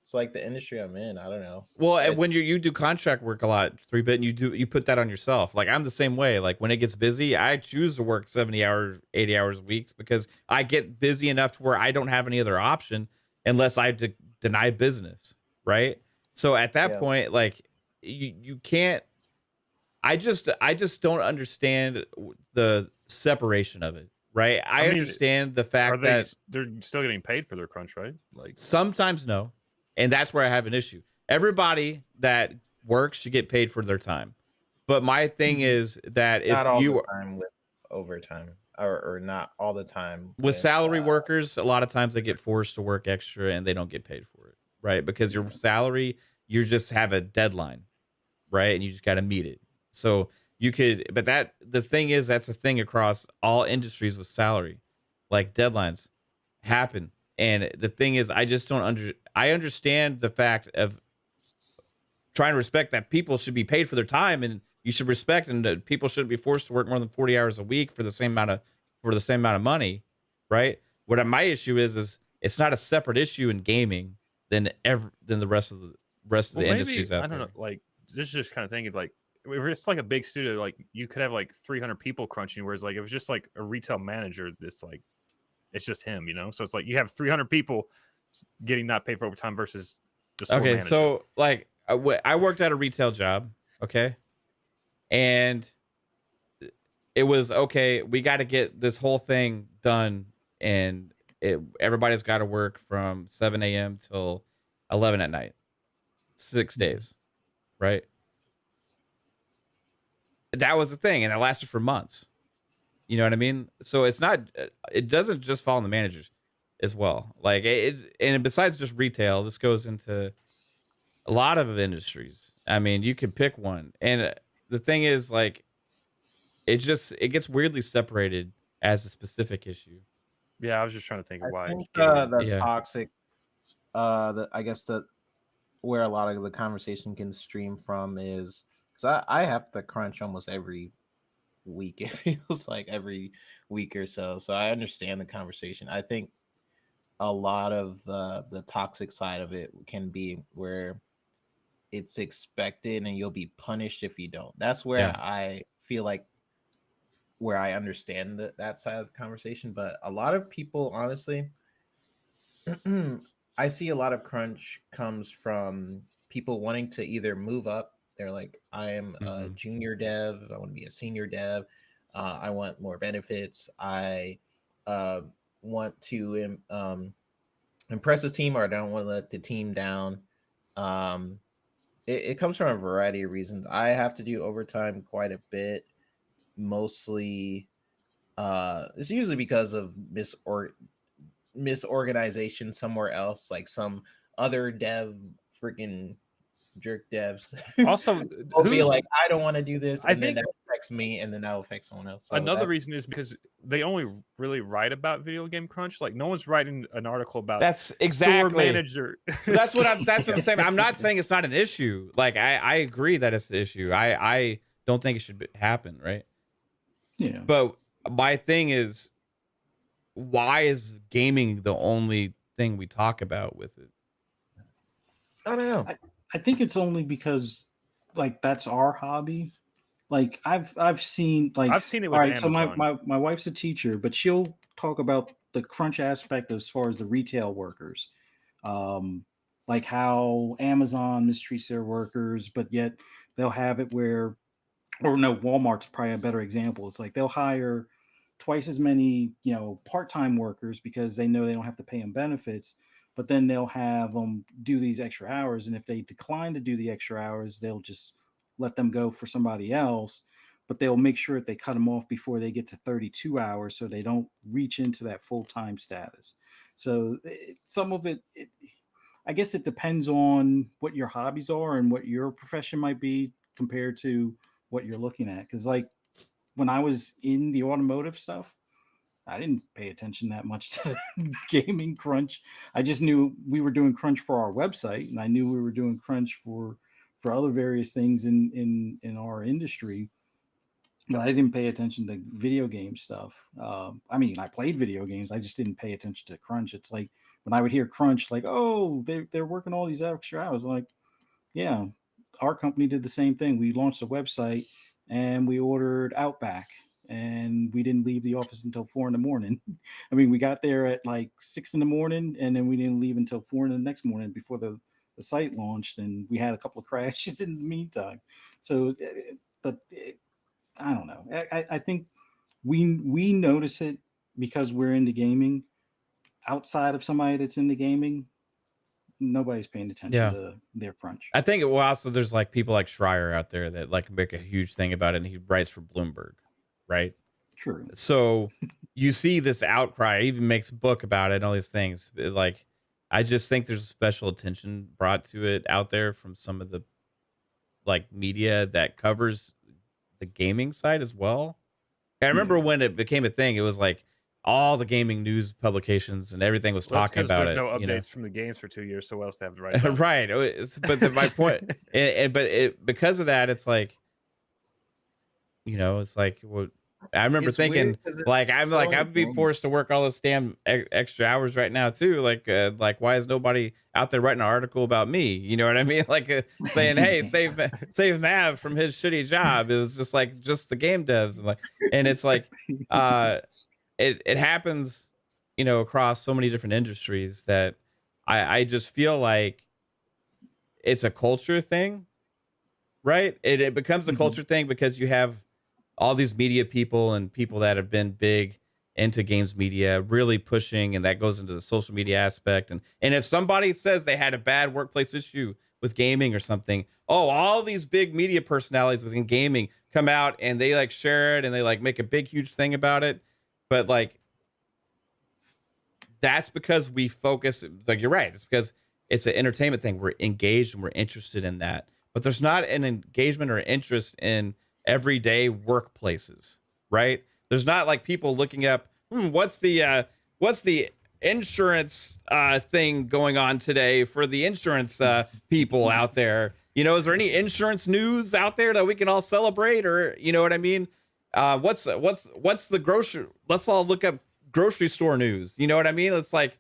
It's like the industry I'm in. I don't know. Well, when you do contract work a lot, 3-bit, and you put that on yourself. Like I'm the same way. Like when it gets busy, I choose to work 70 hours, 80 hours weeks because I get busy enough to where I don't have any other option unless I deny business, right? So at that point, like you can't. I just don't understand the separation of it, right? I mean, understand the fact that they're still getting paid for their crunch, right? Like sometimes no, and that's where I have an issue. Everybody that works should get paid for their time, but my thing is that if not all you the time with overtime, or not all the time with salary workers, a lot of times they get forced to work extra and they don't get paid for it, right? Because your salary you just have a deadline, right? And you just got to meet it. So you could, but the thing is, that's a thing across all industries with salary, like deadlines happen. And the thing is, I just don't I understand the fact of trying to respect that people should be paid for their time, and you should respect, and people shouldn't be forced to work more than 40 hours a week for the same amount of money, right? What my issue is it's not a separate issue in gaming than the rest of the industries out there. I don't know, like this is just kind of thinking like if it's like a big studio, like you could have like 300 people crunching, whereas like if it's just like a retail manager, this like it's just him, you know. So it's like you have 300 people getting not paid for overtime versus the store manager. So like I worked at a retail job, okay, and it was okay. We got to get this whole thing done, and everybody's got to work from 7 a.m. till 11 at night, 6 days, right? That was the thing, and it lasted for months. You know what I mean? So it's not, it doesn't just fall on the managers as well. Like and besides just retail, this goes into a lot of industries. I mean, you can pick one. And the thing is, like, it gets weirdly separated as a specific issue. Yeah, I was just trying to think of why. The toxic, I guess that where a lot of the conversation can stream from is because I have to crunch almost every week. It feels like every week or so. So I understand the conversation. I think a lot of the toxic side of it can be where it's expected and you'll be punished if you don't. That's where I feel like where I understand that side of the conversation. But a lot of people, honestly, I see a lot of crunch comes from people wanting to either move up. They're like, I am a junior dev. I want to be a senior dev. I want more benefits. I want to impress the team, or I don't want to let the team down. It comes from a variety of reasons. I have to do overtime quite a bit. Mostly, it's usually because of misorganization somewhere else, like some other dev freaking jerk devs Also, will be like, I don't want to do this, and then that affects me, and then that will affect someone else. So another reason is because they only really write about video game crunch. Like no one's writing an article about that's exactly store manager. That's what I'm saying. I'm not saying it's not an issue. Like I agree that it's the issue. I don't think it should happen, right? Yeah. But my thing is, why is gaming the only thing we talk about with it? I don't know. I think it's only because like that's our hobby. Like I've seen it with Amazon. So my wife's a teacher, but she'll talk about the crunch aspect as far as the retail workers. Like how Amazon mistreats their workers, but yet they'll have it where, or no, Walmart's probably a better example. It's like they'll hire twice as many, part-time workers because they know they don't have to pay them benefits, but then they'll have them do these extra hours. And if they decline to do the extra hours, they'll just let them go for somebody else, but they'll make sure that they cut them off before they get to 32 hours so they don't reach into that full-time status. So some of it, I guess it depends on what your hobbies are and what your profession might be compared to what you're looking at. Because like when I was in the automotive stuff, I didn't pay attention that much to gaming crunch. I just knew we were doing crunch for our website, and I knew we were doing crunch for other various things in our industry. But I didn't pay attention to video game stuff. I mean, I played video games. I just didn't pay attention to crunch. It's like when I would hear crunch, like, oh, they're working all these extra hours. I'm like, yeah, our company did the same thing. We launched a website and we ordered Outback, and we didn't leave the office until 4 a.m. I mean, we got there at like 6 a.m, and then we didn't leave until 4 the next morning before the site launched, and we had a couple of crashes in the meantime. So, but I don't know. I think we notice it because we're into gaming. Outside of somebody that's into gaming, nobody's paying attention to their crunch. I think also there's like people like Schreier out there that like make a huge thing about it, and he writes for Bloomberg, right? True. So you see this outcry, he even makes a book about it and all these things. Like I just think there's a special attention brought to it out there from some of the like media that covers the gaming side as well. I remember when it became a thing, it was like all the gaming news publications and everything was Well, that's talking 'cause about there's it. no You know? updates from the games for 2 years, so what else to have to write about? Right. My point, because of that, it's like, it's like, what I remember It's weird thinking, 'cause it's like, so I'm being informative. forced to work all this damn extra hours right now too. Like, why is nobody out there writing an article about me? You know what I mean? Like, saying, hey, save Mav from his shitty job. It was just like, just the game devs, and it's like, it happens, across so many different industries that I just feel like it's a culture thing, right? It becomes a culture thing because you have all these media people and people that have been big into games media really pushing, and that goes into the social media aspect. And if somebody says they had a bad workplace issue with gaming or something, all these big media personalities within gaming come out and they like share it and they like make a big, huge thing about it. But like, that's because we focus, like, you're right. It's because it's an entertainment thing. We're engaged and we're interested in that. But there's not an engagement or interest in everyday workplaces, right? There's not like people looking up, what's the insurance thing going on today for the insurance people out there? Is there any insurance news out there that we can all celebrate, or you know what I mean? What's the grocery? Let's all look up grocery store news. You know what I mean? It's like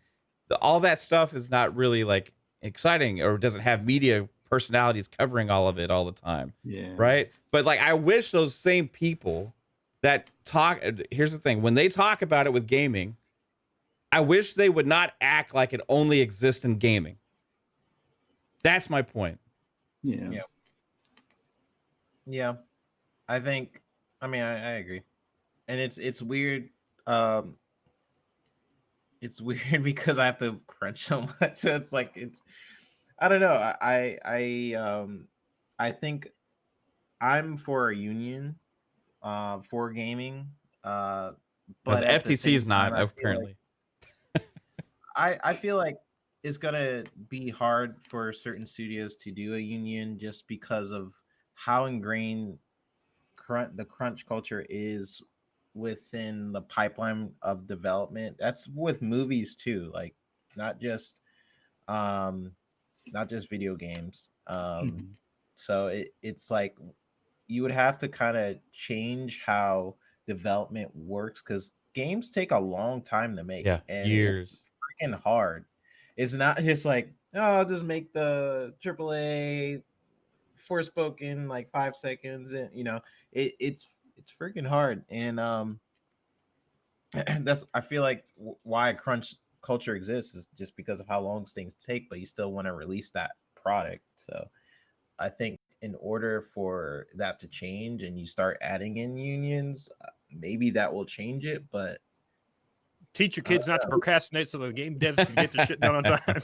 all that stuff is not really like exciting, or doesn't have media personalities covering all of it all the time. Yeah. Right. But like, I wish those same people that talk, here's the thing, when they talk about it with gaming, I wish they would not act like it only exists in gaming. That's my point. Yeah. Yeah. I agree. And it's weird. It's weird because I have to crunch so much. So it's like, I don't know. I think I'm for a union for gaming. But the at the FTC is same not, time, apparently. I feel like it's gonna be hard for certain studios to do a union just because of how ingrained the crunch culture is within the pipeline of development. That's with movies too, like not just video games. So it's like you would have to kind of change how development works, because games take a long time to make. Yeah, and years. It's freaking hard. It's not just like, I'll just make the AAA Forspoken like 5 seconds, and it's freaking hard. And I feel like why crunch culture exists is just because of how long things take, but you still want to release that product. So I think in order for that to change and you start adding in unions, maybe that will change it. But teach your kids not to procrastinate so the game devs can get the shit done on time.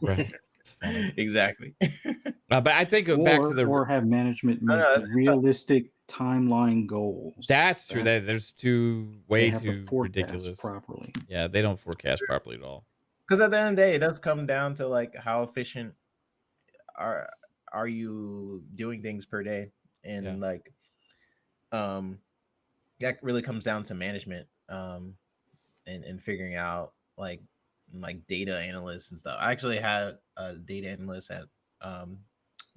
Right. It's funny. Exactly. But I think back to the or have management make realistic timeline goals. That's true. There's way too ridiculous. Properly. Yeah, they don't forecast properly at all. Because at the end of the day, it does come down to like how efficient are you doing things per day, and like that really comes down to management and figuring out like data analysts and stuff. I actually had a data analyst at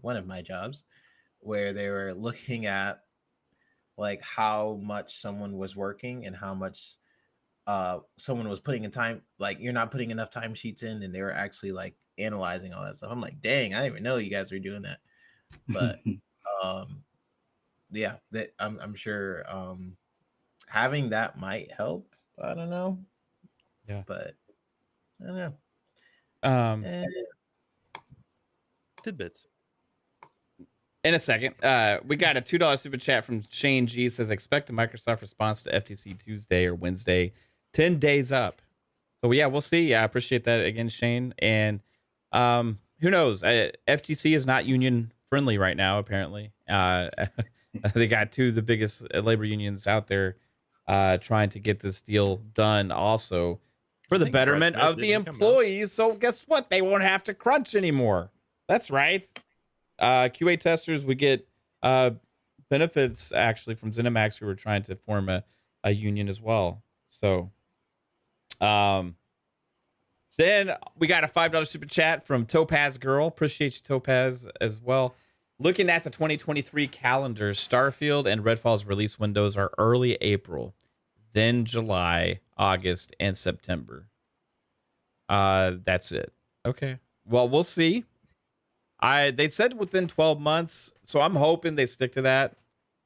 one of my jobs where they were looking at like how much someone was working and how much someone was putting in time. Like, you're not putting enough timesheets in, and they were actually like analyzing all that stuff. I'm like, dang, I didn't even know you guys were doing that. But yeah, that I'm sure having that might help. I don't know. Yeah, but I don't know. Tidbits. In a second, we got a $2 super chat from Shane G. Says, expect a Microsoft response to FTC Tuesday or Wednesday, 10 days up. So yeah, we'll see. I appreciate that again, Shane. And who knows? FTC is not union friendly right now, apparently. They got two of the biggest labor unions out there trying to get this deal done also. for I the think Brad betterment Smith of the didn't come out. employees. So guess what? They won't have to crunch anymore. That's right. QA testers would get benefits actually from ZeniMax, who were trying to form a union as well. So then we got a $5 super chat from Topaz Girl. Appreciate you, Topaz, as well. Looking at the 2023 calendar, Starfield and Redfall's release windows are early April, then July, August, and September. That's it. Okay. Well, we'll see. They said within 12 months, so I'm hoping they stick to that,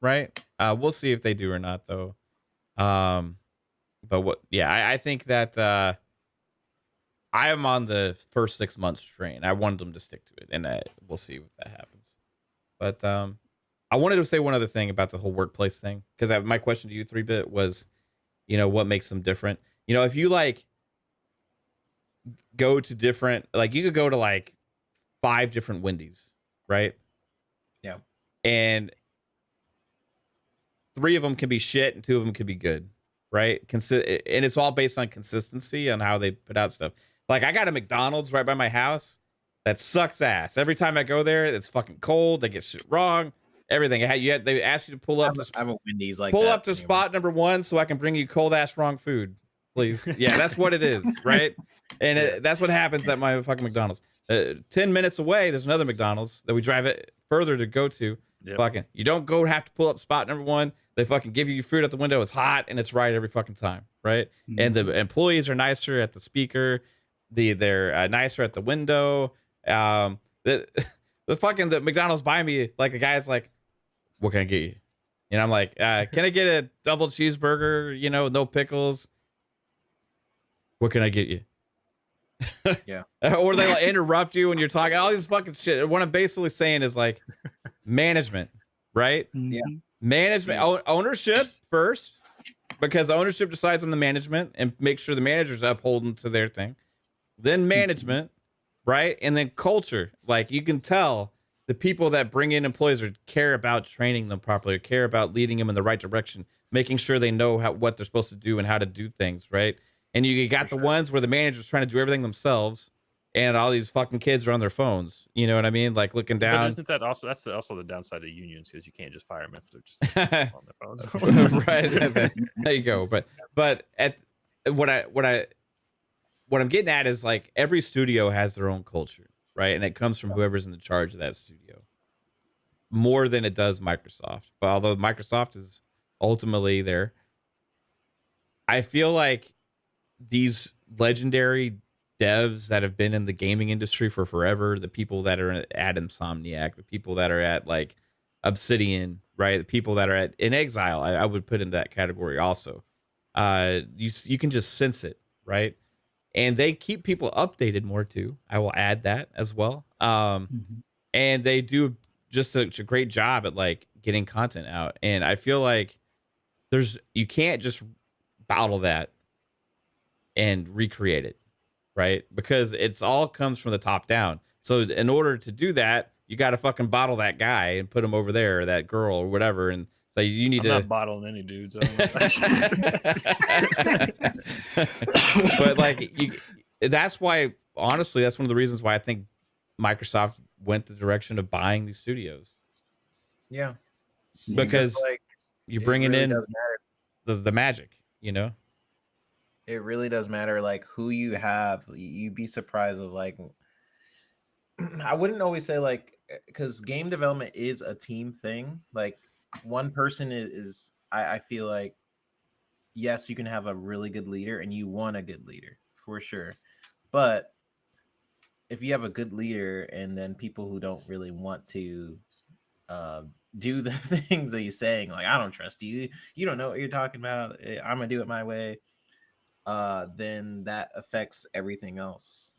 right? We'll see if they do or not, though. But what? Yeah, I think that I am on the first 6 months train. I wanted them to stick to it, and we'll see if that happens. But I wanted to say one other thing about the whole workplace thing, because my question to you, 3-Bit, was, what makes them different? If you go to different, you could go to 5 different Wendy's, right? Yeah. And 3 of them can be shit and 2 of them can be good, right? And it's all based on consistency on how they put out stuff. I got a McDonald's right by my house that sucks ass. Every time I go there, it's fucking cold. They get shit wrong. Everything. They ask you to pull up. I'm a Wendy's pull up to spot number 1 so I can bring you cold ass wrong food, please. Yeah, that's what it is, right? And that's what happens at my fucking McDonald's. 10 minutes away, there's another McDonald's that we drive it further to go to. Yep. Fucking, you don't have to pull up spot number 1. They fucking give you food at the window. It's hot and it's right every fucking time, right? Mm-hmm. And the employees are nicer at the speaker. They're nicer at the window. The McDonald's by me, the guy's like, "What can I get you?" And I'm like, "Can I get a double cheeseburger? No pickles." "What can I get you?" Yeah. Or they interrupt you when you're talking. All these fucking shit. What I'm basically saying is management, right? Yeah. Management, ownership first, because ownership decides on the management and make sure the manager's upholding to their thing. Then management, right? And then culture. You can tell the people that bring in employees care about training them properly, or care about leading them in the right direction, making sure they know what they're supposed to do and how to do things, right? And you got the ones where the manager's trying to do everything themselves, and all these fucking kids are on their phones. You know what I mean? Looking down. But isn't that also also the downside of unions, because you can't just fire them if they're just on their phones. Right. There you go. But what I'm getting at is every studio has their own culture, right? And it comes from whoever's in the charge of that studio, more than it does Microsoft. But although Microsoft is ultimately there, I feel like these legendary devs that have been in the gaming industry for forever, the people that are at Insomniac, the people that are at Obsidian, right? The people that are in Exile, I would put in that category also. You can just sense it, right? And they keep people updated more too. I will add that as well. And they do just such a great job at getting content out. And I feel like you can't just bottle that and recreate it, right? Because it's all comes from the top down. So in order to do that, you got to fucking bottle that guy and put him over there, or that girl or whatever. And so you need I'm not bottling any dudes. I don't know. But that's why, honestly, that's one of the reasons why I think Microsoft went the direction of buying these studios. Yeah. Because you're bringing really in the magic, It really does matter who you have. You'd be surprised of I wouldn't always say because game development is a team thing. One person is I feel yes, you can have a really good leader, and you want a good leader for sure. But if you have a good leader and then people who don't really want to do the things that you're saying, I don't trust you, you don't know what you're talking about, I'm gonna do it my way, then that affects everything else.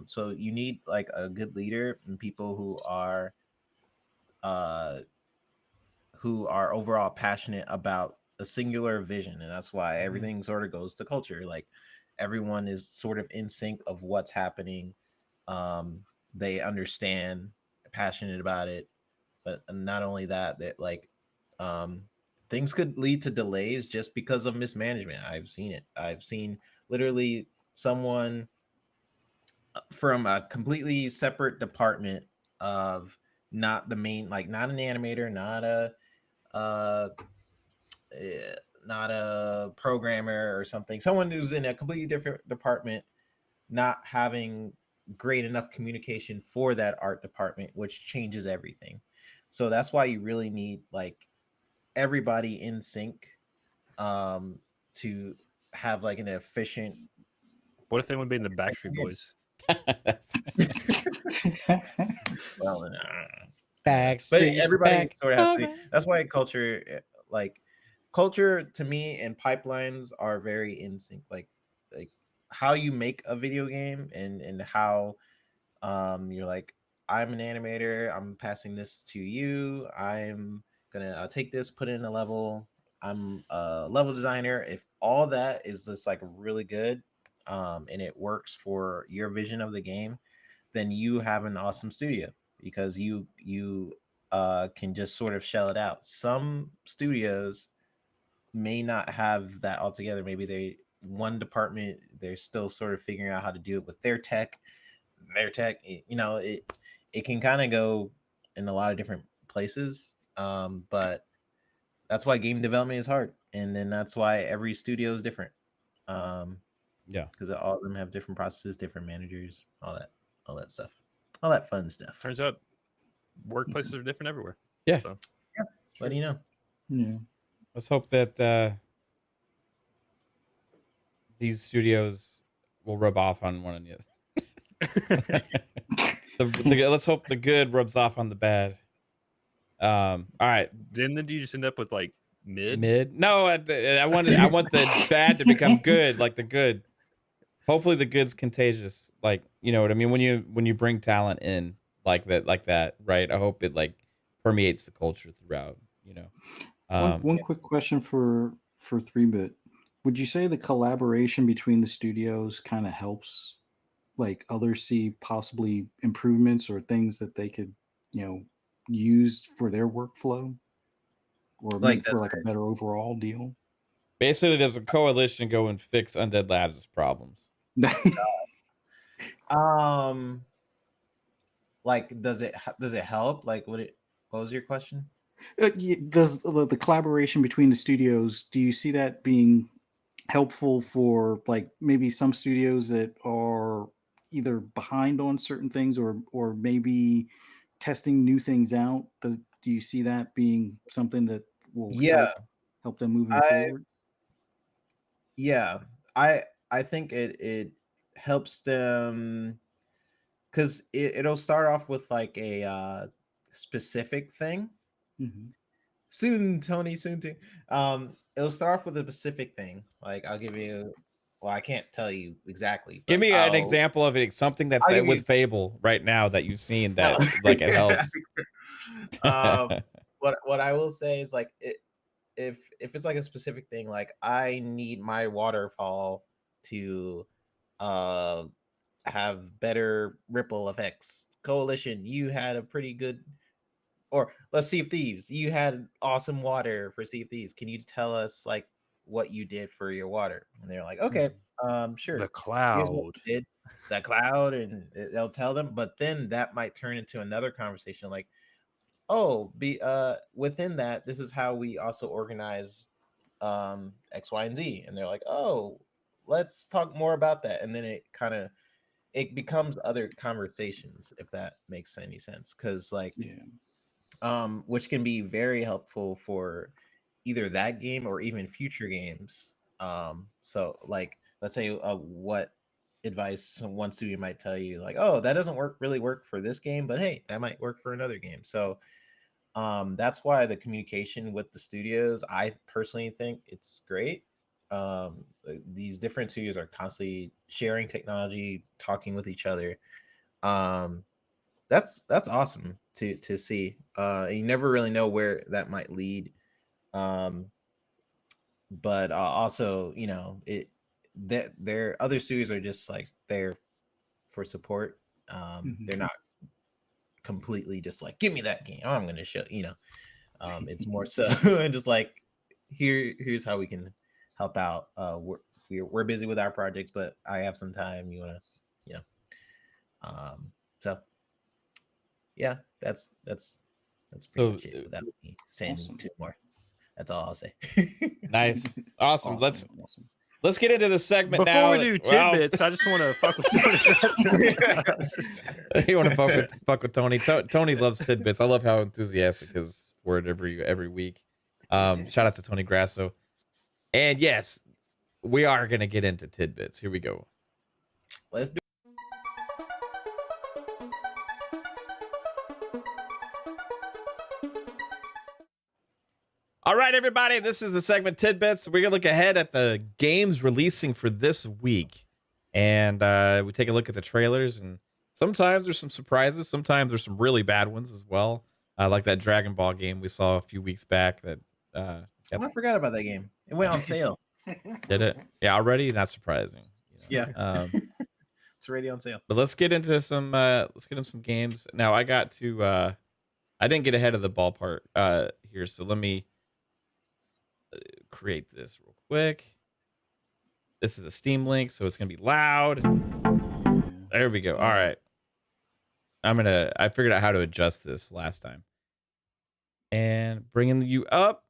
So you need a good leader and people who are overall passionate about a singular vision. And that's why everything sort of goes to culture. Everyone is sort of in sync of what's happening. They understand, passionate about it. But not only that things could lead to delays just because of mismanagement. I've seen it. I've seen literally someone from a completely separate department of not the main, like not an animator, uh, not a programmer or something, someone who's in a completely different department, not having great enough communication for that art department, which changes everything. So that's why you really need like everybody in sync to have like an efficient. What if they would be in the Backstreet Boys? Well, Backstreet's but everybody back. sort of has to be. Alright. That's why culture to me and pipelines are very in sync. Like how you make a video game and how you're like, I'm an animator, I'm passing this to you, I'm gonna take this, put it in a level, I'm a level designer. If all that is just like really good and it works for your vision of the game, then you have an awesome studio, because you can just sort of shell it out. Some studios may not have that all together. Maybe one department, they're still sort of figuring out how to do it with their tech. It can kind of go in a lot of different places. But that's why game development is hard, and then that's why every studio is different. Yeah, because all of them have different processes, different managers, all that stuff, all that fun stuff. Turns out workplaces are different everywhere. Yeah. So. Yeah. What do you know? Yeah. let's hope that these studios will rub off on one another. Let's hope the good rubs off on the bad. All right. Didn't you just end up with like mid? No, I want the bad to become good, like the good. Hopefully the good's contagious. Like, you know what I mean? When you bring talent in like that, right? I hope it like permeates the culture throughout, you know. One quick question for 3-bit. Would you say the collaboration between the studios kind of helps like others see possibly improvements or things that they could, use for their workflow or make for like a better overall deal? Basically, does a coalition go and fix Undead Labs' problems? Like, does it help? Like, what was your question? Does the collaboration between the studios, do you see that being helpful for like maybe some studios that are either behind on certain things or maybe testing new things out? Do you see that being something that will help them moving forward? Yeah, I think it helps them, because it'll start off with like a specific thing. Mm-hmm. Soon, Tony, soon too. It'll start off with a specific thing. Like, I'll give you. Well, I can't tell you exactly. Give me an example of it. Something that's with Fable right now that you've seen that like it helps. What I will say is like if it's like a specific thing, like I need my waterfall to have better ripple effects. Coalition, you had a pretty good. Or let's Sea of Thieves, you had awesome water for Sea of Thieves. Can you tell us like what you did for your water? And they're like, okay, sure. The cloud. Did the cloud, and they'll tell them. But then that might turn into another conversation, like, oh, within that, this is how we also organize X, Y, and Z. And they're like, oh, let's talk more about that. And then it becomes other conversations, if that makes any sense. Because like, which can be very helpful for either that game or even future games. So like, let's say what advice one studio might tell you, like, oh, that doesn't really work for this game, but hey, that might work for another game. So that's why the communication with the studios, I personally think it's great. These different studios are constantly sharing technology, talking with each other. That's awesome to see. You never really know where that might lead. But also, their other studios are just like there for support. They're not completely just like, give me that game, I'm going to show, it's more so and just like, here's how we can help out we're busy with our projects, but I have some time. You wanna, you know, so yeah, that's pretty much it without me saying too more. That's all I'll say. Nice. Awesome. Let's get into the segment Before now. we do tidbits, I just want to fuck with Tony. You want to fuck with Tony? Tony loves tidbits. I love how enthusiastic his word every week. Shout out to Tony Grasso. And yes, we are gonna get into tidbits. Here we go. Let's do. All right, everybody, this is the segment Tidbits. We're going to look ahead at the games releasing for this week. And we take a look at the trailers. And sometimes there's some surprises. Sometimes there's some really bad ones as well. Like that Dragon Ball game we saw a few weeks back. That I forgot about that game. It went on sale. Did it? Yeah, already? Not surprising. You know? Yeah. It's already on sale. But let's get into some games. Now, I got to... I didn't get ahead of the ballpark here, so let me... create this real quick. This is a Steam link, so it's gonna be loud. There we go. All right. I figured out how to adjust this last time. And bringing you up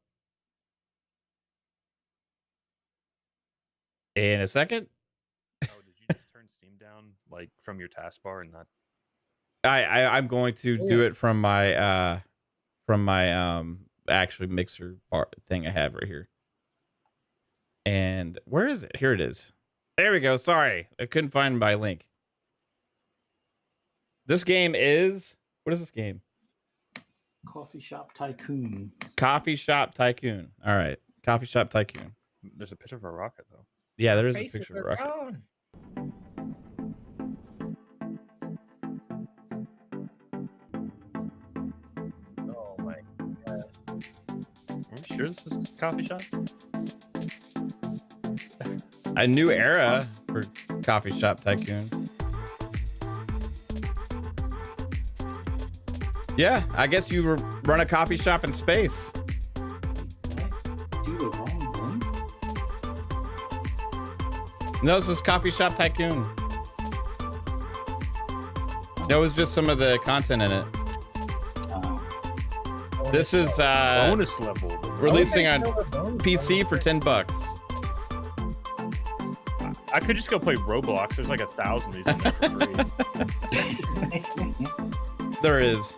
in a second. Oh, did you just turn Steam down like from your taskbar and not? I'm going to do it from my actually mixer bar thing I have right here. And where is it? Here it is. There we go. Sorry, I couldn't find my link. This game is, what is this game? Coffee Shop Tycoon. Coffee Shop Tycoon. All right, Coffee Shop Tycoon. There's a picture of a rocket though. Yeah, there is a picture of a rocket. Oh my god! Are you sure this is Coffee Shop? A new era for Coffee Shop Tycoon. Yeah, I guess you run a coffee shop in space. Do the wrong one? No, this is Coffee Shop Tycoon. That was just some of the content in it. This is Bonus level. releasing on PC for $10. I could just go play Roblox. There's like 1,000 of these in there for free. There is.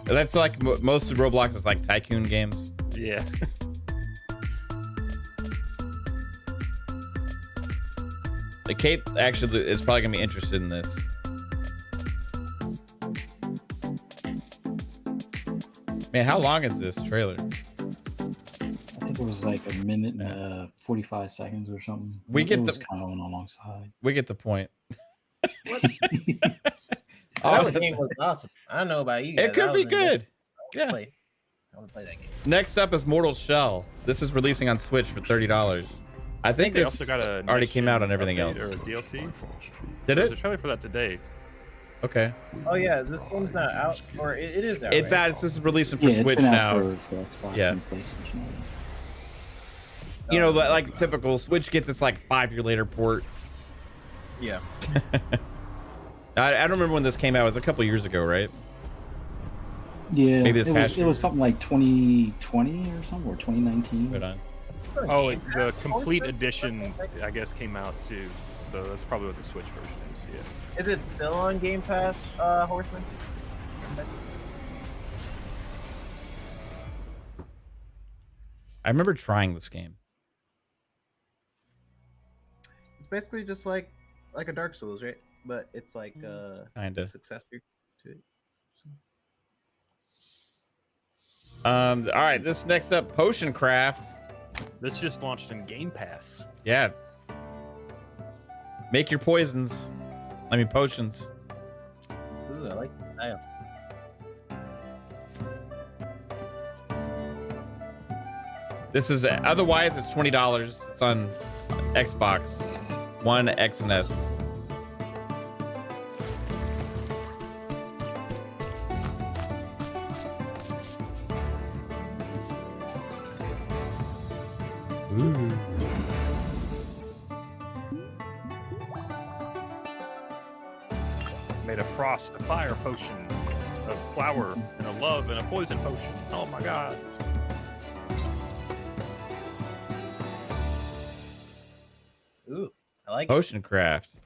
That's like most of Roblox is like tycoon games. Yeah. Like Kate actually is probably gonna be interested in this. Man, how long is this trailer? I think it was like a minute and 45 seconds or something. We get it the was kind of on alongside. We get the point. That game was awesome. I don't know about you guys. It could be good. Yeah. I want to play that game. Next up is Mortal Shell. This is releasing on Switch for $30. I think they this also got a already came out on everything else. Or a DLC. Did There's a it? trailer for that today. Okay. Oh yeah, this game's not out, or it is out. It's right? out. This is releasing for Yeah, Switch it's been now. out for Xbox Yeah. and PlayStation. You know, like typical Switch gets its like 5-year later port. Yeah. I don't remember when this came out. It was a couple years ago, right? Yeah, Maybe this past it year. was something like 2020 or something, or 2019. Right on. Oh, the complete edition, I guess, came out too. So that's probably what the Switch version is. Yeah. Is it still on Game Pass, Horseman? I remember trying this game. It's basically just like a Dark Souls, right? But it's like Kinda. a successor to it. All right, this next up, Potion Craft. This just launched in Game Pass. Yeah. Make your potions. I mean potions. Ooh, I like the style. This is otherwise it's $20. It's on Xbox One, X, and S. Ooh. Made a frost, a fire potion, a flower, and a love, and a poison potion. Oh my god. Ooh, I like it. Potion craft.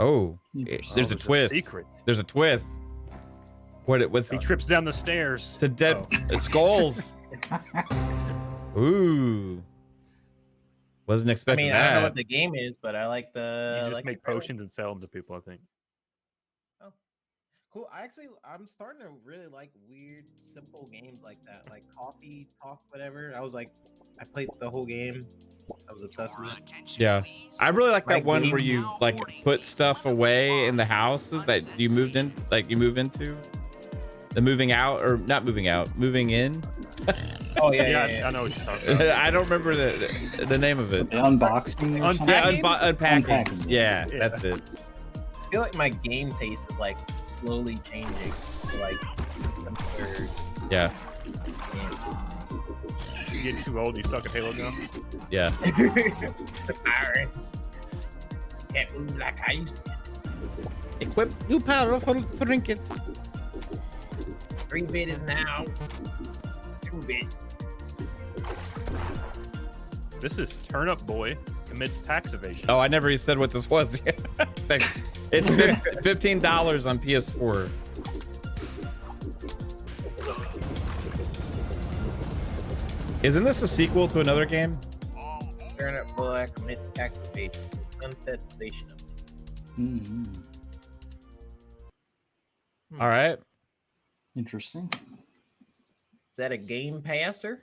Oh, there's a twist. Secret. There's a twist. What's He trips down the stairs. to dead skulls? Ooh. Wasn't I expecting mean, that. I don't know what the game is, but I like the. You just like make the trailer. potions and sell them to people, I think. Oh, cool. I'm starting to really like weird, simple games like that, like Coffee Talk, whatever. I played the whole game. I was obsessed with it. Yeah, I really like that Like one game where you like put stuff away in the houses that you moved in, like you move into. The moving out or not moving out, moving in. Oh yeah. I know what you're talking about. I don't remember the name of it. The unboxing or something? Yeah, Unpacking? unpacking. Yeah, Yeah. that's it. I feel like my game taste is like slowly changing to like simpler Yeah, games. You get too old, you suck at Halo now. yeah. Alright. Can't move like I used to. Equip new powder for trinkets. 3-bit is now 2-bit. This is Turnip Boy amidst tax evasion. Oh, I never even said what this was. Thanks. It's $15 on PS4. Isn't this a sequel to another game? Turnip Boy commits tax evasion. Sunset Station. Mm-hmm. All right. Interesting. Is that a game passer?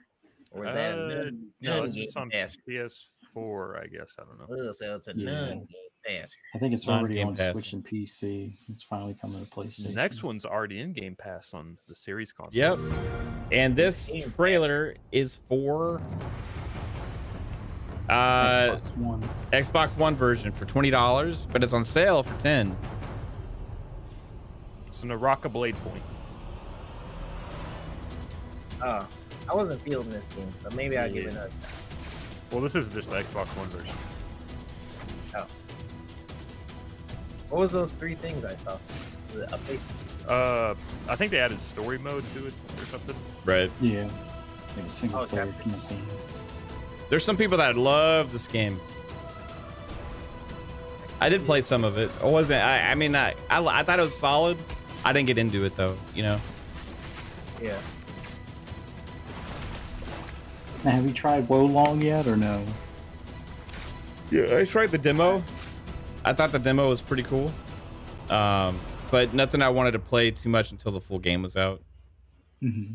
Or is that a non No, it's game just on passer? PS4, I guess. I don't know. Oh, so it's a Yeah. non-game passer. I think it's Non already Game on Pass. Switch and PC. It's finally coming to PlayStation. The next one's already in Game Pass on the series consoles. Yep. And this trailer is for Xbox One. Xbox One version for $20, but it's on sale for $10. It's an Naraka Blade Point. Oh, I wasn't feeling this game, but maybe I'll give it a. Well, this is just the Xbox One version. Oh. What was those 3 things I saw? Was it update? I think they added story mode to it or something. Right. Yeah. Like a single Oh, player definitely. campaign. There's some people that love this game. I did play some of it. I wasn't. I mean, I thought it was solid. I didn't get into it though. You know. Yeah. Now, have you tried Wolong yet or no? Yeah, I tried the demo. I thought the demo was pretty cool. But nothing I wanted to play too much until the full game was out. Mm-hmm.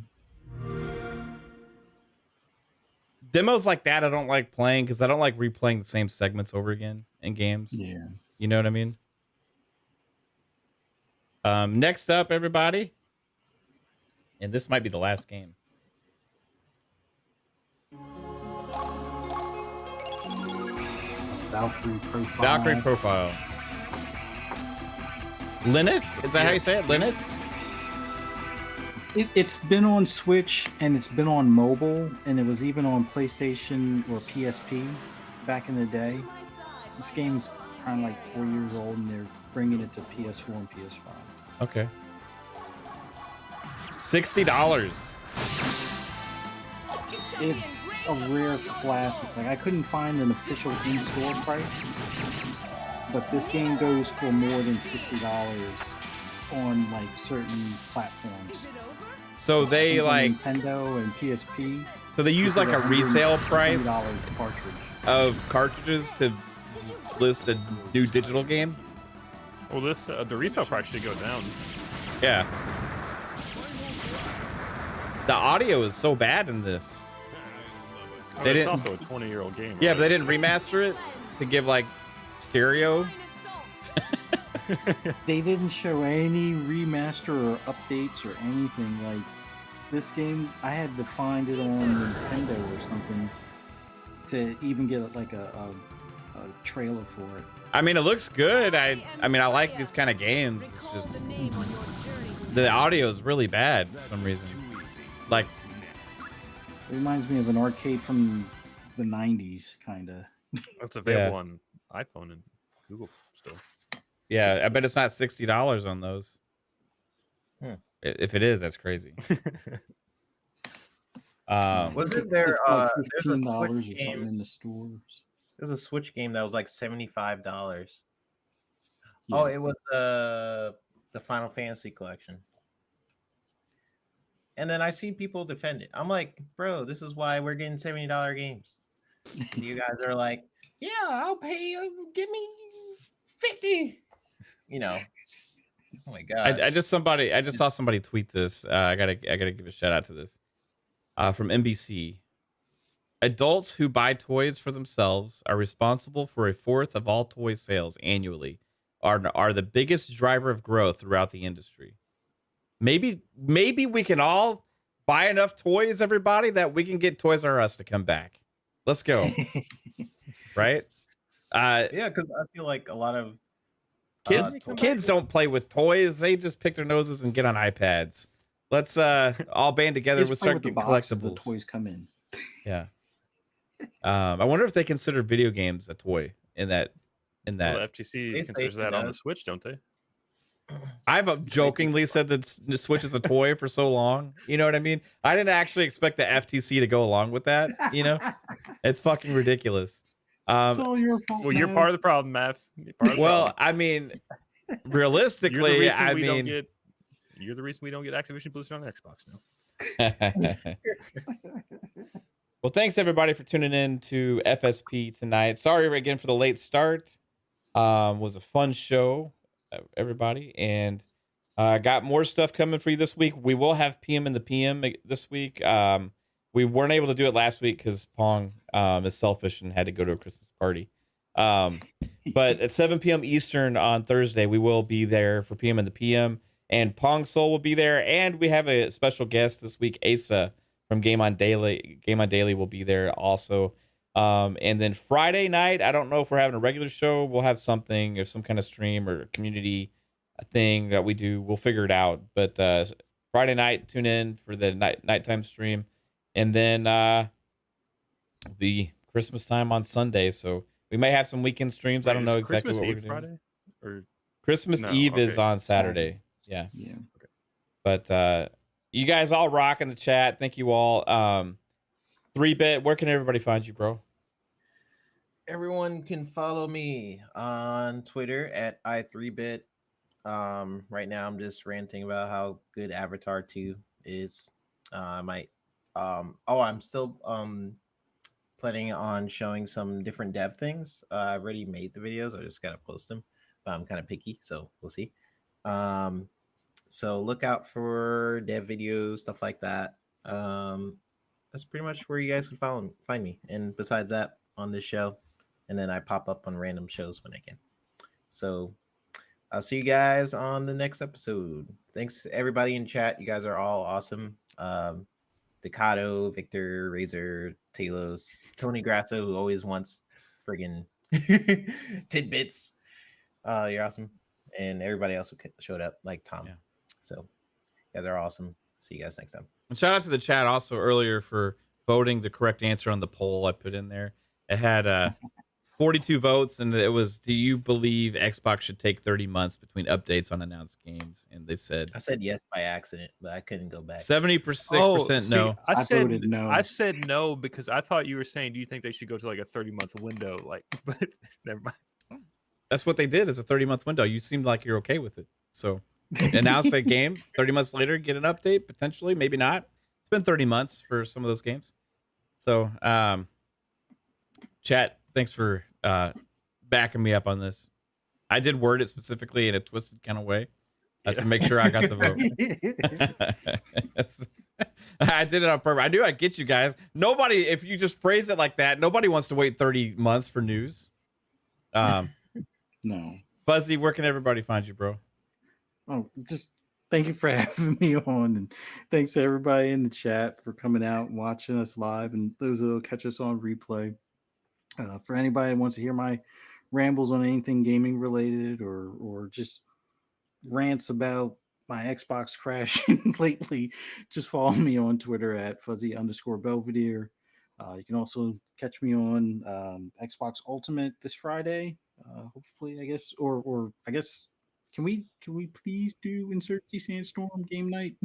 Demos like that I don't like playing because I don't like replaying the same segments over again in games. Yeah. You know what I mean? Next up, everybody. And this might be the last game. Valkyrie Profile. Valkyrie Profile. Lyneth? Is that how you say it? Lyneth? It's been on Switch and it's been on mobile and it was even on PlayStation or PSP back in the day. This game's kind of like 4 years old and they're bringing it to PS4 and PS5. Okay. $60. It's a rare classic. Like I couldn't find an official in-store price, but this game goes for more than $60 on like certain platforms. So they Even like Nintendo and PSP. so they use this like is a resale price $120 cartridge. of cartridges to list a new digital game. Well, this the resale price should go down. Yeah. The audio is so bad in this. Oh, They it's didn't- also a 20-year-old game. Yeah, right? but they didn't remaster it to give like stereo. They didn't show any remaster or updates or anything. Like this game, I had to find it on Nintendo or something to even get like a trailer for it. I mean, it looks good. I mean, I like these kind of games. It's just the audio is really bad for some reason. Like, It reminds me of an arcade from the 90s, kind of. It's available on iPhone and Google still. Yeah, I bet it's not $60 on those. If it is, that's crazy. Wasn't there It's like there's a $15 or Switch something game? in the stores. There's a Switch game that was like $75. Yeah. Oh, it was the Final Fantasy collection. And then I see people defend it. I'm like, bro, this is why we're getting $70 games. And you guys are like, yeah, I'll pay. Give me 50. You know. Oh my god. I just saw somebody tweet this. I gotta give a shout out to this. From NBC. Adults who buy toys for themselves are responsible for a fourth of all toy sales annually. Are the biggest driver of growth throughout the industry. Maybe we can all buy enough toys, everybody, that we can get Toys R Us to come back. Let's go. Right? Yeah, because I feel like a lot of kids don't play with toys. They just pick their noses and get on iPads. Let's all band together. We'll start getting collectibles. The toys come in. Yeah. I wonder if they consider video games a toy in that. Well, the FTC considers that on the Switch, don't they? I've jokingly said that the Switch is a toy for so long. You know what I mean? I didn't actually expect the FTC to go along with that. You know, it's fucking ridiculous. It's all your fault. Well, you're part of the problem, Math. I mean, realistically, you're the reason we don't get Activision Blizzard on Xbox now. Well, thanks everybody for tuning in to FSP tonight. Sorry again for the late start. Was a fun show, everybody, and got more stuff coming for you this week. We will have PM in the PM this week. We weren't able to do it last week because Pong is selfish and had to go to a Christmas party. But at 7 p.m. Eastern on Thursday, we will be there for PM in the PM, and Pong Soul will be there, and we have a special guest this week, Asa from Game on Daily. Game on Daily will be there also. And then Friday night, I don't know if we're having a regular show. We'll have something or some kind of stream or community thing that we do. We'll figure it out. But Friday night, tune in for the nighttime stream. And then the Christmas time on Sunday. So we may have some weekend streams. I don't know exactly what we're doing. Friday? Or Christmas Eve is on Saturday. Yeah. Yeah. Okay. But you guys all rock in the chat. Thank you all. 3-Bit, where can everybody find you, bro? Everyone can follow me on Twitter at i3bit. Right now I'm just ranting about how good Avatar 2 is. I might I'm still planning on showing some different dev things. I've already made the videos. I just gotta post them, but I'm kind of picky, so we'll see. So look out for dev videos, stuff like that. That's pretty much where you guys can find me. And besides that, on this show, and then I pop up on random shows when I can. So I'll see you guys on the next episode. Thanks everybody in chat. You guys are all awesome. Deccaddo, Victor, Razor, Talos, Tony Grasso, who always wants friggin' tidbits. You're awesome. And everybody else who showed up, like Tom. Yeah. So you guys are awesome. See you guys next time. And shout out to the chat also earlier for voting the correct answer on the poll I put in there. It had 42 votes, and it was, do you believe Xbox should take 30 months between updates on announced games? And they said... I said yes by accident, but I couldn't go back. 76% no. I voted no. I said no because I thought you were saying, do you think they should go to like a 30-month window? Like, but never mind. That's what they did, is a 30-month window. You seemed like you're okay with it. So... announce a game 30 months later, get an update potentially, maybe not. It's been 30 months for some of those games. So chat, thanks for backing me up on this. I did word it specifically in a twisted kind of way to make sure I got the vote. I did it on purpose. I knew I'd get you guys. Nobody, if you just phrase it like that, nobody wants to wait 30 months for news. No. Fuzzy, where can everybody find you, bro? Oh, just thank you for having me on, and thanks to everybody in the chat for coming out and watching us live, and those that'll catch us on replay. For anybody that wants to hear my rambles on anything gaming related, or just rants about my Xbox crashing lately, just follow me on Twitter at fuzzy_Belvedere. You can also catch me on Xbox Ultimate this Friday. Hopefully, I guess, or I guess, can we please do Insurgency Sandstorm game night?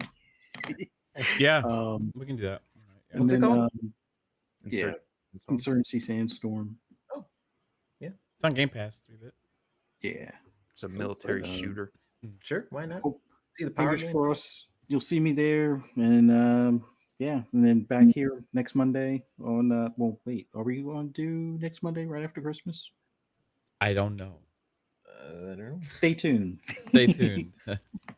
Yeah, um, we can do that. and What's it then called? yeah, Insert- Insurgency Sandstorm. Oh, yeah, It's on Game Pass 3-bit. Yeah, It's a military But, shooter. sure. Why not? hope, See the power fingers game? crossed you'll see me there, and yeah, and then back here next Monday on. Well, wait, are we going to do next Monday right after Christmas? I don't know. I don't know. Stay tuned. Stay tuned.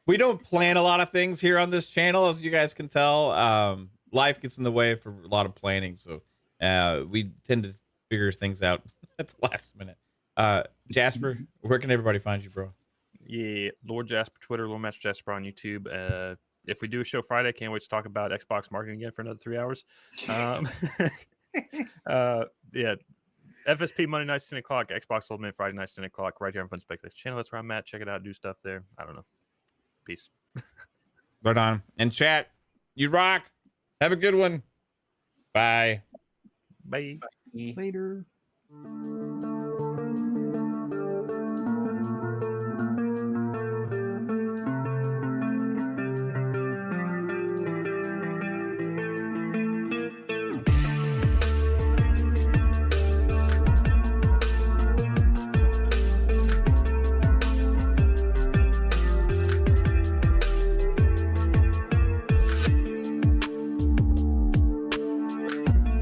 We don't plan a lot of things here on this channel, as you guys can tell. Life gets in the way for a lot of planning, so we tend to figure things out at the last minute. Jasper, where can everybody find you, bro? Yeah, Lord Jasper Twitter, Lord Match Jasper on YouTube. If we do a show Friday, can't wait to talk about Xbox marketing again for another 3 hours. Yeah, FSP Monday nights 10 o'clock, Xbox Ultimate Friday nights 10 o'clock, right here on Fun Speculation channel. That's where I'm at. Check it out, do stuff there. I don't know. Peace. Right on. And chat, you rock. Have a good one. Bye. Bye. Later.